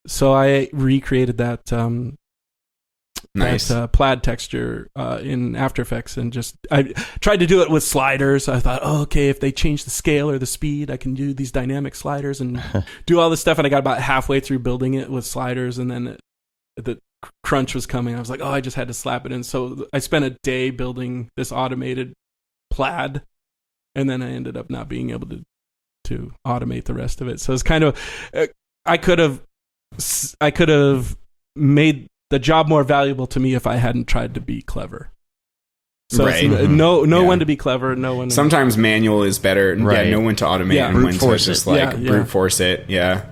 So I recreated that... Nice. That plaid texture in After Effects, and I tried to do it with sliders. I thought, okay, if they change the scale or the speed, I can do these dynamic sliders and do all this stuff. And I got about halfway through building it with sliders, and then the crunch was coming. I was like, I just had to slap it in. So I spent a day building this automated plaid, and then I ended up not being able to automate the rest of it. So it's kind of I could have made the job more valuable to me if I hadn't tried to be clever. So know when to be clever, know when. Sometimes manual is better. Right. Yeah, know when to automate and when to just brute force it. Yeah.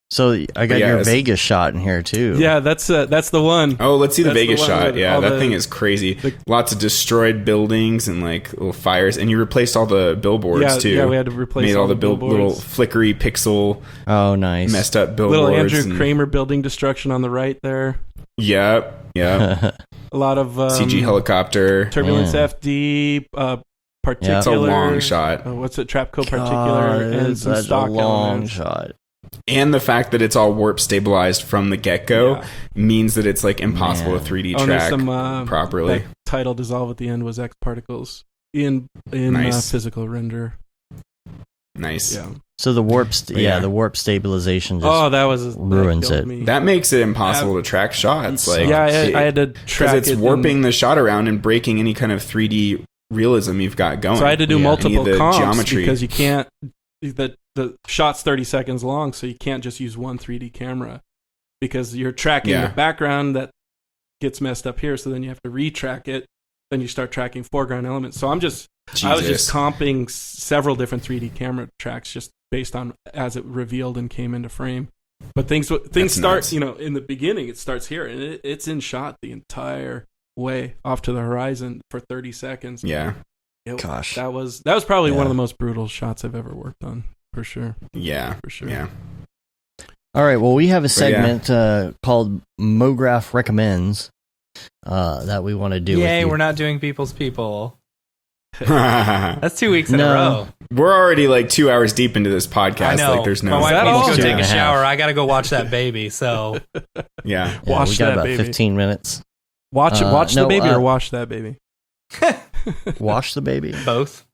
So I got your Vegas shot in here too. Yeah, that's the one. Oh, let's see the Vegas shot. Yeah, that thing is crazy. Lots of destroyed buildings and like little fires, and you replaced all the billboards too. Yeah, we had to replace made all the little flickery pixel. Oh, nice. Messed up billboards. Little Andrew Kramer building destruction on the right there. Yep. A lot of CG helicopter, turbulence FD, particular. It's a long shot. What's it? Trapco particular and some stock elements. Shot. And the fact that it's all warp stabilized from the get-go means that it's like impossible to 3D track properly. That title dissolve at the end was X particles in physical render. Nice. Yeah. So the warp, the warp stabilization just ruins it. Me. That makes it impossible to track shots. Like, I had to track because it's warping the shot around and breaking any kind of 3D realism you've got going. So I had to do multiple comps geometry. Because you can't. The shot's 30 seconds long, so you can't just use one 3D camera because you're tracking the background that gets messed up here. So then you have to retrack it. Then you start tracking foreground elements. So I was just comping several different 3D camera tracks just based on as it revealed and came into frame. But things start, in the beginning, it starts here and it's in shot the entire way off to the horizon for 30 seconds. Yeah. Gosh. That was probably one of the most brutal shots I've ever worked on, for sure. Yeah. For sure. Yeah. All right. Well, we have a segment called MoGraph Recommends that we want to do. Yay, we're not doing People's People. That's 2 weeks in a row. We're already like 2 hours deep into this podcast. I know. Like, there's no. My wife needs to go take a shower. I got to go watch that baby. So yeah, watch we got that about baby. 15 minutes. Watch the baby or wash that baby. Wash the baby. Both.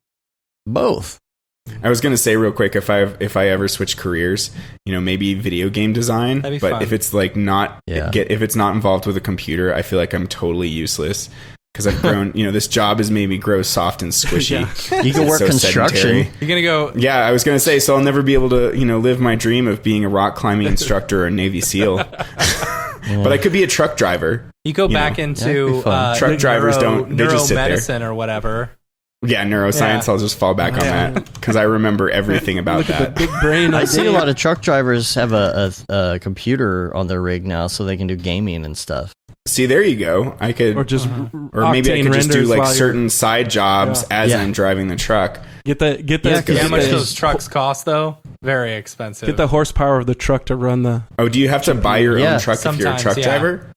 I was gonna say real quick, if I ever switch careers, maybe video game design. That'd be fun. If it's like not if it's not involved with a computer, I feel like I'm totally useless. Because I've grown, this job has made me grow soft and squishy. You can work construction. Sedentary. You're going to go... Yeah, I was going to say, so I'll never be able to, live my dream of being a rock climbing instructor or a Navy SEAL. But I could be a truck driver. You go back into... truck drivers they just sit there. Neuromedicine or whatever. Yeah, neuroscience. I'll just fall back on that because I remember everything about that. At the big brain. I see a lot of truck drivers have a computer on their rig now, so they can do gaming and stuff. See, there you go. I could, or maybe I could just do like certain side jobs as I'm driving the truck. Get the how much those trucks cost though? Very expensive. Get the horsepower of the truck to run the. Oh, do you have to buy your own truck if you're a sometimes, truck yeah. driver?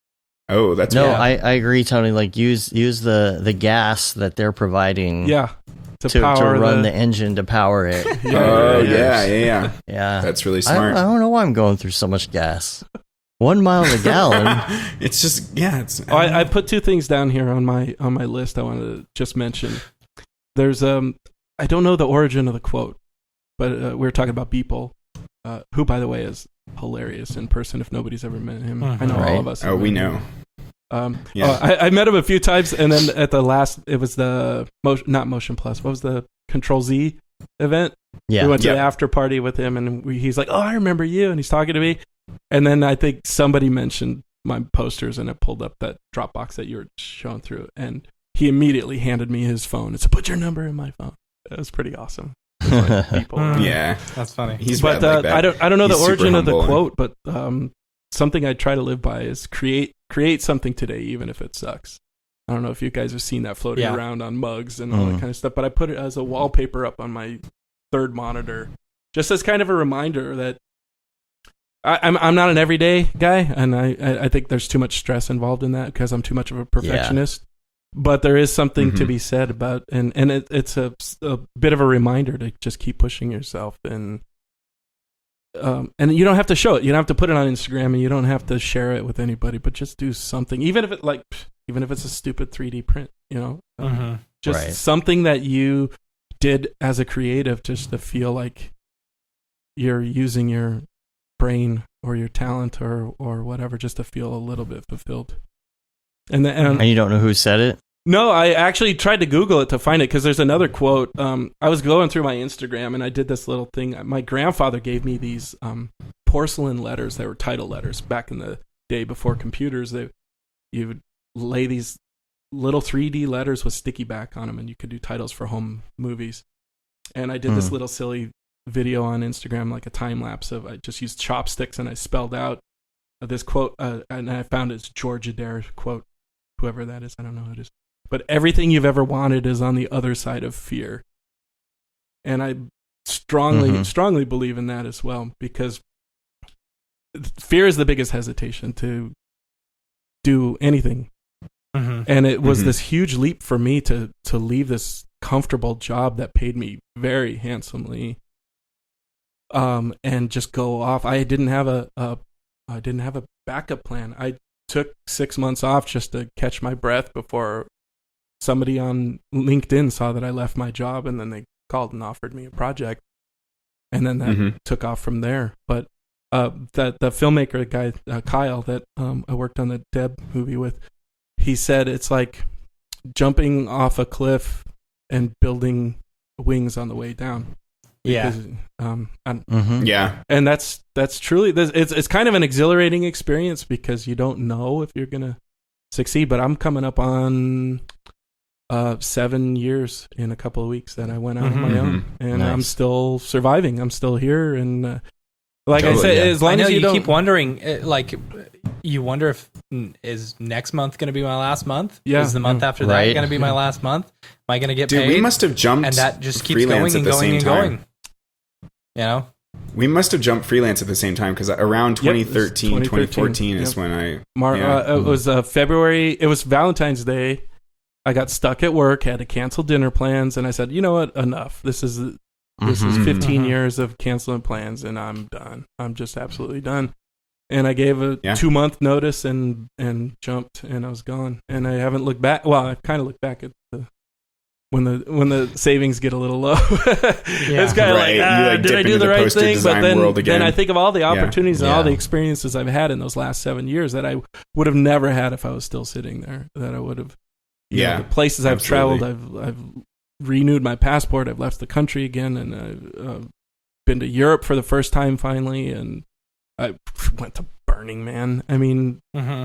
Oh, that's No, weird. I agree, Tony. Like use the gas that they're providing. Yeah. To run the engine to power it. Yeah. Yeah. That's really I smart. don't know why I'm going through so much gas. 1 mile a gallon. It's just it's. I put two things down here on my list. I wanted to just mention. There's I don't know the origin of the quote, but we were talking about Beeple, who by the way is hilarious in person. If nobody's ever met him, I know all of us. Oh, we know. I met him a few times, and then at the last, it was the not Motion Plus. What was the Control Z event? Yeah, we went to the after party with him, and he's like, "Oh, I remember you," and he's talking to me. And then I think somebody mentioned my posters, and it pulled up that Dropbox that you were showing through, and he immediately handed me his phone and said, "Put your number in my phone." It was pretty awesome. Like people, yeah, that's funny. He's but like that. I don't know He's the origin of the humble quote, but something I try to live by is create something today, even if it sucks. I don't know if you guys have seen that floating around on mugs and all that kind of stuff, but I put it as a wallpaper up on my third monitor, just as kind of a reminder that I'm not an everyday guy, and I think there's too much stress involved in that because I'm too much of a perfectionist. But there is something to be said about, and it's a bit of a reminder to just keep pushing yourself, and you don't have to show it. You don't have to put it on Instagram, and you don't have to share it with anybody. But just do something, even if it's a stupid 3D print, just something that you did as a creative, just to feel like you're using your brain or your talent or whatever, just to feel a little bit fulfilled. And you don't know who said it? No, I actually tried to Google it to find it because there's another quote. I was going through my Instagram and I did this little thing. My grandfather gave me these porcelain letters that were title letters back in the day before computers. You would lay these little 3D letters with sticky back on them, and you could do titles for home movies. And I did this little silly video on Instagram, like a time lapse of, I just used chopsticks and I spelled out this quote, and I found it's George Adair quote, whoever that is, I don't know who it is. But everything you've ever wanted is on the other side of fear. And I strongly believe in that as well, because fear is the biggest hesitation to do anything. And it was this huge leap for me to leave this comfortable job that paid me very handsomely, and just go off. I didn't have a backup plan. I took 6 months off just to catch my breath before somebody on LinkedIn saw that I left my job, and then they called and offered me a project, and then that took off from there. But the filmmaker guy, Kyle, that I worked on the Deb movie with, he said it's like jumping off a cliff and building wings on the way down. Because, and that's truly, it's kind of an exhilarating experience because you don't know if you're gonna succeed. But I'm coming up on 7 years in a couple of weeks that I went out on my own, and I'm still surviving. I'm still here, and like I said, as long as you keep wondering, you wonder if is next month going to be my last month? Yeah. Is the month after that going to be my last month? Am I going to get paid? We must have jumped, and that just keeps going and going and going. You know, we must have jumped freelance at the same time, because around 2013, 2014 is when I. It was February. It was Valentine's Day. I got stuck at work, had to cancel dinner plans, and I said, "You know what? Enough. This is 15 years of canceling plans, and I'm done. I'm just absolutely done." And I gave a 2-month notice and jumped, and I was gone. And I haven't looked back. Well, I kind of looked back at when the savings get a little low. It's kind of like, did I do the right thing? But then I think of all the opportunities and all the experiences I've had in those last 7 years that I would have never had if I was still sitting there. That I would have. The places I've traveled, I've renewed my passport. I've left the country again, and I've been to Europe for the first time finally, and I went to Burning Man. I mean,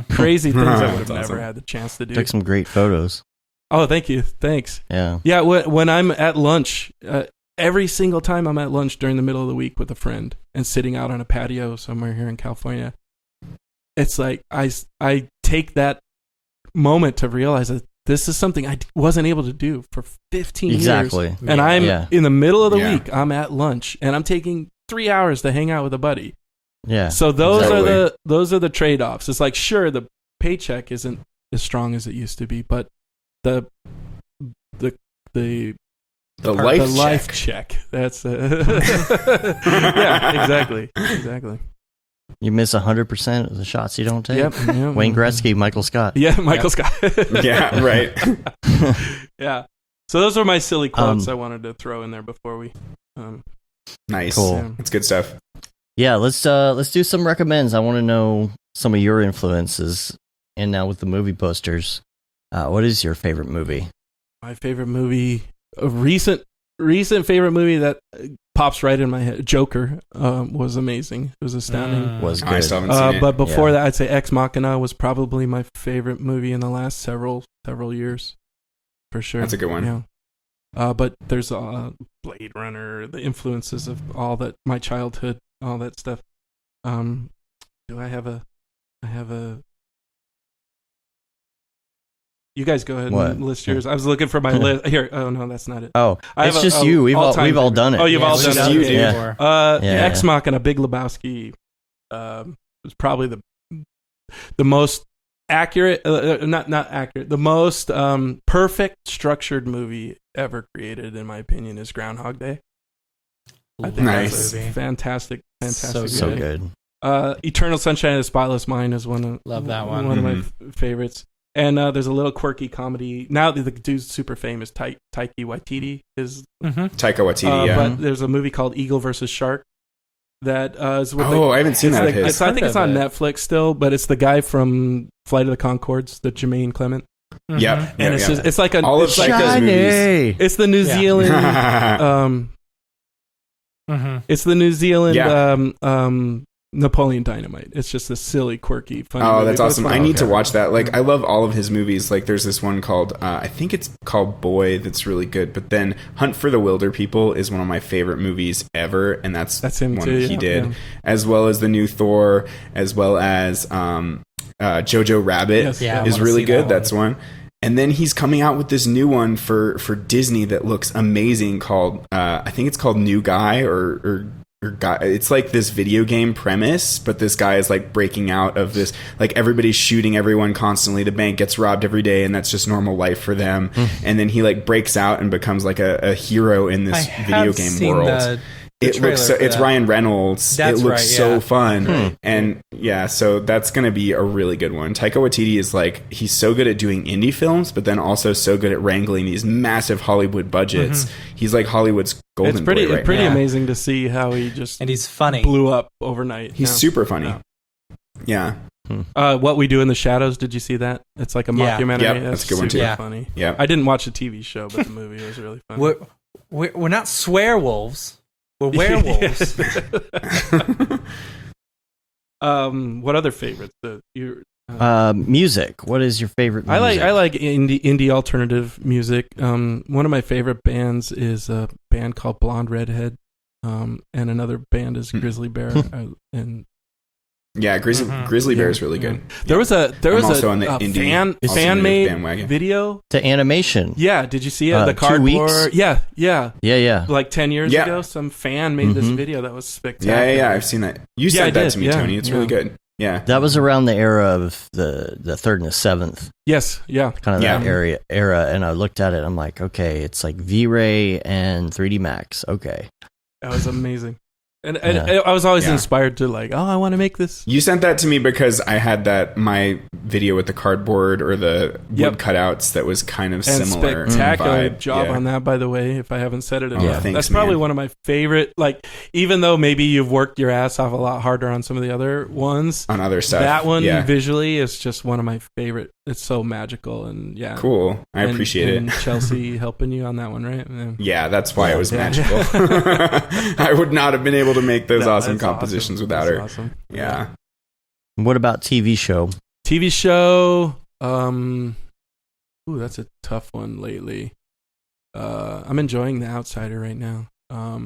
crazy things I would have never had the chance to do. Took some great photos. Oh, thank you. Thanks. Yeah. When I'm at lunch, every single time I'm at lunch during the middle of the week with a friend and sitting out on a patio somewhere here in California, it's like I take that moment to realize that this is something I wasn't able to do for 15 years. Exactly. And I'm in the middle of the week, I'm at lunch, and I'm taking 3 hours to hang out with a buddy. Yeah. So those Exactly. are the trade-offs. It's like, sure, the paycheck isn't as strong as it used to be, but the life check. That's yeah, exactly. You miss 100% of the shots you don't take. Yep. Wayne Gretzky, Michael Scott. Yeah, Michael Scott. Yeah, right. Yeah. So those are my silly quotes I wanted to throw in there before we. Nice. Cool. Yeah. That's good stuff. Yeah, let's do some recommends. I want to know some of your influences. And now with the movie posters, what is your favorite movie? My favorite movie, a recent favorite movie that pops right in my head, Joker, was amazing. It was astounding. Was good. I still haven't seen it. But before that, I'd say Ex Machina was probably my favorite movie in the last several years, for sure. That's a good one. Yeah. But there's Blade Runner, the influences of all that, my childhood, all that stuff. Do I have a? You guys go ahead and list yours. I was looking for my list here. Oh no, that's not it. Oh, it's just you. We've all done it. Oh, you've all done it. you, Okay. dude. Ex Machina, Big Lebowski, was probably the most accurate, not accurate, the most perfect structured movie ever created, in my opinion, is Groundhog Day. I think Nice. that's a fantastic. So good. Eternal Sunshine of the Spotless Mind is one of that my favorites. And there's a little quirky comedy. Now the dude's super famous. Taika Waititi is. Taika Waititi, yeah. But there's a movie called Eagle versus Shark that is with I haven't seen that of his. I think it's on Netflix still, but it's the guy from Flight of the Conchords, the Jermaine Clement. Yep. And it's just, it's like a all of it's like Taika's movies. it's the New Zealand it's the New Zealand Napoleon Dynamite. It's just a silly, quirky, funny movie. That's awesome. I need to watch that. Like, I love all of his movies. Like, there's this one called, I think it's called Boy, that's really good. But then Hunt for the Wilder People is one of my favorite movies ever. And that's him one too, he did. As well as the new Thor, as well as Jojo Rabbit is really good. That's one. And then he's coming out with this new one for Disney that looks amazing called, I think it's called New Guy or guy. It's like this video game premise, but this guy is like breaking out of this, like everybody's shooting everyone constantly. The bank gets robbed every day, and that's just normal life for them. And then he like breaks out and becomes like a hero in this video game world. It looks so, it's Ryan Reynolds. It looks so fun. And yeah, so that's going to be a really good one. Taika Waititi is like, he's so good at doing indie films, but then also so good at wrangling these massive Hollywood budgets. He's like Hollywood's golden boy right pretty now. amazing to see how he just and he's funny, blew up overnight. He's super funny. Yeah. What We Do in the Shadows, did you see that? It's like a mockumentary. Yep, that's a good one too. Funny. Yeah. I didn't watch the TV show, but the movie was really funny. We're not swearwolves. We're werewolves. What other favorites? Music. What is your favorite music? I like indie alternative music. One of my favorite bands is a band called Blonde Redhead, and another band is Grizzly Bear. And yeah, Grizzly Bear is really good. There was a also on the indie fan made bandwagon. video to animation. Yeah, did you see it? The 2 cardboard. weeks? Yeah. Like 10 years ago, some fan made this video that was spectacular. Yeah, I've seen that. You sent that to me, Tony. It's really good. Yeah, that was around the era of the third and the seventh. Yes, yeah, kind of that era. And I looked at it. I'm like, okay, it's like V-Ray and 3D Max. Okay, that was amazing. And I was always inspired to like, I want to make this. You sent that to me because I had my video with the cardboard or the wood cutouts that was kind of similar. Spectacular job on that, by the way, if I haven't said it enough. Thanks, that's probably one of my favorite, like, even though maybe you've worked your ass off a lot harder on some of the other ones. On other stuff. That one visually is just one of my favorite. It's so magical and Cool. I appreciate it. And Chelsea helping you on that one, right? Yeah, that's why it was magical. I would not have been able to make those awesome compositions without her. Awesome. Yeah. What about TV show? TV show. That's a tough one lately. I'm enjoying The Outsider right now. I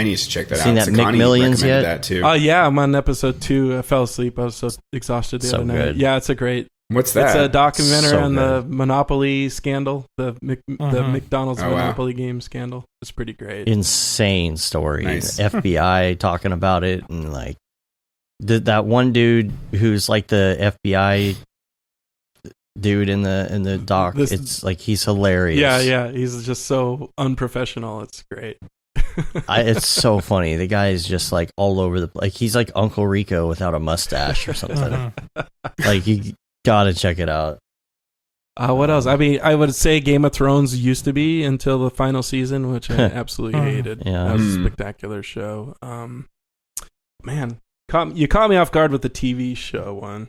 need to check that Seen out. Seen that McMillions yet? That too. Yeah, I'm on episode 2. I fell asleep. I was so exhausted the other night. Good. Yeah, it's a great. What's that? It's a documentary So on the good. Monopoly scandal, the McDonald's Oh, wow. Monopoly game scandal. It's pretty great. Insane story. Nice. FBI talking about it, and like that one dude who's like the FBI dude in the doc. It's like he's hilarious. Yeah. He's just so unprofessional. It's great. It's so funny. The guy is just like all over the like he's like Uncle Rico without a mustache or something. Like you gotta check it out. What else? I mean, I would say Game of Thrones used to be until the final season, which I absolutely hated. Yeah. That was a spectacular show. Man, you caught me off guard with the TV show one.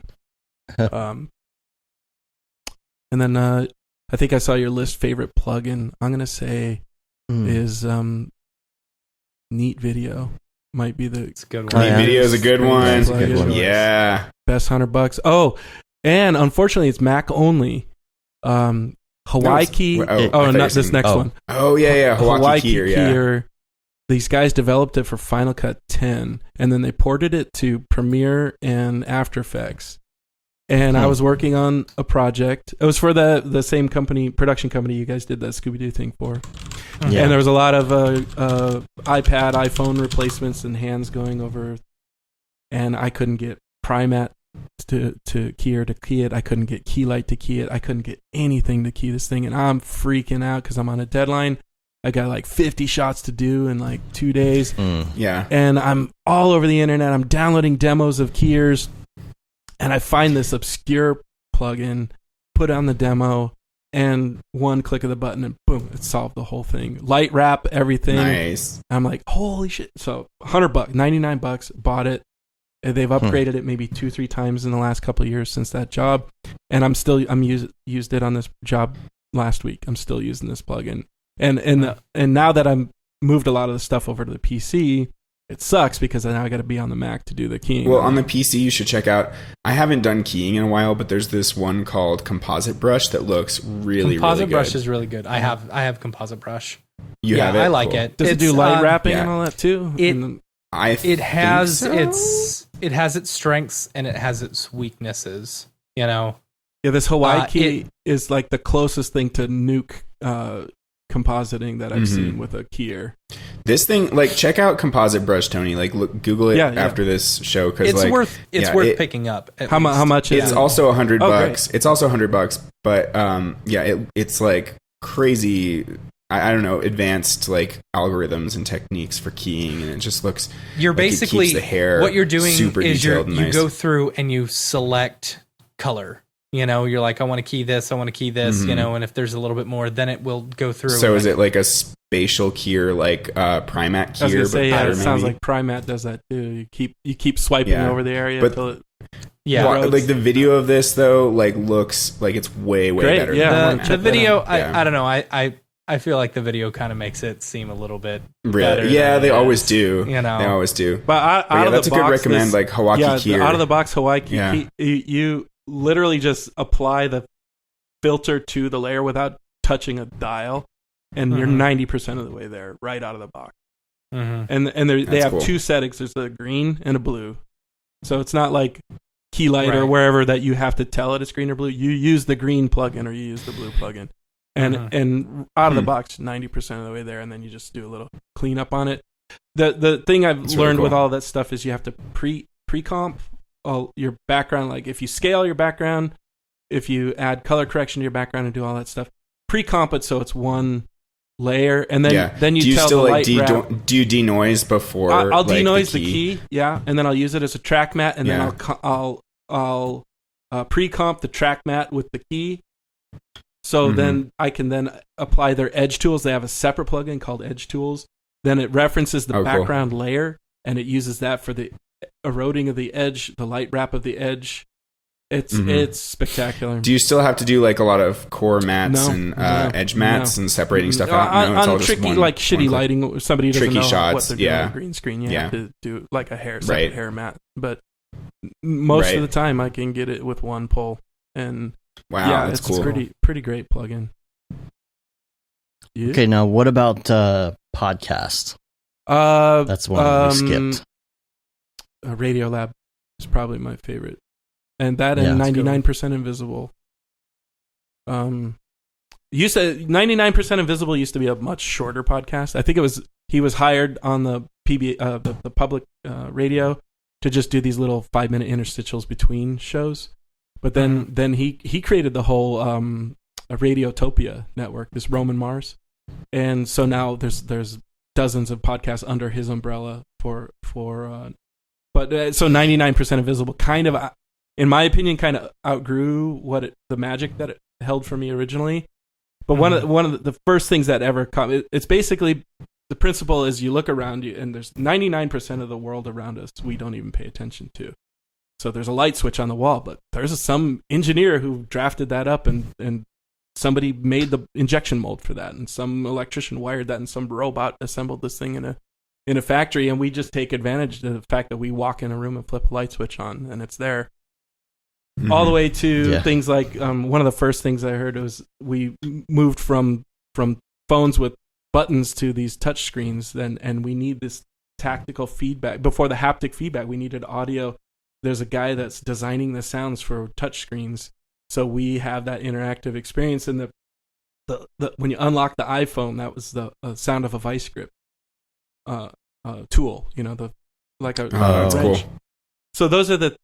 And then I think I saw your list favorite plugin. I'm gonna say is Neat Video. Might be the It's a good Neat one. Video is a good one. That's a good one. Yeah. best $100. Oh, and unfortunately, it's Mac only. Hawaii Key. I thought you Not were this saying- next one. Oh yeah. Hawaii Keyer, yeah. Keyer, these guys developed it for Final Cut 10, and then they ported it to Premiere and After Effects. And I was working on a project. It was for the same production company you guys did that Scooby-Doo thing for. Yeah. And there was a lot of iPad, iPhone replacements and hands going over. And I couldn't get Primat to key it. I couldn't get Keylight to key it. I couldn't get anything to key this thing. And I'm freaking out because I'm on a deadline. I got like 50 shots to do in like 2 days. Yeah. And I'm all over the internet. I'm downloading demos of keyers. And I find this obscure plugin, put on the demo, and one click of the button, and boom, it solved the whole thing. Light wrap, everything. Nice. I'm like, holy shit. So $100, $99, bought it. They've upgraded it maybe 2-3 times in the last couple of years since that job. And used it on this job last week. I'm still using this plugin. And now that I'm moved a lot of the stuff over to the PC, it sucks because now I got to be on the Mac to do the keying. Well, on the PC, you should check out. I haven't done keying in a while, but there's this one called Composite Brush that looks really Composite good. Brush is really good. I have Composite Brush. You have it? I like Cool. it. Does it do It's, light wrapping yeah. and all that too? It has think so? it has its strengths and it has its weaknesses. You know, Yeah, this Hawaii key it- is like the closest thing to nuke compositing that I've seen with a keyer. This thing, like, check out Composite Brush, Tony. Like, Google it Yeah. after this show because it's like, worth picking up. How much is It's it? also $100. great. It's also $100, but it's like crazy. I don't know, advanced like algorithms and techniques for keying, and it just looks. You're like it basically keeps the hair what you're doing super is detailed and you nice. go through and you select color. You know, you're like, I want to key this, I want to key this. You know, and if there's a little bit more, then it will go through. So is it like a spatial keyer, like Primat keyer? I was gonna say, but yeah, better it sounds maybe? like Primat does that too. You keep swiping Yeah. over the area But- until it. Yeah, Well, like the video of this though, like looks like it's way Great, better. yeah. I than wanna the check that video. out. Yeah. I don't know. I feel like the video kind of makes it seem a little bit Really? better. Yeah, than they it always is, do. You know, They always do. But out But yeah, of that's the a good box, recommend. this- Like Hawaii keyer. out of the box Hawaii key, Yeah. you literally just apply the filter to the layer without touching a dial, and you're 90% of the way there right out of the box. Mhm. And they That's have cool. two settings. There's a green and a blue. So it's not like Keylight or Right. wherever that you have to tell it it's green or blue. You use the green plugin or you use the blue plugin. And out of the box, 90% of the way there, and then you just do a little cleanup on it. The thing I've That's learned really with cool. all that stuff is you have to pre-comp all your background. Like if you scale your background, if you add color correction to your background and do all that stuff, pre-comp it so it's one layer, and then you do you tell still the like light wrap. do you denoise before? I'll like, denoise the key, yeah, and then I'll use it as a track mat, and Yeah. then I'll pre-comp the track mat with the key. So then I can then apply their edge tools. They have a separate plugin called Edge Tools. Then it references the Cool. background layer, and it uses that for the eroding of the edge, the light wrap of the edge. It's spectacular. Do you still have to do like a lot of core mats No, and no, edge mats no. and separating stuff out? No, it's all on just tricky, one, like shitty one click. lighting, somebody doesn't Tricky know what shots, they're doing yeah. on green screen. You Yeah. have to do like a separate hair mat. But most Right. of the time, I can get it with one pull, and Wow, yeah, that's it's cool. a pretty great plugin. Yeah. Okay, now what about podcast? That's one we skipped. Radio Lab is probably my favorite and that and 99% Invisible. You said 99% Invisible used to be a much shorter podcast. I think he was hired on the the public radio to just do these little 5-minute interstitials between shows. But then he created the whole Radiotopia network, this Roman Mars, and so now there's dozens of podcasts under his umbrella so 99% Invisible kind of, in my opinion, kind of outgrew the magic that it held for me originally. But one of the first things that ever it's basically, the principle is you look around you and there's 99% of the world around us we don't even pay attention to. So there's a light switch on the wall, but there's some engineer who drafted that up and somebody made the injection mold for that, and some electrician wired that, and some robot assembled this thing in a factory, and we just take advantage of the fact that we walk in a room and flip a light switch on and it's there. Mm-hmm. All the way to things like one of the first things I heard was we moved from phones with buttons to these touch screens, and we need this tactical feedback. Before the haptic feedback, we needed audio. There's a guy that's designing the sounds for touch screens, so we have that interactive experience. And the when you unlock the iPhone, that was the sound of a vice grip tool. That's cool. So those are the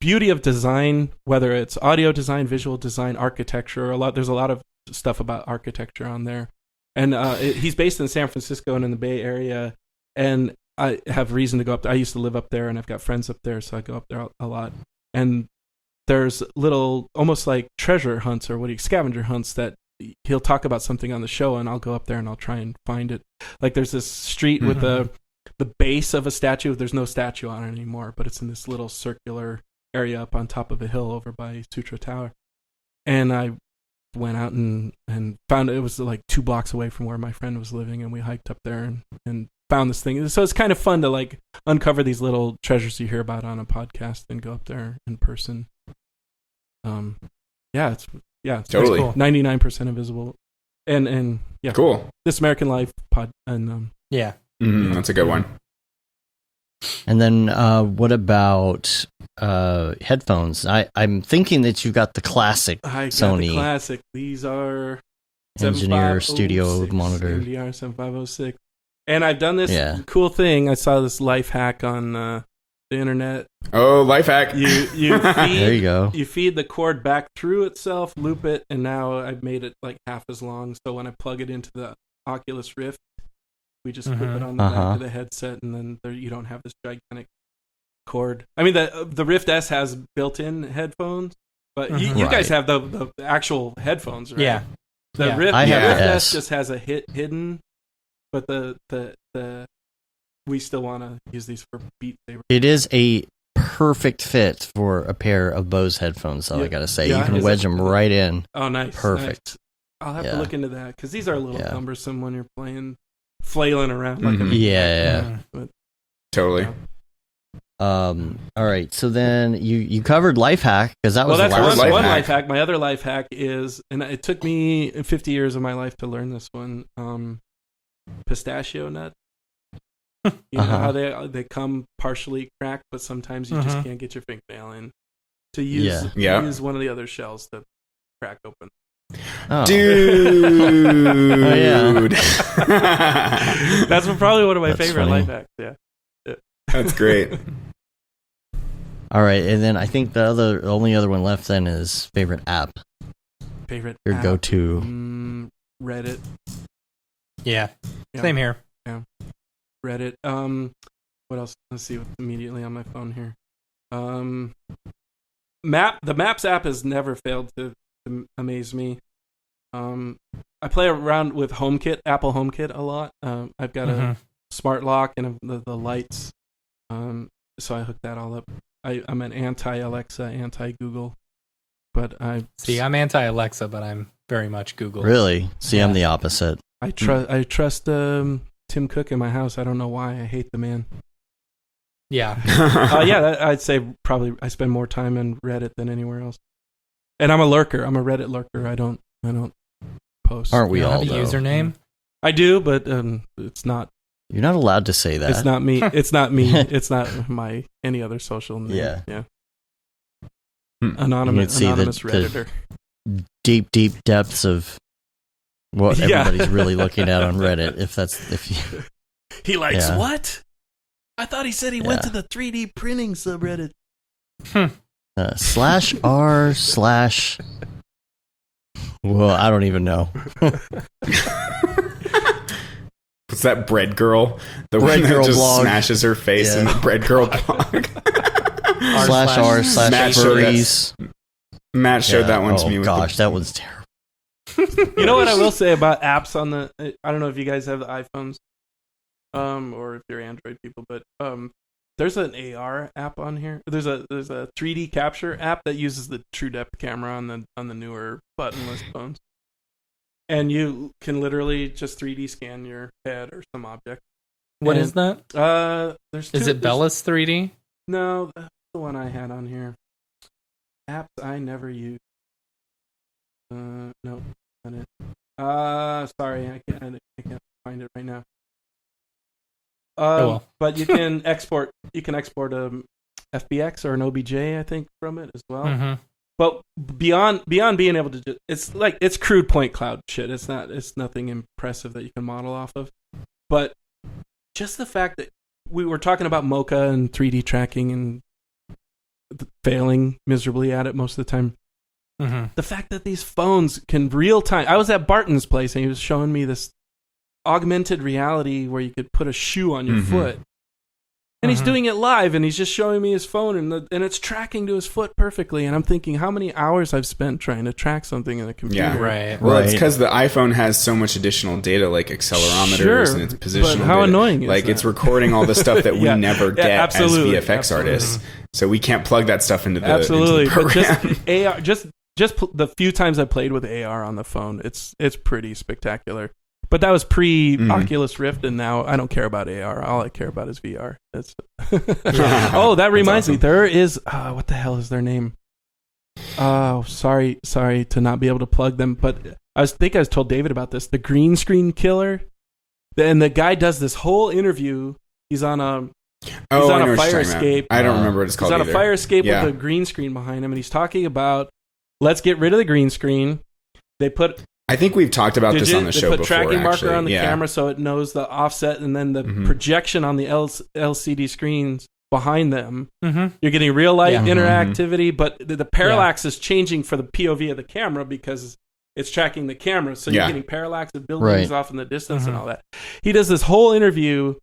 beauty of design, whether it's audio design, visual design, architecture. There's a lot of stuff about architecture on there. And he's based in San Francisco and in the Bay Area, and I have reason to go up there. I used to live up there, and I've got friends up there, so I go up there a lot. And there's little, almost like treasure hunts or scavenger hunts that he'll talk about something on the show, and I'll go up there and I'll try and find it. Like there's this street with the base of a statue. There's no statue on it anymore, but it's in this little circular area up on top of a hill over by Sutra Tower. And I went out and found it was like 2 blocks away from where my friend was living, and we hiked up there and found this thing. So it's kind of fun to like uncover these little treasures you hear about on a podcast and go up there in person. It's totally cool. 99% Invisible, and cool. This American Life pod, and that's a good one. And then what about headphones? I'm thinking that you've got the classic Sony. The classic. These are Engineer Studio monitor. NDR 7506. And I've done this cool thing. I saw this life hack on the internet. Oh, life hack. You feed, there you go. You feed the cord back through itself, loop it, and now I've made it like half as long. So when I plug it into the Oculus Rift, we just put it on the back of the headset, and then you don't have this gigantic cord. I mean, the Rift S has built-in headphones, but you guys have the actual headphones, right? Yeah. The Rift S just has a hidden, but the we still want to use these for Beat Saber. It is a perfect fit for a pair of Bose headphones, though, I gotta say. You can wedge them right in. Oh, nice. Perfect. Nice. I'll have to look into that, because these are a little cumbersome when you're flailing around like a... But, totally. All right, so then you covered life hack, because that was that's one life hack. My other life hack is, and it took me 50 years of my life to learn this one, pistachio nut. You know how they come partially cracked, but sometimes you just can't get your fingernail in. To use one of the other shells to crack open. Oh. Dude. That's probably one of my favorite life hacks. Yeah. That's great. All right, and then I think the only other one left then is favorite app. Your go-to. Reddit. Yeah. Same here. Yeah. Reddit. What else? Let's see what's immediately on my phone here. The Maps app has never failed to amaze me. I play around with HomeKit, Apple HomeKit a lot. I've got a smart lock and the lights. So I hooked that all up. I'm an anti-Alexa, anti-Google, but I'm anti-Alexa, but I'm very much Google. Really? See, I'm the opposite. I trust Tim Cook in my house. I don't know why. I hate the man. Yeah. I'd say probably I spend more time in Reddit than anywhere else. And I'm a lurker. I'm a Reddit lurker. I don't post. Aren't we all? Have a username? I do, but it's not You're not allowed to say that. It's not me. It's not me. It's not my any other social name. Yeah. Anonymous Redditor. Deep depths of what everybody's really looking at on Reddit. He likes what? I thought he said he went to the 3D printing subreddit. /r/ Well, I don't even know. What's that bread girl? The bread one that girl just blog. Smashes her face in the bread girl blog. /r/furries. Matt showed that one to me. Gosh, that one's terrible. You know what I will say about apps on the? I don't know if you guys have the iPhones, or if you're Android people, but there's an AR app on here. There's a 3D capture app that uses the true depth camera on the newer buttonless phones, and you can literally just 3D scan your head or some object. What is that? Is it Bellis 3D? No, that's the one I had on here. Apps I never use. No, not it. Sorry, I can't find it right now. But you can export. You can export a FBX or an OBJ, I think, from it as well. Mm-hmm. But beyond being able to, it's crude point cloud shit. It's nothing impressive that you can model off of. But just the fact that we were talking about Mocha and 3D tracking and failing miserably at it most of the time. Mm-hmm. The fact that these phones can real time. I was at Barton's place and he was showing me this augmented reality where you could put a shoe on your foot. And he's doing it live, and he's just showing me his phone, and it's tracking to his foot perfectly. And I'm thinking, how many hours I've spent trying to track something in a computer? Yeah, right. Well, it's because the iPhone has so much additional data, like accelerometers and its positional. But how data. annoying is that? It's recording all the stuff that we never get as VFX absolutely. artists. So we can't plug that stuff into the absolutely. Into the program. But just AR, the few times I played with AR on the phone, it's pretty spectacular. But that was pre-Oculus Rift, and now I don't care about AR. All I care about is VR. Oh, that reminds me. There is... what the hell is their name? Oh, sorry to not be able to plug them, but I was told David about this. The Green Screen Killer. And the guy does this whole interview. He's on a fire escape. I don't remember what it's called He's on either. a fire escape with a green screen behind him, and he's talking about, let's get rid of the green screen. I think we've talked about this on the show before. They put tracking marker on the Yeah. camera so it knows the offset, and then the projection on the LCD screens behind them. Mm-hmm. You're getting real light interactivity, but the parallax is changing for the POV of the camera because it's tracking the camera. So you're getting parallax of buildings off in the distance and all that. He does this whole interview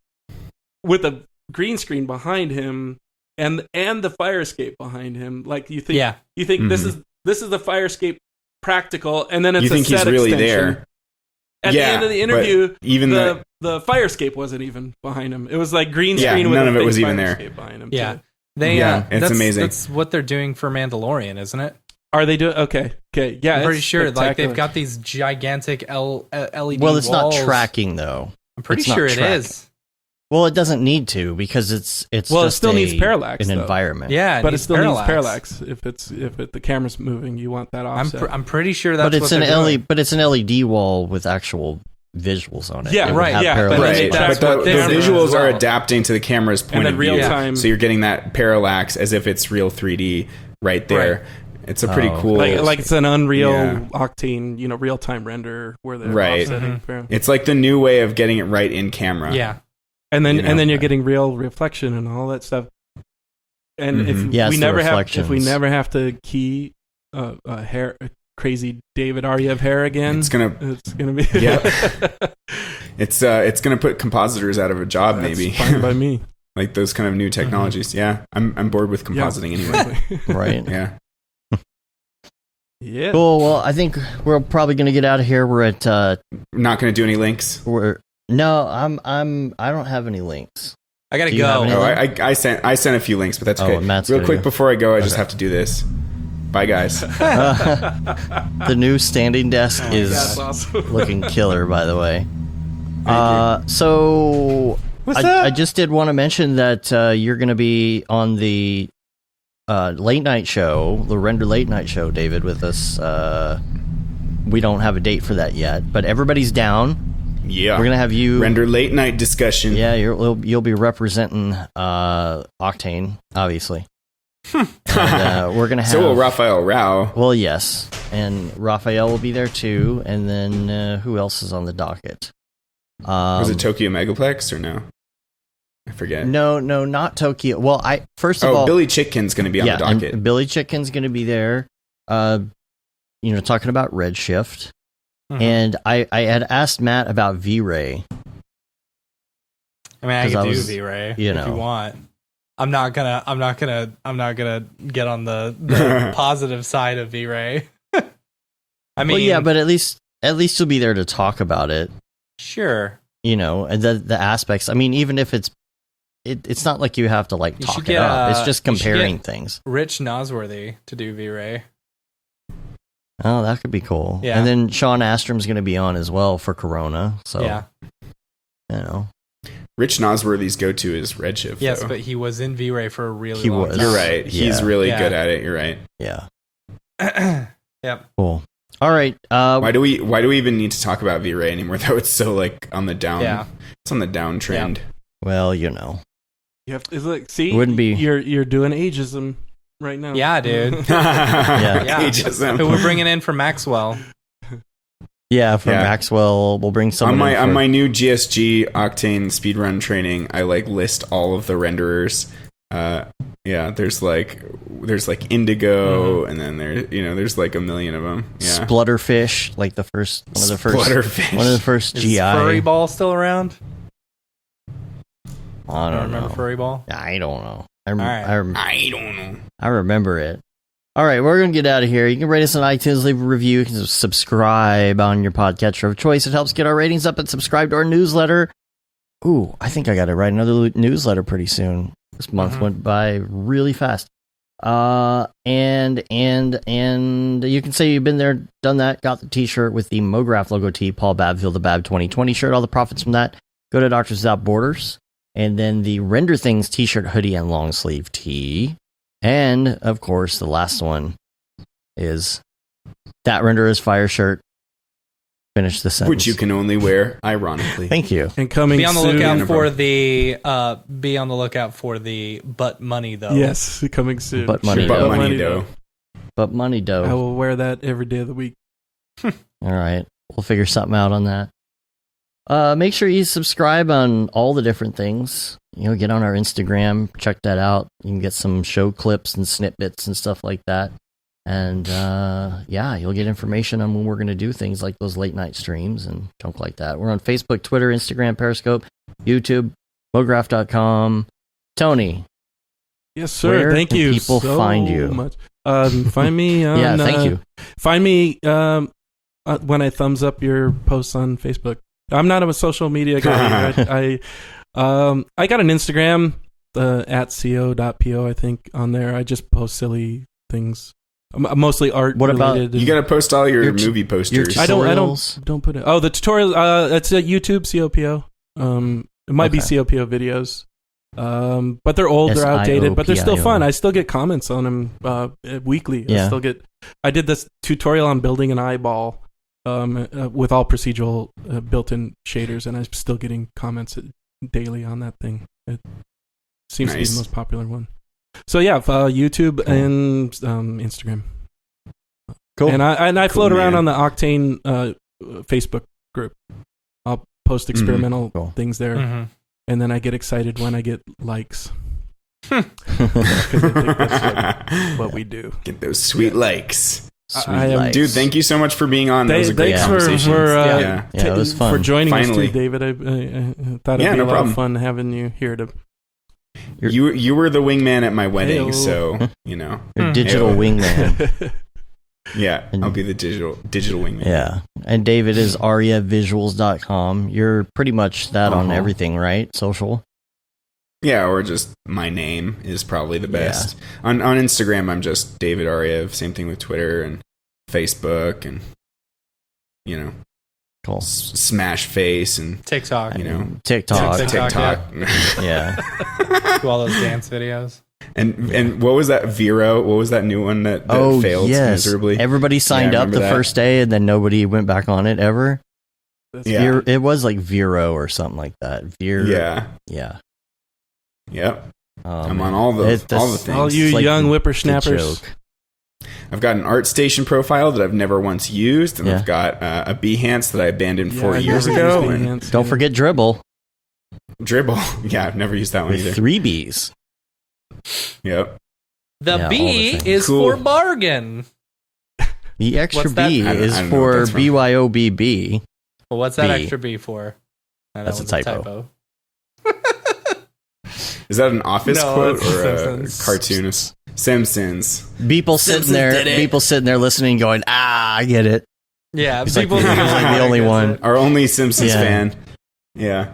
with a green screen behind him and the fire escape behind him. Like you think this is the fire escape practical, and then it's a set really extension. There. At the end of the interview, even the fire escape wasn't even behind him. It was like green screen with none a of it fake was even fire there. escape behind him. Yeah. Too. It's amazing. That's what they're doing for Mandalorian, isn't it? Are they doing okay? Yeah, I'm pretty sure. Like they've got these gigantic LED. Well, it's walls. not tracking though. I'm pretty sure it is. Well, it doesn't need to because it's it still needs parallax. An environment. Yeah, but it still needs parallax. If the camera's moving, you want that offset. I'm pretty sure that's. But it's an LED wall with actual visuals on it. Yeah, right. Yeah, but the visuals are adapting to the camera's point of view, time. So you're getting that parallax as if it's real 3D right there. Right. It's a pretty cool, like it's an Unreal Octane, real time render where they're offsetting. It's like the new way of getting it right in camera. Yeah. And then you're getting real reflection and all that stuff. And if we never have to key hair crazy David Aryev hair again, it's gonna be it's gonna put compositors out of a job. That's maybe fine by me. Like those kind of new technologies. Yeah, I'm bored with compositing anyway. Right. Yeah. Yeah. Cool. Well, I think we're probably gonna get out of here. We're at not gonna do any links. No, I don't have any links. I gotta go. I sent a few links, but that's okay. Matt's real quick before I go, I just have to do this. Bye, guys. The new standing desk is looking killer, by the way. So I just did want to mention that you're going to be on the late night show, the Render Late Night Show, David, with us. We don't have a date for that yet, but everybody's down. Yeah. We're gonna have you render late night discussion. Yeah, you'll be representing Octane, obviously. And, we're gonna have. So will Raphael Rao. Well, yes, and Raphael will be there too. And then who else is on the docket? Was it Tokyo Megaplex or no? I forget. No, not Tokyo. Well, first of all, Billy Chitkin's going to be on the docket. And Billy Chitkin's going to be there. Talking about Redshift. And I had asked Matt about V-Ray. I mean, I can do V-Ray if you want. I'm not gonna get on the positive side of V-Ray. I mean, well, yeah, but at least you'll be there to talk about it. Sure. And the aspects. I mean, even if it's not like you have to talk it up. It's just comparing things. Rich Nosworthy to do V-Ray. Oh, that could be cool. Yeah. And then Sean Astrom's going to be on as well for Corona. So, yeah. Rich Nosworthy's go-to is Redshift. Yes, though. But he was in V-Ray for a really long time. You're right. He's really good at it. You're right. Yeah. Yep. Cool. All right. Why do we even need to talk about V-Ray anymore? Though it's so on the down. Yeah. It's on the downtrend. Yeah. Well, You have to see. Wouldn't be. You're doing ageism right now. Yeah, dude. Ageism. Who we're bringing in for Maxwell? Yeah, from Maxwell, we'll bring someone on my new GSG Octane speedrun training. I list all of the renderers. There's Indigo, and then there's a million of them. Yeah. Splutterfish, one of the first GI. Is Furry Ball still around? I don't know. Remember Furry Ball? I don't know. I don't know. I remember it. All right, we're going to get out of here. You can rate us on iTunes, leave a review, you can subscribe on your podcatcher of choice. It helps get our ratings up, and subscribe to our newsletter. Ooh, I think I got to write another newsletter pretty soon. This month went by really fast. And you can say you've been there, done that, got the t-shirt with the MoGraph logo tee, Paul Babfield, the Bab 2020 shirt, all the profits from that go to Doctors Without Borders. And then the Render Things t-shirt, hoodie, and long sleeve tee. And, of course, the last one is That Render is Fire shirt. Finish the sentence. Which you can only wear ironically. Thank you. And coming be on the soon. lookout for the But Money Though. Yes, coming soon. But Money But Dough. Money Dough. But Money Dough. I will wear that every day of the week. All right. We'll figure something out on that. Make sure you subscribe on all the different things. Get on our Instagram, check that out. You can get some show clips and snippets and stuff like that. And you'll get information on when we're going to do things like those late night streams and junk like that. We're on Facebook, Twitter, Instagram, Periscope, YouTube, MoGraph.com. Tony. Yes, sir. Where Thank can you people so find you? Much. Find me on... Yeah, thank you. Find me when I thumbs up your posts on Facebook. I'm not a social media guy. I got an Instagram, at co.po, I think, on there. I just post silly things. Mostly art. What about related. You got to post all your movie posters? Your I don't put it. Oh, the tutorial. It's a YouTube COPO. It might be COPO videos. But they're old, they're outdated, but they're still fun. I still get comments on them weekly. Yeah. I did this tutorial on building an eyeball with all procedural built-in shaders, and I'm still getting comments daily on that thing. It seems to be the most popular one. So yeah, YouTube and Instagram. Cool. And I float around on the Octane Facebook group. I'll post experimental things there, and then I get excited when I get likes. Because I think that's what we do. Get those sweet likes. Dude, thank you so much for being on. That was a great thanks conversation. it was fun. For joining us Finally. too, David. I thought it'd be a lot of fun having you here to. You were the wingman at my wedding, so Your digital wingman. Yeah, I'll be the digital wingman. Yeah, and David is ariavisuals.com. You're pretty much that on everything, right? Social. Yeah, or just my name is probably the best. Yeah. On Instagram, I'm just David Ariev. Same thing with Twitter and Facebook, and cool. Smash Face and TikTok. TikTok. Yeah. Do all those dance videos. And what was that Vero? What was that new one that failed miserably? Everybody signed up the first day, and then nobody went back on it ever. It was like Vero or something like that. Yeah. Yeah. Yep. I'm man. on all the things. All you It's like young the whippersnappers. joke. I've got an ArtStation profile that I've never once used, and Yeah. I've got a Behance that I abandoned 4 I years never ago. used And Behance, Don't forget Dribble Dribble. Yeah, I've never used that one with either. 3 B's. Yep. The Yeah, all B the things. is Cool. for bargain. The extra What's that? B I don't is know what for that's from. BYOBB. Well, what's that B. extra B for? That That's a one's typo. Is that an Office No, quote it's or a Simpsons. cartoonist? Simpsons. People sitting there, did it. people sitting there listening, going, I get it. Yeah, He's like people the- he's like the only gets one. it. Our only Simpsons Yeah. fan. Yeah.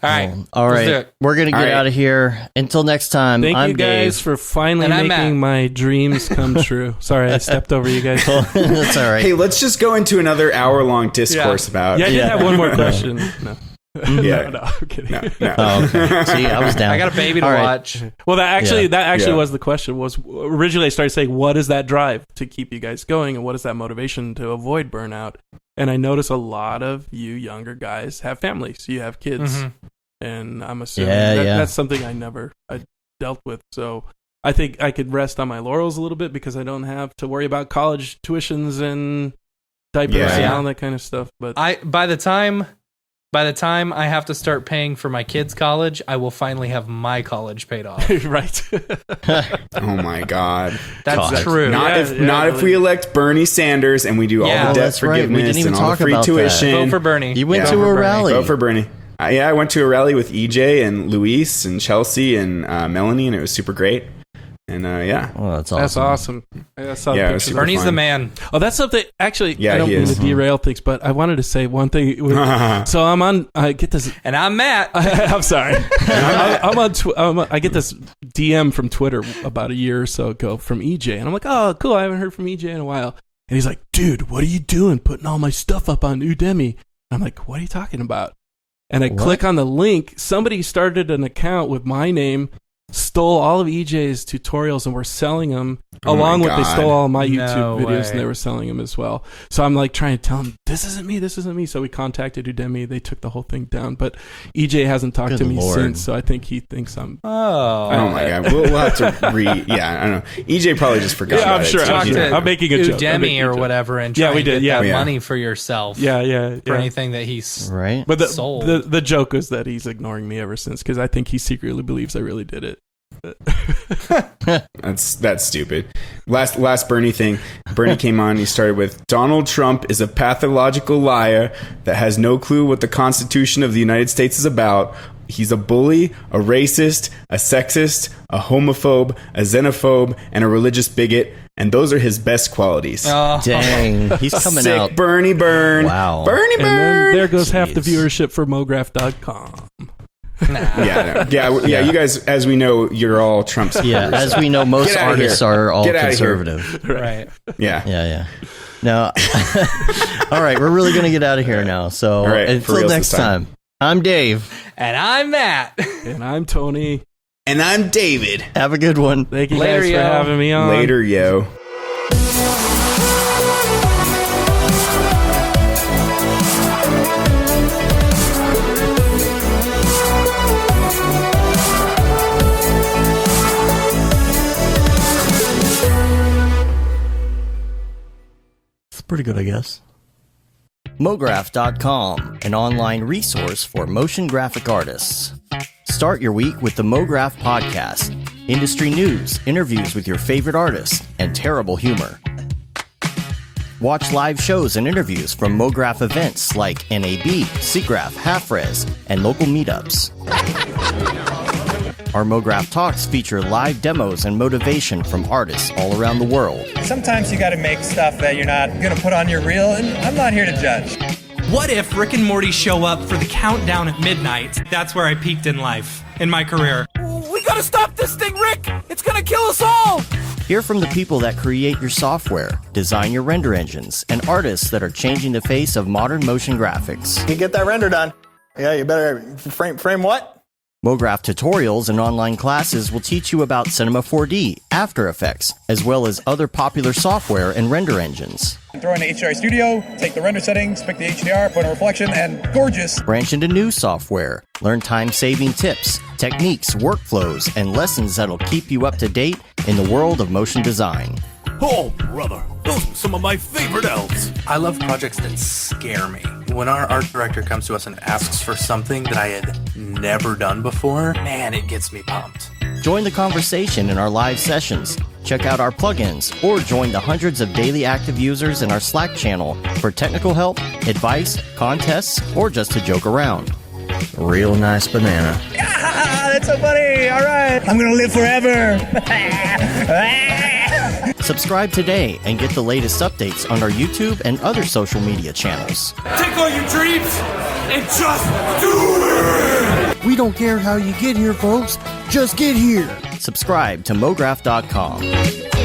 All right. All let's do right. it. We're going to get All right. out of here. Until next time, Thank I'm you guys Dave. for finally And I'm Matt. making my dreams come true. Sorry, I stepped over you guys. That's all right. Hey, let's just go into another hour-long discourse about. Yeah, I did Yeah. have one more question. No. Yeah. No, I'm kidding. No. Oh, okay. See, I was down. I got a baby to All right. watch. Well, that actually Yeah. was the question. Was originally I started saying, what is that drive to keep you guys going, and what is that motivation to avoid burnout? And I notice a lot of you younger guys have families. You have kids, Mhm. and I'm assuming Yeah. that's something I dealt with. So I think I could rest on my laurels a little bit because I don't have to worry about college tuitions and diapers Yeah. and Yeah. all that kind of stuff. But By the time I have to start paying for my kids' college, I will finally have my college paid off. right. Oh my God. That's God. true. Not if we elect Bernie Sanders and we do all Yeah. the Oh, debt that's right. We forgiveness didn't even and all the talk free about that. tuition. Vote for Bernie. You went Yeah. to Vote a for Bernie. rally. Vote for Bernie. Yeah, I went to a rally with EJ and Luis and Chelsea and Melanie, and it was super great. And yeah. Oh, that's awesome. That's awesome. I saw Yeah, it the was picture. super Bernie's fun. the man. Oh, that's something. Actually, Yeah, I don't he mean is. to derail things, but I wanted to say one thing. So I'm on. I get this. And I'm Matt. I'm sorry. I'm on. I get this DM from Twitter about a year or so ago from EJ, and I'm like, oh, cool. I haven't heard from EJ in a while. And he's like, dude, what are you doing? Putting all my stuff up on Udemy? I'm like, what are you talking about? And I click on the link. Somebody started an account with my name, stole all of EJ's tutorials, and were selling them Oh my along with they God. stole all my No YouTube videos way. and they were selling them as well. So I'm like trying to tell him, this isn't me. So we contacted Udemy. They took the whole thing down. But EJ hasn't talked Good to me Lord. since, so I think he thinks I'm... Oh. Oh my God. We'll have to Yeah, I don't know. EJ probably just forgot. Yeah, I'm about sure. It, so Talk he's to not- I'm making a joke. I'm making Udemy a or joke. whatever and Yeah, try we and did, get yeah. that Yeah. money for yourself. Yeah. For anything that he's Right? But sold. the joke is that he's ignoring me ever since because I think he secretly believes I really did it. That's stupid. Last Bernie thing. Bernie came on. He started with Donald Trump is a pathological liar that has no clue what the Constitution of the United States is about. He's a bully, a racist, a sexist, a homophobe, a xenophobe, and a religious bigot. And those are his best qualities. Oh. Dang. He's coming Sick out. Bernie burn. Wow. Bernie And burn. then there goes half the Jeez. viewership for MoGraph.com. Yeah. You guys, as we know, you're all Trump supporters. Yeah, as we know, most Get outta artists here. are all Get outta here. conservative. Right. Yeah. Yeah. No. All right, we're really going to get out of here now. So All right, for until reals next this time. time, I'm Dave. And I'm Matt. And I'm Tony. And I'm David. Have a good one. Thank you Later, guys for yo. having me on. Later, yo. It's pretty good, I guess. MoGraph.com, an online resource for motion graphic artists. Start your week with the MoGraph podcast. Industry news, interviews with your favorite artists, and terrible humor. Watch live shows and interviews from MoGraph events like NAB, SIGGRAPH, Half-Res, and local meetups. Our MoGraph Talks feature live demos and motivation from artists all around the world. Sometimes you got to make stuff that you're not going to put on your reel, and I'm not here to judge. What if Rick and Morty show up for the countdown at midnight? That's where I peaked in life, in my career. We gotta stop this thing, Rick! It's gonna kill us all! Hear from the people that create your software, design your render engines, and artists that are changing the face of modern motion graphics. You get that render done. Yeah, you better frame what? MoGraph tutorials and online classes will teach you about Cinema 4D, After Effects, as well as other popular software and render engines. Throw in the HDR Studio, take the render settings, pick the HDR, put in a reflection, and gorgeous. Branch into new software. Learn time-saving tips, techniques, workflows, and lessons that'll keep you up to date in the world of motion design. Oh, brother, those are some of my favorite elves. I love projects that scare me. When our art director comes to us and asks for something that I had never done before, man, it gets me pumped. Join the conversation in our live sessions. Check out our plugins or join the hundreds of daily active users in our Slack channel for technical help, advice, contests, or just to joke around. Real nice banana. Ah, that's so funny. All right. I'm going to live forever. Subscribe today and get the latest updates on our YouTube and other social media channels. Take all your dreams and just do it! We don't care how you get here, folks. Just get here. Subscribe to MoGraph.com.